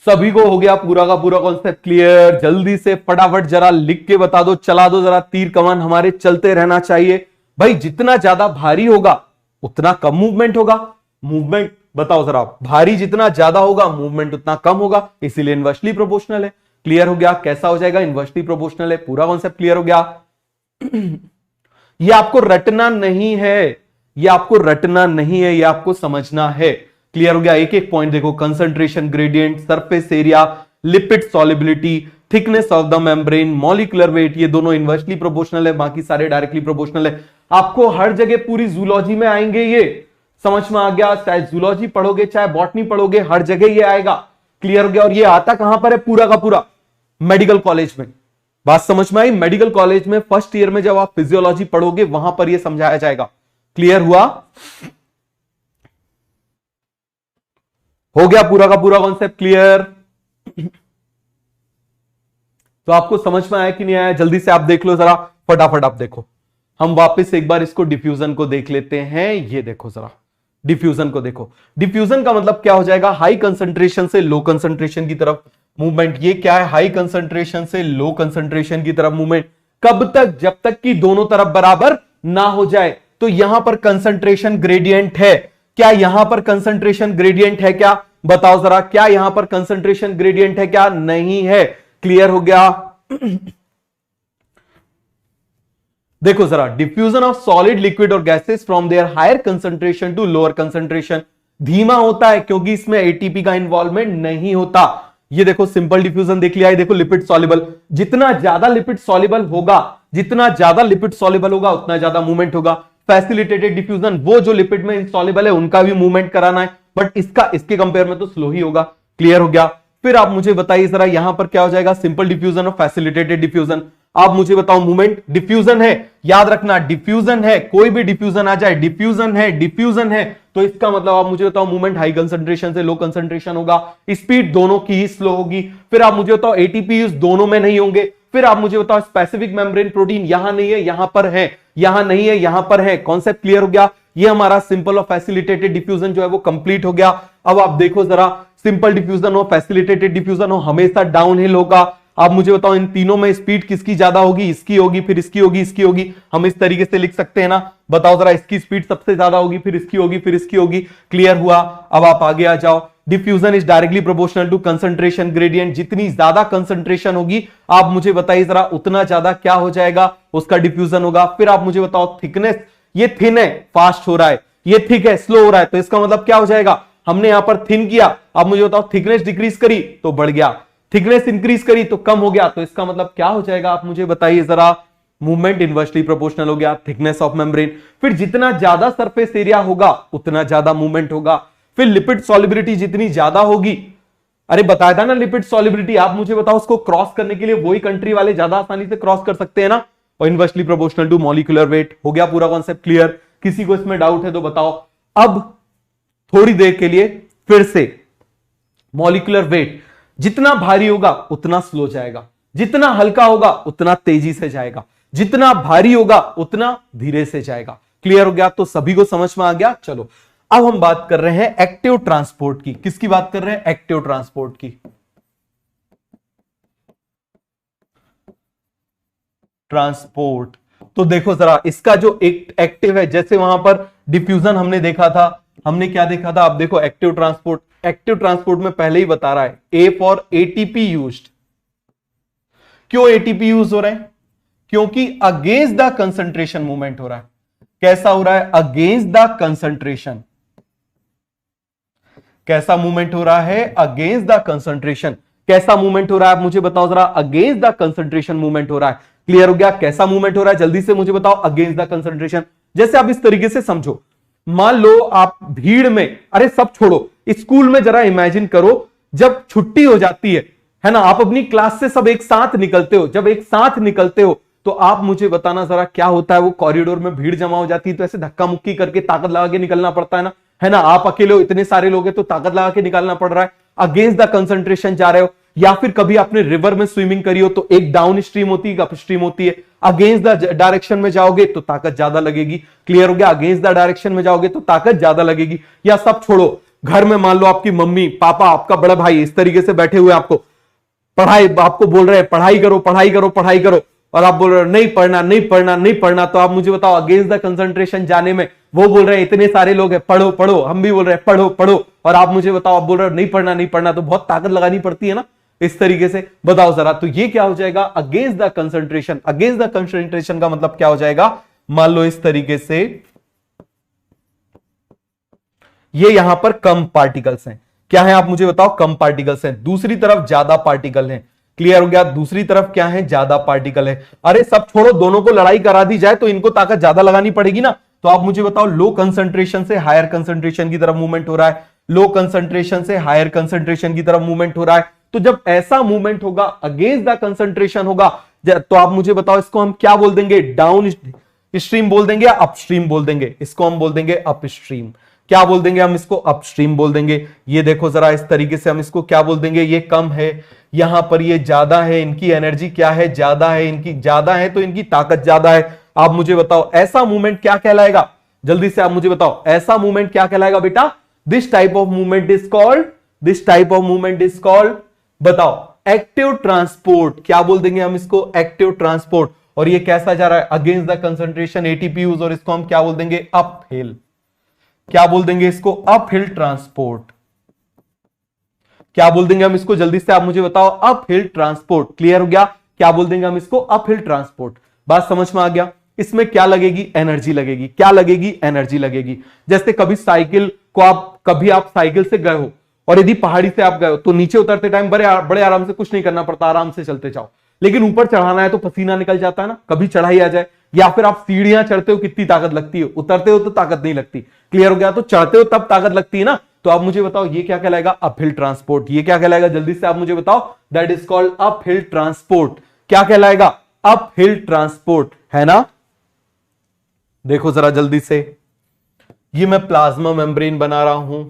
सभी को हो गया पूरा का पूरा कॉन्सेप्ट क्लियर? जल्दी से फटाफट जरा लिख के बता दो, चला दो जरा तीर कमान, हमारे चलते रहना चाहिए भाई। जितना ज्यादा भारी होगा उतना कम मूवमेंट होगा। मूवमेंट बताओ जरा, भारी जितना ज्यादा होगा मूवमेंट उतना कम होगा, इसीलिए इनवर्सली प्रोपोर्शनल है। क्लियर हो गया? कैसा हो जाएगा? इनवर्सली प्रोपोर्शनल है। पूरा कॉन्सेप्ट क्लियर हो गया? ये आपको रटना नहीं है, ये आपको रटना नहीं है, ये आपको समझना है। क्लियर हो गया? एक एक पॉइंट देखो, concentration gradient, surface area, lipid solubility, thickness of the membrane, molecular weight, ये दोनों इनवर्सली प्रोपोर्शनल है, बाकी सारे डायरेक्टली प्रोपोर्शनल है। आपको हर जगह पूरी जूलॉजी में आएंगे ये, समझ में आ गया? चाहे जूलॉजी पढ़ोगे चाहे बॉटनी पढ़ोगे, हर जगह ये आएगा। क्लियर हो गया? और ये आता कहां पर है? पूरा का पूरा मेडिकल कॉलेज में। बात समझ में आई? मेडिकल कॉलेज में फर्स्ट ईयर में जब आप फिजियोलॉजी पढ़ोगे वहां पर यह समझाया जाएगा। क्लियर हुआ? हो गया पूरा का पूरा कॉन्सेप्ट क्लियर? तो आपको समझ में आया कि नहीं आया? जल्दी से आप देख लो जरा, फटाफट आप देखो। हम वापस एक बार इसको डिफ्यूजन को देख लेते हैं। ये देखो जरा, डिफ्यूजन को देखो। डिफ्यूजन का मतलब क्या हो जाएगा? हाई कंसंट्रेशन से लो कंसंट्रेशन की तरफ मूवमेंट। ये क्या है? हाई कंसंट्रेशन से लो कंसंट्रेशन की तरफ मूवमेंट। कब तक? जब तक कि दोनों तरफ बराबर ना हो जाए। तो यहां पर कंसंट्रेशन ग्रेडियंट है क्या? यहां पर कंसंट्रेशन ग्रेडियंट है क्या? बताओ जरा, क्या यहां पर कंसंट्रेशन ग्रेडियंट है क्या? नहीं है। क्लियर हो गया? देखो जरा, डिफ्यूजन ऑफ सॉलिड, लिक्विड और gases from their higher concentration to lower concentration धीमा होता है क्योंकि इसमें एटीपी का इन्वॉल्वमेंट नहीं होता। ये देखो सिंपल डिफ्यूजन देख लिया है। देखो लिपिड सॉल्युबल, जितना ज्यादा लिपिड सॉल्युबल होगा, जितना ज्यादा लिपिड सॉल्युबल होगा उतना ज्यादा मूवमेंट होगा। फैसिलिटेटेड डिफ्यूजन, वो जो लिपिड में इनसॉल्युबल है उनका भी मूवमेंट कराना है, बट इसका इसके कंपेयर में तो स्लो ही होगा। क्लियर हो गया? फिर आप मुझे बताइए जरा, यहां पर क्या हो जाएगा? सिंपल डिफ्यूजन और फैसिलिटेटेड डिफ्यूजन। आप मुझे बताओ, मूवमेंट डिफ्यूजन है, याद रखना डिफ्यूजन है, कोई भी डिफ्यूजन आ जाए, डिफ्यूजन है, डिफ्यूजन है, तो इसका मतलब आप मुझे बताओ मूवमेंट हाई कंसंट्रेशन से लो कंसंट्रेशन होगा, स्पीड दोनों की ही स्लो होगी। फिर आप मुझे बताओ एटीपी दोनों में नहीं होंगे। फिर आप मुझे बताओ स्पेसिफिक मेम्ब्रेन प्रोटीन यहां नहीं है, यहां पर है, यहां नहीं है, यहां पर है। कॉन्सेप्ट क्लियर हो गया? ये हमारा सिंपल और फैसिलिटेटेड डिफ्यूजन जो है वो कंप्लीट हो गया। अब आप देखो जरा, सिंपल डिफ्यूजन हो, फैसिलिटेटेड डिफ्यूजन हो, हमेशा डाउनहिल होगा। आप मुझे बताओ इन तीनों में स्पीड किसकी ज्यादा होगी? इसकी होगी, फिर इसकी होगी, इसकी होगी। हम इस तरीके से लिख सकते हैं ना? बताओ जरा, इसकी स्पीड सबसे ज्यादा होगी, फिर इसकी होगी, फिर इसकी होगी। क्लियर हुआ? अब आप आगे आ जाओ। Diffusion is directly proportional to concentration gradient. जितनी ज्यादा कंसंट्रेशन होगी, आप मुझे बताइए जरा, उतना ज्यादा क्या हो जाएगा? उसका डिफ्यूजन होगा। फिर आप मुझे बताओ थिकनेस, ये थिन है, फास्ट हो रहा है, ये थिक है, स्लो हो रहा है, तो इसका मतलब क्या हो जाएगा? हमने यहां पर थिन किया, अब मुझे बताओ थिकनेस डिक्रीज करी तो बढ़ गया, थिकनेस इंक्रीज करी तो कम हो गया, तो इसका मतलब क्या हो जाएगा? आप मुझे बताइए जरा। मूवमेंट इनवर्सली प्रोपोर्शनल हो गया। थिकनेस ऑफ मेम्ब्रेन, फिर जितना ज्यादा सरफेस एरिया होगा उतना ज्यादा मूवमेंट होगा। फिर लिपिड सॉल्युबिलिटी जितनी ज्यादा होगी, अरे बताया था ना लिपिड सॉल्युबिलिटी, आप मुझे बताओ उसको क्रॉस करने के लिए वही कंट्री वाले ज्यादा आसानी से क्रॉस कर सकते हैं ना? और inversely proportional to molecular weight. हो गया पूरा कॉन्सेप्ट क्लियर? किसी को इसमें डाउट है तो बताओ। अब थोड़ी देर के लिए फिर से, मॉलिक्यूलर वेट जितना भारी होगा उतना स्लो जाएगा, जितना हल्का होगा उतना तेजी से जाएगा, जितना भारी होगा उतना धीरे से जाएगा। क्लियर हो गया? तो सभी को समझ में आ गया? चलो अब हम बात कर रहे हैं एक्टिव ट्रांसपोर्ट की। किसकी बात कर रहे हैं? एक्टिव ट्रांसपोर्ट की। ट्रांसपोर्ट। तो देखो जरा इसका जो एक एक्टिव है, जैसे वहां पर डिफ्यूजन हमने देखा था, हमने क्या देखा था, आप देखो एक्टिव ट्रांसपोर्ट, एक्टिव ट्रांसपोर्ट में पहले ही बता रहा है ए फॉर एटीपी यूज्ड। क्यों एटीपी यूज हो रहा है? क्योंकि अगेंस्ट द कंसंट्रेशन मूवमेंट हो रहा है। कैसा हो रहा है? Against the concentration. कैसा मूवमेंट हो रहा है? Against the concentration. कैसा मूवमेंट हो रहा है आप मुझे बताओ जरा? अगेंस्ट द कंसंट्रेशन मूवमेंट हो रहा है। क्लियर हो गया? कैसा मूवमेंट हो रहा है जल्दी से मुझे बताओ? Against the concentration. जैसे आप इस तरीके से समझो, मान लो आप भीड़ में, अरे सब छोड़ो, स्कूल में जरा इमेजिन करो, जब छुट्टी हो जाती है ना, आप अपनी क्लास से सब एक साथ निकलते हो, जब एक साथ निकलते हो तो आप मुझे बताना जरा क्या होता है? वो कॉरिडोर में भीड़ जमा हो जाती है तो ऐसे धक्का मुक्की करके ताकत लगा के निकलना पड़ता है ना, आप अकेले हो, इतने सारे लोग हैं तो ताकत लगा के निकालना पड़ रहा है, अगेंस्ट द कंसंट्रेशन जा रहे हो। या फिर कभी आपने रिवर में स्विमिंग करी हो तो एक डाउन स्ट्रीम होती है, अप स्ट्रीम होती है, अगेंस्ट द डायरेक्शन में जाओगे तो ताकत ज्यादा लगेगी। क्लियर हो गया? अगेंस्ट द डायरेक्शन में जाओगे तो ताकत ज्यादा लगेगी। या सब छोड़ो, घर में मान लो आपकी मम्मी पापा आपका बड़ा भाई इस तरीके से बैठे हुए, आपको पढ़ाई, आपको बोल रहे हैं पढ़ाई करो पढ़ाई करो पढ़ाई करो, और आप बोल रहे हो नहीं पढ़ना नहीं पढ़ना नहीं पढ़ना, तो आप मुझे बताओ अगेंस्ट द कंसंट्रेशन जाने में वो बोल रहे हैं इतने सारे लोग हैं पढ़ो पढ़ो, हम भी बोल रहे हैं पढ़ो पढ़ो, और आप मुझे बताओ आप बोल रहे हो नहीं पढ़ना नहीं पढ़ना, तो बहुत ताकत लगानी पड़ती है ना इस तरीके से। बताओ जरा, तो ये क्या हो जाएगा? Against the concentration. Against the concentration का मतलब क्या हो जाएगा? मान लो इस तरीके से ये यहां पर कम पार्टिकल्स हैं, क्या है आप मुझे बताओ? कम पार्टिकल्स हैं, दूसरी तरफ ज्यादा पार्टिकल हैं। क्लियर हो गया? दूसरी तरफ क्या है? ज्यादा पार्टिकल है। अरे सब छोड़ो, दोनों को लड़ाई करा दी जाए तो इनको ताकत ज्यादा लगानी पड़ेगी ना, तो आप मुझे बताओ लो कंसंट्रेशन से हायर कंसंट्रेशन की तरफ मूवमेंट हो रहा है, लो कंसंट्रेशन से हायर कंसंट्रेशन की तरफ मूवमेंट हो रहा है। तो जब ऐसा मूवमेंट होगा, अगेंस्ट द कंसंट्रेशन होगा, तो आप मुझे बताओ इसको हम क्या बोल देंगे? डाउन स्ट्रीम बोल देंगे या अपस्ट्रीम बोल देंगे? इसको हम बोल देंगे अपस्ट्रीम। क्या बोल देंगे हम इसको? अपस्ट्रीम बोल देंगे। ये देखो जरा इस तरीके से हम इसको क्या बोल देंगे? ये कम है, यहां पर ये ज्यादा है, इनकी एनर्जी क्या है? ज्यादा है, इनकी ज्यादा है तो इनकी ताकत ज्यादा है। आप मुझे बताओ ऐसा मूवमेंट क्या कहलाएगा? जल्दी से आप मुझे बताओ ऐसा मूवमेंट क्या कहलाएगा बेटा? This type of movement is called, this type of movement is called, बताओ, एक्टिव ट्रांसपोर्ट। क्या बोल देंगे हम इसको? Active transport. और ये कैसा जा रहा है? Against the concentration ATP use, और इसको हम क्या बोल देंगे? अपहिल। क्या बोल देंगे इसको? Uphill transport. क्या बोल देंगे हम इसको? जल्दी से आप मुझे बताओ। Uphill transport. क्लियर हो गया? क्या बोल देंगे हम इसको? Uphill transport. बात समझ में आ गया? इसमें क्या लगेगी? एनर्जी लगेगी। क्या लगेगी? एनर्जी लगेगी। जैसे कभी साइकिल को कभी आप साइकिल से गए हो और यदि पहाड़ी से आप गए हो तो नीचे उतरते टाइम बड़े आराम से, कुछ नहीं करना पड़ता, आराम से चलते जाओ। लेकिन ऊपर चढ़ाना है तो पसीना निकल जाता है ना, कभी चढ़ाई आ जाए। या फिर आप सीढ़ियां चढ़ते हो, कितनी ताकत लगती है, उतरते हो तो ताकत नहीं लगती। क्लियर हो गया? तो चढ़ते हो तब ताकत लगती है ना। तो आप मुझे बताओ ये क्या कहलाएगा? Uphill transport. ये क्या कहलाएगा? जल्दी से आप मुझे बताओ। That is called uphill transport. क्या कहलाएगा? अपहिल ट्रांसपोर्ट, है ना। देखो जरा जल्दी से, ये मैं प्लाज्मा मेम्ब्रेन बना रहा हूं,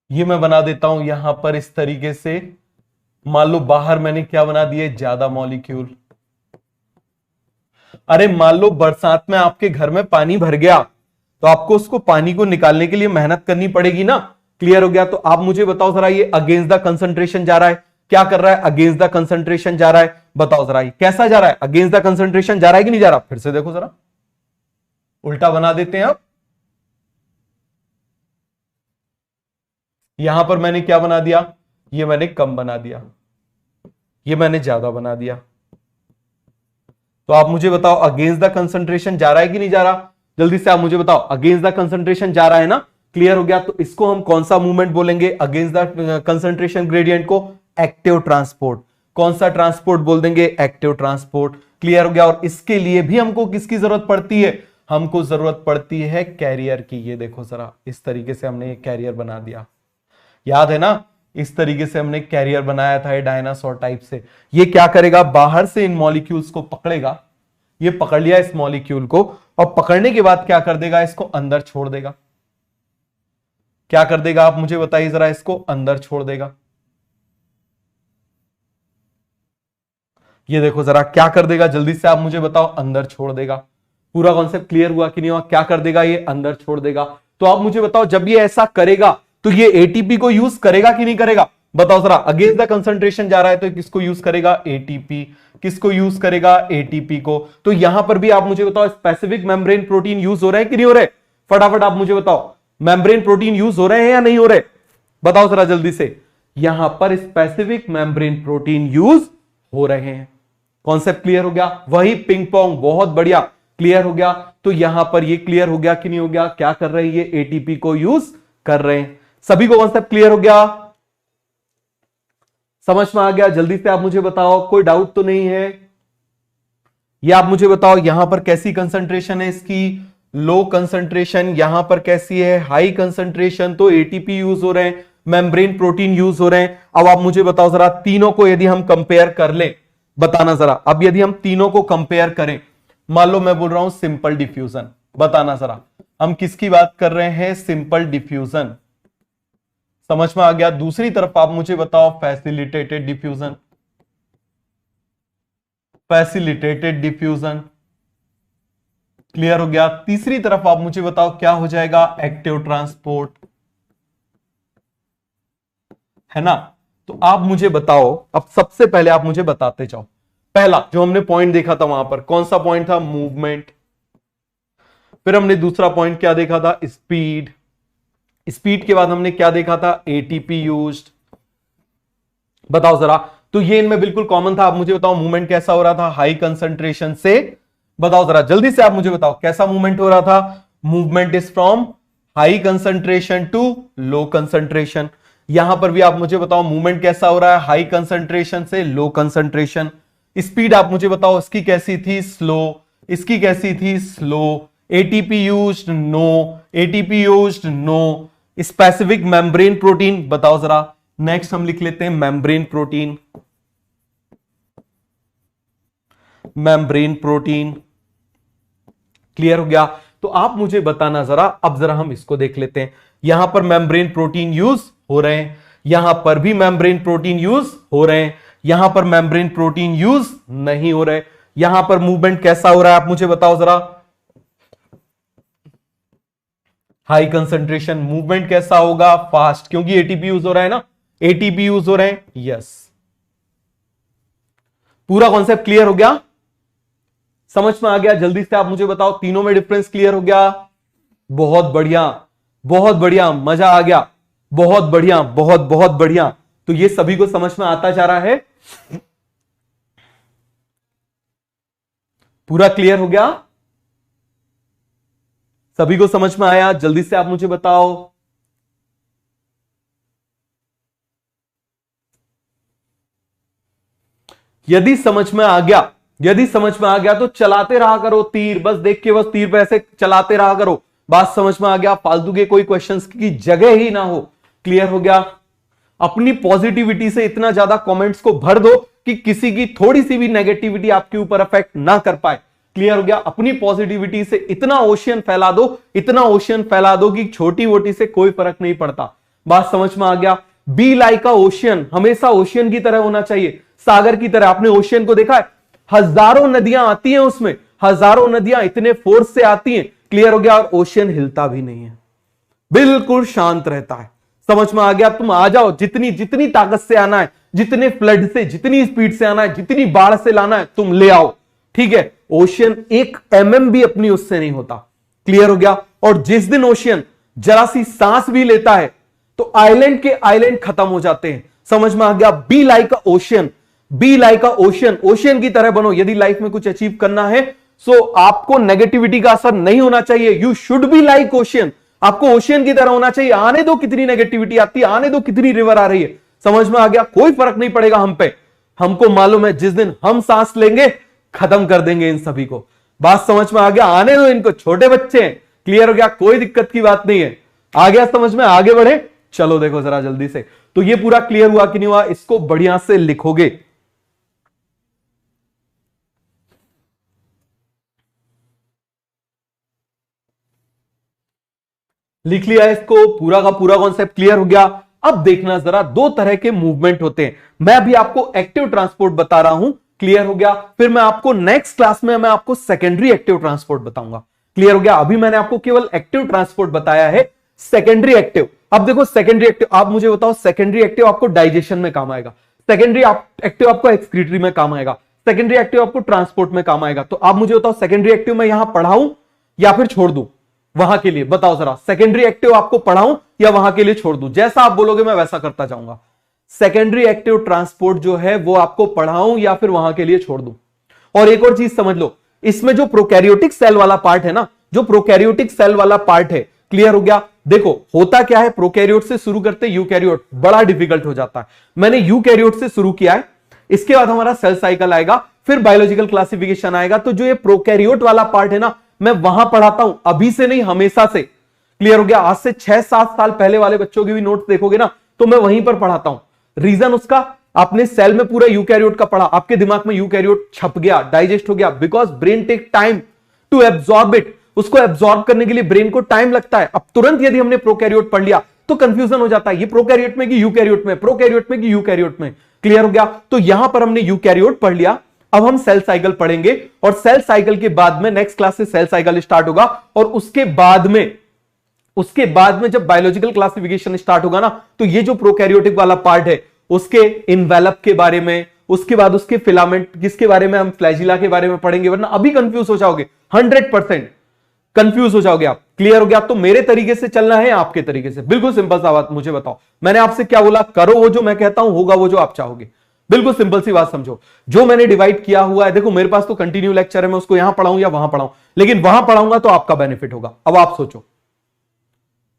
ये मैं बना देता हूं यहां पर इस तरीके से। मान लो बाहर मैंने क्या बना दिए? ज्यादा मॉलिक्यूल। अरे मान लो बरसात में आपके घर में पानी भर गया तो आपको उसको पानी को निकालने के लिए मेहनत करनी पड़ेगी ना। क्लियर हो गया? तो आप मुझे बताओ जरा, ये अगेंस्ट द कंसंट्रेशन जा रहा है, क्या कर रहा है? अगेंस्ट द कंसंट्रेशन जा रहा है। बताओ जरा ये कैसा जा रहा है? अगेंस्ट द कंसंट्रेशन जा रहा है कि नहीं जा रहा? फिर से देखो जरा, उल्टा बना देते हैं। अब यहां पर मैंने क्या बना दिया? ये मैंने कम बना दिया, ये मैंने ज्यादा बना दिया। तो आप मुझे बताओ अगेंस्ट द कंसंट्रेशन जा रहा है कि नहीं जा रहा? जल्दी से आप मुझे बताओ। अगेंस्ट द कंसंट्रेशन जा रहा है ना। क्लियर हो गया? तो इसको हम कौन सा मूवमेंट बोलेंगे? अगेंस्ट द कंसंट्रेशन ग्रेडियंट को एक्टिव ट्रांसपोर्ट। कौन सा ट्रांसपोर्ट बोल देंगे? Active transport. क्लियर हो गया? और इसके लिए भी हमको किसकी जरूरत पड़ती है? हमको जरूरत पड़ती है कैरियर की। ये देखो जरा, इस तरीके से हमने कैरियर बना दिया, याद है ना? इस तरीके से हमने कैरियर बनाया था ये डायनासोर टाइप से। ये क्या करेगा? बाहर से इन मॉलिक्यूल्स को पकड़ेगा, ये पकड़ लिया इस मॉलिक्यूल को, और पकड़ने के बाद क्या कर देगा? इसको अंदर छोड़ देगा। क्या कर देगा आप मुझे बताइए जरा? इसको अंदर छोड़ देगा। ये देखो जरा क्या कर देगा? जल्दी से आप मुझे बताओ। अंदर छोड़ देगा। पूरा कॉन्सेप्ट क्लियर हुआ कि नहीं हुआ? क्या कर देगा ये? अंदर छोड़ देगा। तो आप मुझे बताओ, जब ये ऐसा करेगा तो ये एटीपी को यूज करेगा कि नहीं करेगा? बताओ जरा। अगेंस्ट द कंसंट्रेशन जा रहा है तो किसको यूज करेगा? एटीपी। किसको यूज करेगा? एटीपी को। तो यहां पर भी आप मुझे बताओ, स्पेसिफिक मेम्ब्रेन प्रोटीन यूज हो रहे हैं कि नहीं हो रहे? फटाफट आप मुझे बताओ, मेम्ब्रेन प्रोटीन यूज हो रहे हैं या नहीं हो रहे? बताओ जरा जल्दी से। यहां पर स्पेसिफिक मेम्ब्रेन प्रोटीन यूज हो रहे हैं। कॉन्सेप्ट क्लियर हो गया? वही पिंग पोंग, बहुत बढ़िया, क्लियर हो गया। तो यहां पर ये क्लियर हो गया कि नहीं हो गया? क्या कर रहे हैं ये? एटीपी को यूज कर रहे हैं। सभी को कॉन्सेप्ट क्लियर हो गया? समझ में आ गया? जल्दी से आप मुझे बताओ, कोई डाउट तो नहीं है? ये आप मुझे बताओ, यहां पर कैसी कंसंट्रेशन है इसकी? लो कंसंट्रेशन। यहां पर कैसी है? High concentration. तो एटीपी यूज हो रहे हैं, मेम्ब्रेन प्रोटीन यूज हो रहे हैं। अब आप मुझे बताओ जरा, तीनों को यदि हम कंपेयर कर ले, बताना जरा। अब यदि हम तीनों को कंपेयर करें, मान लो मैं बोल रहा हूं सिंपल डिफ्यूजन, बताना जरा हम किसकी बात कर रहे हैं? Simple diffusion. समझ में आ गया? दूसरी तरफ आप मुझे बताओ facilitated diffusion. Facilitated diffusion, clear हो गया? तीसरी तरफ आप मुझे बताओ क्या हो जाएगा? एक्टिव ट्रांसपोर्ट, है ना? तो आप मुझे बताओ, अब सबसे पहले आप मुझे बताते जाओ। पहला जो हमने पॉइंट देखा था वहां पर, कौन सा पॉइंट था? मूवमेंट। फिर हमने दूसरा पॉइंट क्या देखा था? स्पीड। स्पीड के बाद हमने क्या देखा था? ATP used. बताओ जरा। तो ये इनमें बिल्कुल कॉमन था। आप मुझे बताओ मूवमेंट कैसा हो रहा था? हाई कंसंट्रेशन से। बताओ जरा जल्दी से आप मुझे बताओ, कैसा मूवमेंट हो रहा था? Movement is from high concentration to low concentration. यहां पर भी आप मुझे बताओ मूवमेंट कैसा हो रहा है? हाई कंसंट्रेशन से लो कंसंट्रेशन। स्पीड आप मुझे बताओ इसकी कैसी थी? स्लो। इसकी कैसी थी? Slow. ATP used? No. ATP used? No. Specific membrane protein, बताओ जरा। नेक्स्ट हम लिख लेते हैं membrane protein. Membrane protein, clear हो गया? तो आप मुझे बताना जरा। अब जरा हम इसको देख लेते हैं। यहां पर मेम्ब्रेन प्रोटीन यूज हो रहे हैं, यहां पर भी मेम्ब्रेन प्रोटीन यूज हो रहे हैं, यहां पर मेम्ब्रेन प्रोटीन यूज नहीं हो रहे। यहां पर मूवमेंट कैसा हो रहा है आप मुझे बताओ जरा। High concentration. मूवमेंट कैसा होगा? फास्ट, क्योंकि एटीपी यूज हो रहा है ना। एटीपी यूज हो रहे हैं, यस। पूरा कॉन्सेप्ट क्लियर हो गया? समझ में आ गया? जल्दी से आप मुझे बताओ, तीनों में डिफरेंस क्लियर हो गया? बहुत बढ़िया, बहुत बढ़िया, मजा आ गया। बहुत बढ़िया, बहुत बहुत बढ़िया। तो ये सभी को समझ में आता जा रहा है? पूरा क्लियर हो गया? सभी को समझ में आया? जल्दी से आप मुझे बताओ। यदि समझ में आ गया, यदि समझ में आ गया तो चलाते रहा करो तीर, बस देख के बस तीर पे ऐसे चलाते रहा करो। बात समझ में आ गया? फालतू के कोई क्वेश्चंस की जगह ही ना हो। क्लियर हो गया? अपनी पॉजिटिविटी से इतना ज्यादा कमेंट्स को भर दो कि किसी की थोड़ी सी भी नेगेटिविटी आपके ऊपर अफेक्ट ना कर पाए। क्लियर हो गया? अपनी पॉजिटिविटी से इतना ओशियन फैला दो, इतना ओशियन फैला दो कि छोटी वोटी से कोई फर्क नहीं पड़ता। बात समझ में आ गया? बी लाइक अ ओशियन, हमेशा ओशियन की तरह होना चाहिए, सागर की तरह। आपने ओशियन को देखा है? हजारों नदियां आती हैं उसमें, हजारों नदियां इतने फोर्स से आती हैं। क्लियर हो गया? और ओशियन हिलता भी नहीं है, बिल्कुल शांत रहता है। समझ में आ गया? तुम आ जाओ, जितनी जितनी ताकत से आना है, जितने फ्लड से, जितनी स्पीड से आना है, जितनी बाढ़ से लाना है, तुम ले आओ। ठीक है? ओशियन 1 mm भी अपनी उससे नहीं होता। क्लियर हो गया? और जिस दिन ओशियन जरा सी सांस भी लेता है तो आइलैंड के आइलैंड खत्म हो जाते हैं। समझ में आ गया? Be like a ocean, be like a ocean, ocean की तरह बनो। यदि लाइफ में कुछ अचीव करना है सो आपको नेगेटिविटी का असर नहीं होना चाहिए। You should be like ocean, आपको ओशियन की तरह होना चाहिए। आने दो कितनी नेगेटिविटी आती है, आने दो कितनी रिवर आ रही है। समझ में आ गया? कोई फर्क नहीं पड़ेगा हम पे। हमको मालूम है जिस दिन हम सांस लेंगे खत्म कर देंगे इन सभी को। बात समझ में आ गया? आने दो इनको, छोटे बच्चे हैं। क्लियर हो गया? कोई दिक्कत की बात नहीं है। आ गया समझ में? आगे बढ़े? चलो देखो जरा जल्दी से। तो ये पूरा क्लियर हुआ कि नहीं हुआ? इसको बढ़िया से लिखोगे। लिख लिया इसको? पूरा का पूरा कॉन्सेप्ट क्लियर हो गया? अब देखना जरा, दो तरह के मूवमेंट होते हैं। मैं अभी आपको एक्टिव ट्रांसपोर्ट बता रहा हूं क्लियर हो गया। फिर मैं आपको नेक्स्ट क्लास में मैं आपको सेकेंडरी एक्टिव ट्रांसपोर्ट बताऊंगा। क्लियर हो गया। अभी मैंने आपको केवल एक्टिव ट्रांसपोर्ट बताया है, सेकेंडरी एक्टिव। अब देखो सेकेंडरी एक्टिव, आप मुझे बताओ सेकेंडरी एक्टिव आपको डाइजेशन में काम आएगा, सेकेंडरी एक्टिव आपको एक्सक्रीटरी में काम आएगा, सेकेंडरी एक्टिव आपको ट्रांसपोर्ट में काम आएगा। तो आप मुझे बताओ सेकेंडरी एक्टिव में यहां पढ़ाऊं या फिर छोड़ दूं वहां के लिए? बताओ जरा, सेकेंडरी एक्टिव आपको पढ़ाऊं या वहां के लिए छोड़ दूं? जैसा आप बोलोगे मैं वैसा करता जाऊंगा। सेकेंडरी एक्टिव ट्रांसपोर्ट जो है वो आपको पढ़ाऊं या फिर वहां के लिए छोड़ दूं? और एक और चीज समझ लो, इसमें जो प्रोकैरियोटिक सेल वाला पार्ट है ना, जो प्रोकैरियोटिक सेल वाला पार्ट है, क्लियर हो गया। देखो होता क्या है, प्रोकैरियोट से शुरू करते यूकैरियोट बड़ा डिफिकल्ट हो जाता है। मैंने यूकैरियोट से शुरू किया है, इसके बाद हमारा सेल साइकिल आएगा, फिर बायोलॉजिकल क्लासिफिकेशन आएगा। तो जो ये प्रोकैरियोट वाला पार्ट है ना, मैं वहां पढ़ाता हूं, अभी से नहीं हमेशा से। क्लियर हो गया। आज से 6-7 साल पहले वाले बच्चों के भी नोट्स देखोगे ना, तो मैं वहीं पर पढ़ाता हूं। रीजन उसका, आपने सेल में पूरा यूकैरियोट का पढ़ा, आपके दिमाग में यूकैरियोट छप गया, डाइजेस्ट हो गया, because brain take time to absorb it. उसको एब्सॉर्ब करने के लिए ब्रेन को टाइम लगता है। अब तुरंत यदि हमने प्रोकैरियोट पढ़ लिया तो कंफ्यूजन हो जाता है, ये प्रोकैरियोट में कि यूकैरियोट में, प्रोकैरियोट में कि यूकैरियोट में। क्लियर हो गया। तो यहां पर हमने यूकैरियोट पढ़ लिया, अब हम सेल साइकिल पढ़ेंगे, और सेल साइकिल के बाद में नेक्स्ट क्लास से सेल साइकिल स्टार्ट होगा, और उसके बाद में जब बायोलॉजिकल क्लासिफिकेशन स्टार्ट होगा ना, तो ये जो प्रोकैरियोटिक वाला पार्ट है उसके इनवेलप के बारे में, उसके बाद उसके फिलामेंट किसके बारे में, हम फ्लैजिला के बारे में पढ़ेंगे, वरना अभी कंफ्यूज हो जाओगे, 100% कंफ्यूज हो जाओगे आप। क्लियर हो गया। तो मेरे तरीके से चलना है, आपके तरीके से, बिल्कुल सिंपल सा बात। मुझे बताओ, मैंने आपसे क्या बोला? करो वो जो मैं कहता हूं, होगा वो जो आप चाहोगे। बिल्कुल सिंपल सी बात समझो। जो मैंने डिवाइड किया हुआ है, देखो मेरे पास तो कंटिन्यू लेक्चर है, मैं उसको यहां पढ़ाऊं या वहां पढ़ाऊं, लेकिन वहां पढ़ाऊंगा तो आपका बेनिफिट होगा। अब आप सोचो।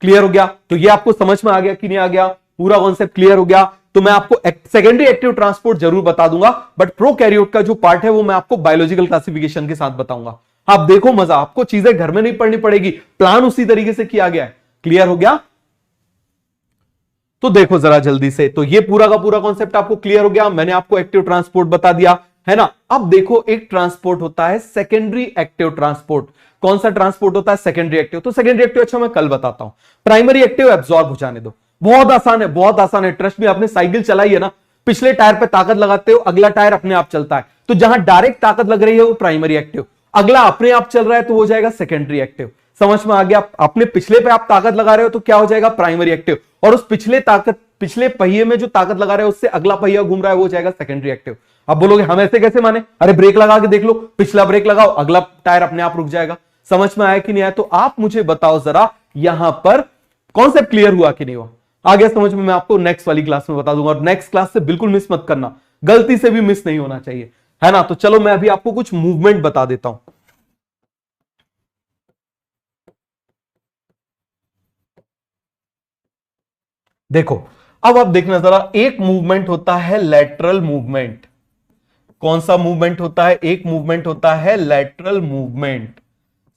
क्लियर हो गया। तो ये आपको समझ में आ गया कि नहीं आ गया? पूरा कॉन्सेप्ट क्लियर हो गया। तो मैं आपको सेकेंडरी एक्टिव ट्रांसपोर्ट जरूर बता दूंगा, बट प्रोकैरियोट का जो पार्ट है वो मैं आपको बायोलॉजिकल क्लासिफिकेशन के साथ बताऊंगा। आप देखो मजा, आपको चीजें घर में नहीं पढ़नी पड़ेगी, प्लान उसी तरीके से किया गया है। क्लियर हो गया। तो देखो जरा जल्दी से, तो ये पूरा का पूरा कॉन्सेप्ट आपको क्लियर हो गया। मैंने आपको एक्टिव ट्रांसपोर्ट बता दिया है ना। अब देखो एक ट्रांसपोर्ट होता है सेकेंडरी एक्टिव ट्रांसपोर्ट। कौन सा ट्रांसपोर्ट होता है? Secondary active. तो सेकेंडरी एक्टिव अच्छा मैं कल बताता हूं। प्राइमरी एक्टिव एब्जॉर्ब हो जाने दो, बहुत आसान है, बहुत आसान है। ट्रस्ट में, आपने साइकिल चलाई है ना, पिछले टायर पे ताकत लगाते हो, अगला टायर अपने आप चलता है। तो जहां डायरेक्ट ताकत लग रही है वो प्राइमरी एक्टिव, अगला अपने आप चल रहा है तो हो जाएगा सेकेंडरी एक्टिव। समझ में आ गया? अपने पिछले पे आप ताकत लगा रहे हो तो क्या हो जाएगा? Primary active. और उस पिछले पहिए में जो ताकत लगा रहे हो उससे अगला पहिया घूम रहा है, वो जाएगा सेकेंडरी एक्टिव। अब बोलोगे हम ऐसे कैसे माने? अरे ब्रेक लगा के देख लो, पिछला ब्रेक लगाओ, अगला टायर अपने आप रुक जाएगा। समझ में आया कि नहीं आया? तो आप मुझे बताओ जरा, यहां पर कॉन्सेप्ट क्लियर हुआ कि नहीं हुआ? आ गया समझ में? मैं आपको नेक्स्ट वाली क्लास में बता दूंगा, और नेक्स्ट क्लास से बिल्कुल मिस मत करना, गलती से भी मिस नहीं होना चाहिए, है ना। तो चलो मैं अभी आपको कुछ मूवमेंट बता देता हूं। देखो अब आप देखना जरा, एक मूवमेंट होता है लैटरल मूवमेंट। कौन सा मूवमेंट होता है? एक मूवमेंट होता है लैटरल मूवमेंट।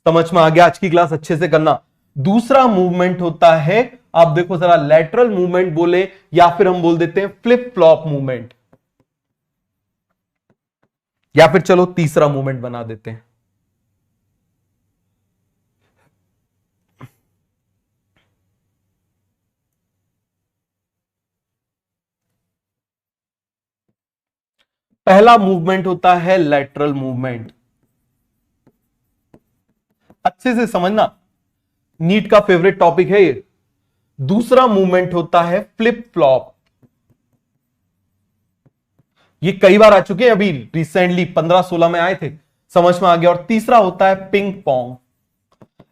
समझ में आ गया? आज की क्लास अच्छे से करना। दूसरा मूवमेंट होता है, आप देखो जरा, लैटरल मूवमेंट बोले या फिर हम बोल देते हैं फ्लिप फ्लॉप मूवमेंट, या फिर चलो तीसरा मूवमेंट बना देते हैं। पहला मूवमेंट होता है लैटरल मूवमेंट, अच्छे से समझना, नीट का फेवरेट टॉपिक है ये। दूसरा मूवमेंट होता है फ्लिप फ्लॉप, ये कई बार आ चुके हैं, अभी रिसेंटली 15-16 में आए थे। समझ में आ गया। और तीसरा होता है पिंग पोंग।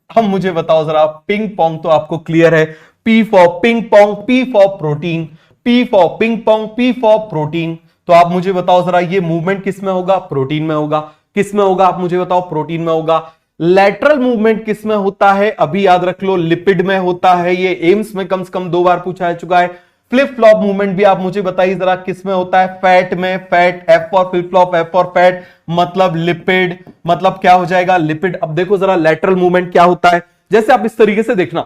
अब मुझे बताओ जरा, पिंग पोंग तो आपको क्लियर है, P for ping pong, P for protein, P for ping pong, P for protein. तो आप मुझे बताओ जरा, ये मूवमेंट किस में होगा? प्रोटीन में होगा। किस में होगा? आप मुझे बताओ। प्रोटीन में होगा। लैटरल मूवमेंट किस में होता है? अभी याद रख लो, लिपिड में होता है। ये एम्स में कम से कम 2 बार पूछा जा चुका है। फ्लिप फ्लॉप मूवमेंट भी आप मुझे बताइए जरा, किस में होता है? फैट में। Fat, F for flip flop, F for fat, मतलब लिपिड, मतलब क्या हो जाएगा? लिपिड। अब देखो जरा लैटरल मूवमेंट क्या होता है, जैसे आप इस तरीके से देखना,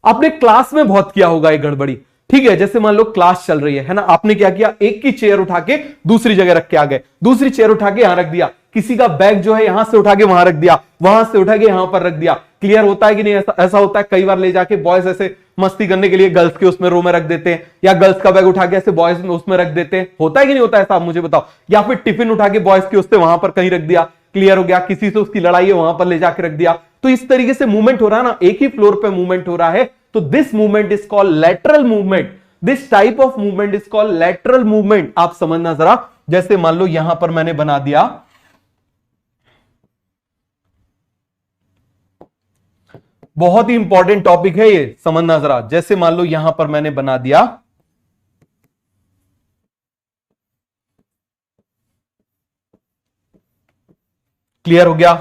आपने क्लास में बहुत किया होगा ये गड़बड़ी, ठीक है। जैसे मान लो क्लास चल रही है ना, आपने क्या किया? एक की चेयर उठा के दूसरी जगह रख के आ गए, दूसरी चेयर उठा के यहां रख दिया, किसी का बैग जो है यहां से उठा के वहां रख दिया, वहां से उठा के यहां पर रख दिया। क्लियर होता है कि नहीं? ऐसा होता है कई बार, ले जाके बॉयज ऐसे मस्ती करने के लिए गर्ल्स के उसमें रो में रख देते हैं, या गर्ल्स का बैग उठा के ऐसे बॉयज में उसमें रख देते हैं, होता है कि नहीं होता है साहब, मुझे बताओ। या फिर टिफिन उठा के बॉयज के उससे वहां पर कहीं रख दिया, क्लियर हो गया, किसी से उसकी लड़ाई है वहां पर ले जाके रख दिया। तो इस तरीके से मूवमेंट हो रहा है ना, एक ही फ्लोर पे मूवमेंट हो रहा है, तो this movement is called lateral movement. This type of movement is called lateral movement. आप समझना जरा, जैसे मान लो यहां पर मैंने बना दिया, बहुत ही इंपॉर्टेंट टॉपिक है ये, समझना जरा। जैसे मान लो यहां पर मैंने बना दिया, क्लियर हो गया।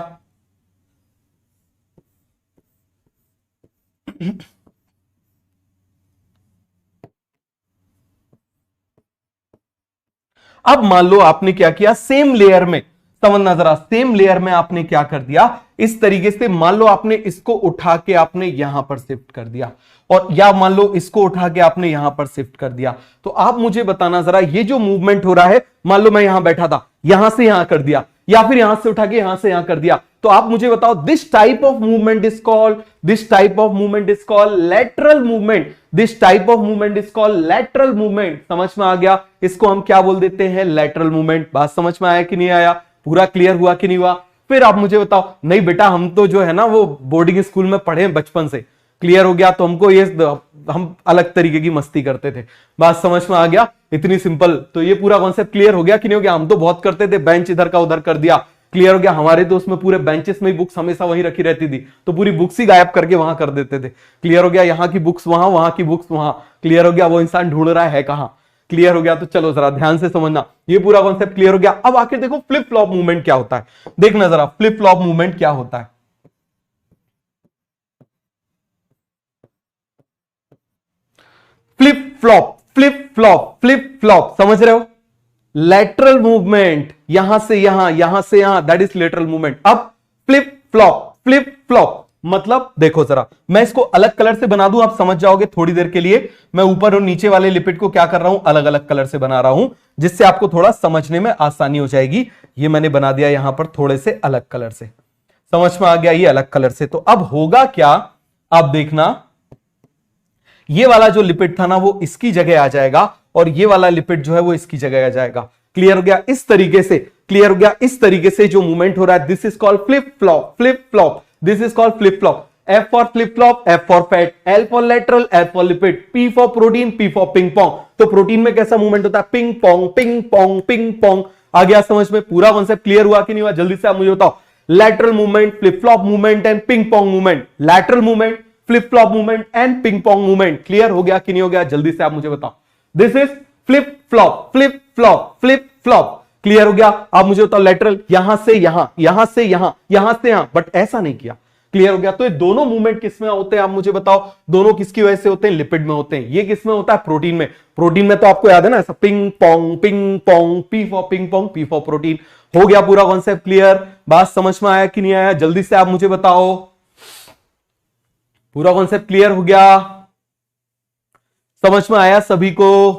अब मान लो आपने क्या किया, सेम लेयर में, समझना जरा, सेम लेयर में आपने क्या कर दिया, इस तरीके से मान लो आपने इसको उठा के आपने यहां पर शिफ्ट कर दिया, और या मान लो इसको उठा के आपने यहां पर शिफ्ट कर दिया। तो आप मुझे बताना जरा, ये जो मूवमेंट हो रहा है, मान लो मैं यहां बैठा था, यहां से यहां कर दिया, या फिर यहां से उठा के यहां से यहां कर दिया, तो आप मुझे बताओ, this type of movement is called, this type of movement is called lateral movement. This type of movement is called lateral movement. समझ में आ गया, इसको हम क्या बोल देते हैं, लैटरल मूवमेंट। बात समझ में आया कि नहीं आया, पूरा क्लियर हुआ कि नहीं हुआ। फिर आप मुझे बताओ, नहीं बेटा हम तो जो है ना वो बोर्डिंग स्कूल में पढ़े हैं बचपन से, क्लियर हो गया, तो हमको ये, हम अलग तरीके की मस्ती करते थे। बात समझ में आ गया, इतनी सिंपल। तो ये पूरा कॉन्सेप्ट क्लियर हो गया कि नहीं हो गया। हम तो बहुत करते थे, बेंच इधर का उधर कर दिया, क्लियर हो गया। हमारे तो उसमें पूरे बेंचेस में बुक्स हमेशा वहीं रखी रहती थी, तो पूरी बुक्स ही गायब करके वहां कर देते थे, क्लियर हो गया। यहाँ की बुक्स वहां, वहां की बुक्स वहां, क्लियर हो गया। वो इंसान ढूंढ रहा है कहां, क्लियर हो गया। तो चलो जरा ध्यान से समझना, ये पूरा कॉन्सेप्ट क्लियर हो गया। अब आखिर देखो फ्लिप फ्लॉप मूवमेंट क्या होता है, देखना जरा फ्लिप फ्लॉप मूवमेंट क्या होता है। Flip flop, flip flop, flip flop, समझ रहे हो, लैटरल मूवमेंट, यहां से यहां, यहां से यहां, दैट इज लेटरल मूवमेंट। अब फ्लिप फ्लॉप, फ्लिप फ्लॉप मतलब देखो जरा, मैं इसको अलग कलर से बना दूं, आप समझ जाओगे थोड़ी देर के लिए। मैं ऊपर और नीचे वाले लिपिड को क्या कर रहा हूं, अलग अलग कलर से बना रहा हूं, जिससे आपको थोड़ा समझने में आसानी हो जाएगी। ये मैंने बना दिया यहां पर थोड़े से अलग कलर से, समझ में आ गया, ये अलग कलर से। तो अब होगा क्या, आप देखना, ये वाला जो लिपिड था ना वो इसकी जगह आ जाएगा, और ये वाला लिपिड जो है वो इसकी जगह आ जाएगा, क्लियर हो गया। इस तरीके से, क्लियर हो गया, इस तरीके से जो मूवमेंट हो रहा है, this is called flip flop, flip flop, this is called flip flop. F for flip flop, F for fat, L for lateral, L for lipid, P for protein, P for ping pong. तो protein में कैसा movement होता है, ping pong, ping pong, ping pong. आ गया समझ में, पूरा concept clear हुआ कि नहीं हुआ, जल्दी से आप मुझे बताओ। Lateral movement, flip flop movement and ping pong movement, lateral movement, flip flop movement and ping pong movement, clear हो गया कि नहीं हो गया, जल्दी से आप मुझे बताओ। This is flip flop, flip flop, flip flop, clear हो गया। आप मुझे बताओ लेटरल, यहां से यहां, यहां से यहां, यहां से यहां, बट ऐसा नहीं किया, क्लियर हो गया। तो ये दोनों मूवमेंट किसमें होते हैं, आप मुझे बताओ, दोनों किसकी वजह से होते हैं, लिपिड में होते हैं। ये किसमें होता है, प्रोटीन में। प्रोटीन में तो आपको याद है ना, ऐसा ping pong, ping pong, P for ping pong, P for protein. हो गया पूरा कॉन्सेप्ट क्लियर, बात समझ में आया कि नहीं आया, जल्दी से आप मुझे बताओ। पूरा कॉन्सेप्ट क्लियर हो गया, समझ में आया सभी को,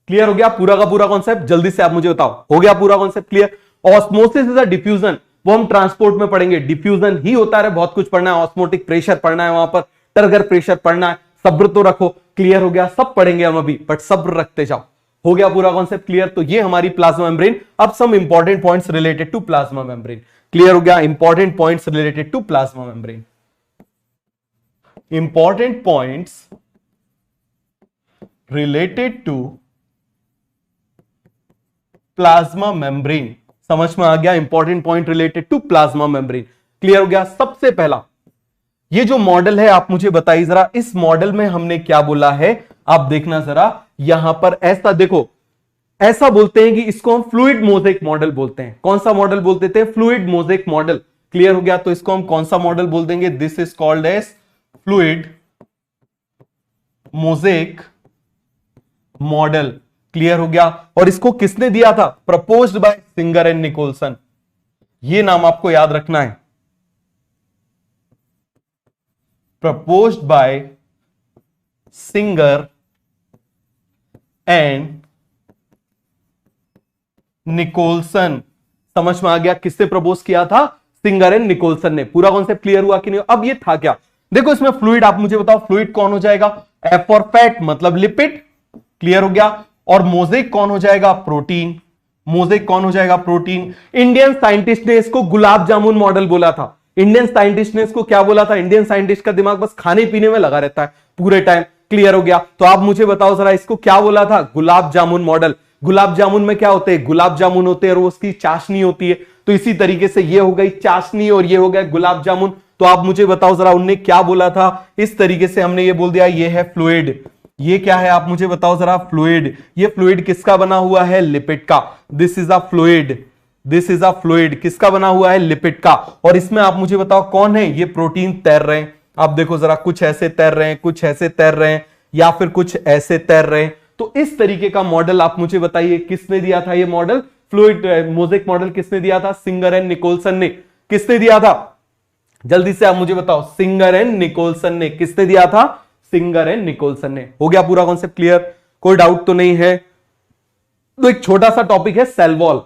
क्लियर हो गया पूरा का पूरा कॉन्सेप्ट, जल्दी से आप मुझे बताओ, हो गया पूरा concept clear. Osmosis is a diffusion, वो हम ट्रांसपोर्ट में पढ़ेंगे, डिफ्यूजन ही होता है, बहुत कुछ पढ़ना है, ऑस्मोटिक प्रेशर पढ़ना है, वहां पर टर्गर प्रेशर पढ़ना है, सब्र तो रखो, क्लियर हो गया, सब पढ़ेंगे हम अभी, बट सब्र रखते जाओ। हो गया पूरा कॉन्सेप्ट क्लियर। तो ये हमारी प्लाज्मा मेम्ब्रेन। अब some important points related to plasma membrane, clear हो गया, important points related to plasma membrane, important points related to plasma membrane, समझ में आ गया, important point related to plasma membrane, clear हो गया। सबसे पहला ये जो मॉडल है, आप मुझे बताइए जरा, इस मॉडल में हमने क्या बोला है, आप देखना जरा, यहां पर ऐसा देखो, ऐसा बोलते हैं कि इसको हम फ्लूइड मोज़ेक मॉडल बोलते हैं। कौन सा मॉडल बोलते थे, फ्लूइड मोज़ेक मॉडल, क्लियर हो गया। तो इसको हम कौन सा मॉडल बोल देंगे, this is called as fluid mosaic model, clear हो गया। और इसको किसने दिया था, proposed by Singer and Nicolson, ये नाम आपको याद रखना है, proposed by Singer and Nicolson. समझ में आ गया, किससे प्रपोज किया था, सिंगर एंड निकोलसन ने। पूरा कॉन्सेप्ट क्लियर हुआ कि नहीं? अब ये था क्या, देखो इसमें फ्लूइड, आप मुझे बताओ फ्लूइड कौन हो जाएगा? एफ फॉर फैट मतलब लिपिड, क्लियर हो गया। और मोजेक कौन हो जाएगा? प्रोटीन। मोजेक कौन हो जाएगा? प्रोटीन। इंडियन साइंटिस्ट ने इसको गुलाब जामुन मॉडल बोला था। इंडियन साइंटिस्ट ने इसको क्या बोला था? इंडियन साइंटिस्ट का दिमाग बस खाने पीने में लगा रहता है पूरे टाइम, क्लियर हो गया। तो आप मुझे बताओ जरा, इसको क्या बोला था? गुलाब जामुन मॉडल। गुलाब जामुन में क्या होते हैं? गुलाब जामुन होते हैं और उसकी चाशनी होती है। तो इसी तरीके से ये हो गई चाशनी और ये हो गया गुलाब जामुन। तो आप मुझे बताओ जरा, उनने क्या बोला था? इस तरीके से हमने ये बोल दिया ये है फ्लूइड। ये क्या है आप मुझे बताओ जरा? फ्लूइड। ये फ्लूइड किसका बना हुआ है? लिपिड का। This is a fluid. This is a fluid किसका बना हुआ है? लिपिड का। और इसमें आप मुझे बताओ कौन है? ये प्रोटीन तैर रहे हैं। आप देखो जरा, कुछ ऐसे तैर रहे हैं, कुछ ऐसे तैर रहे हैं, या फिर कुछ ऐसे तैर रहे हैं। तो इस तरीके का मॉडल आप मुझे बताइए किसने दिया था? ये मॉडल फ्लूइड मोजेक मॉडल किसने दिया था? सिंगर एंड निकोलसन ने। किसने दिया था? जल्दी से आप मुझे बताओ। सिंगर एंड निकोलसन ने। किसने दिया था? सिंगर एंड निकोलसन ने। हो गया पूरा कॉन्सेप्ट क्लियर? कोई डाउट तो नहीं है? तो एक छोटा सा टॉपिक है सेल वॉल,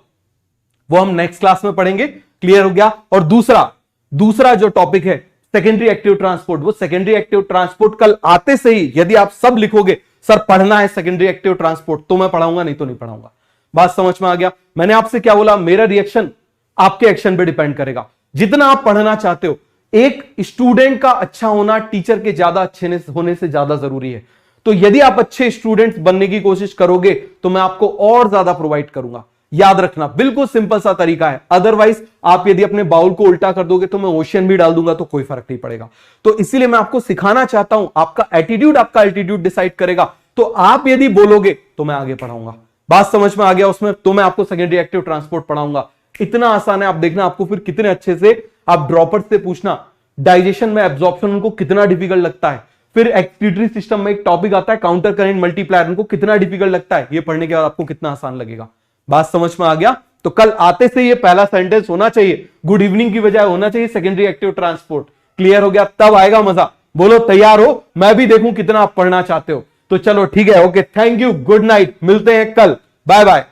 वो हम नेक्स्ट क्लास में पढ़ेंगे, क्लियर हो गया। और दूसरा जो टॉपिक है सेकेंडरी एक्टिव ट्रांसपोर्ट, वो सेकेंडरी एक्टिव ट्रांसपोर्ट कल आते से ही यदि आप सब लिखोगे सर पढ़ना है सेकेंडरी एक्टिव ट्रांसपोर्ट, तो मैं पढ़ाऊंगा, नहीं तो नहीं पढ़ाऊंगा। बात समझ में आ गया? मैंने आपसे क्या बोला? मेरा रिएक्शन आपके एक्शन पे डिपेंड करेगा। जितना आप पढ़ना चाहते हो, एक स्टूडेंट का अच्छा होना टीचर के ज्यादा अच्छे होने से ज्यादा जरूरी है। तो यदि आप अच्छे स्टूडेंट्स बनने की कोशिश करोगे तो मैं आपको और ज्यादा प्रोवाइड करूंगा। याद रखना, बिल्कुल सिंपल सा तरीका है। अदरवाइज आप यदि अपने बाउल को उल्टा कर दोगे तो मैं ओशियन भी डाल दूंगा तो कोई फर्क नहीं पड़ेगा। तो इसीलिए मैं आपको सिखाना चाहता हूं, आपका एटीट्यूड आपका एल्टीट्यूड डिसाइड करेगा। तो आप यदि बोलोगे तो मैं आगे पढ़ाऊंगा। बात समझ में आ गया उसमें? तो मैं आपको सेकेंडरी एक्टिव ट्रांसपोर्ट पढ़ाऊंगा। इतना आसान है, आप देखना आपको फिर कितने अच्छे से, आप ड्रॉपर्स से पूछना डाइजेशन में एब्जॉर्प्शन उनको कितना डिफिकल्ट लगता है। फिर एक्सक्रीटरी सिस्टम में एक टॉपिक आता है काउंटर करेंट मल्टीप्लायर, उनको कितना डिफिकल्ट लगता है। ये पढ़ने के बाद आपको कितना आसान लगेगा। बात समझ में आ गया? तो कल आते से ये पहला सेंटेंस होना चाहिए, गुड इवनिंग की बजाय होना चाहिए सेकेंडरी एक्टिव ट्रांसपोर्ट। क्लियर हो गया? तब आएगा मजा। बोलो तैयार हो? मैं भी देखूं कितना आप पढ़ना चाहते हो। तो चलो ठीक है, okay, thank you, good night, मिलते हैं कल, बाय बाय।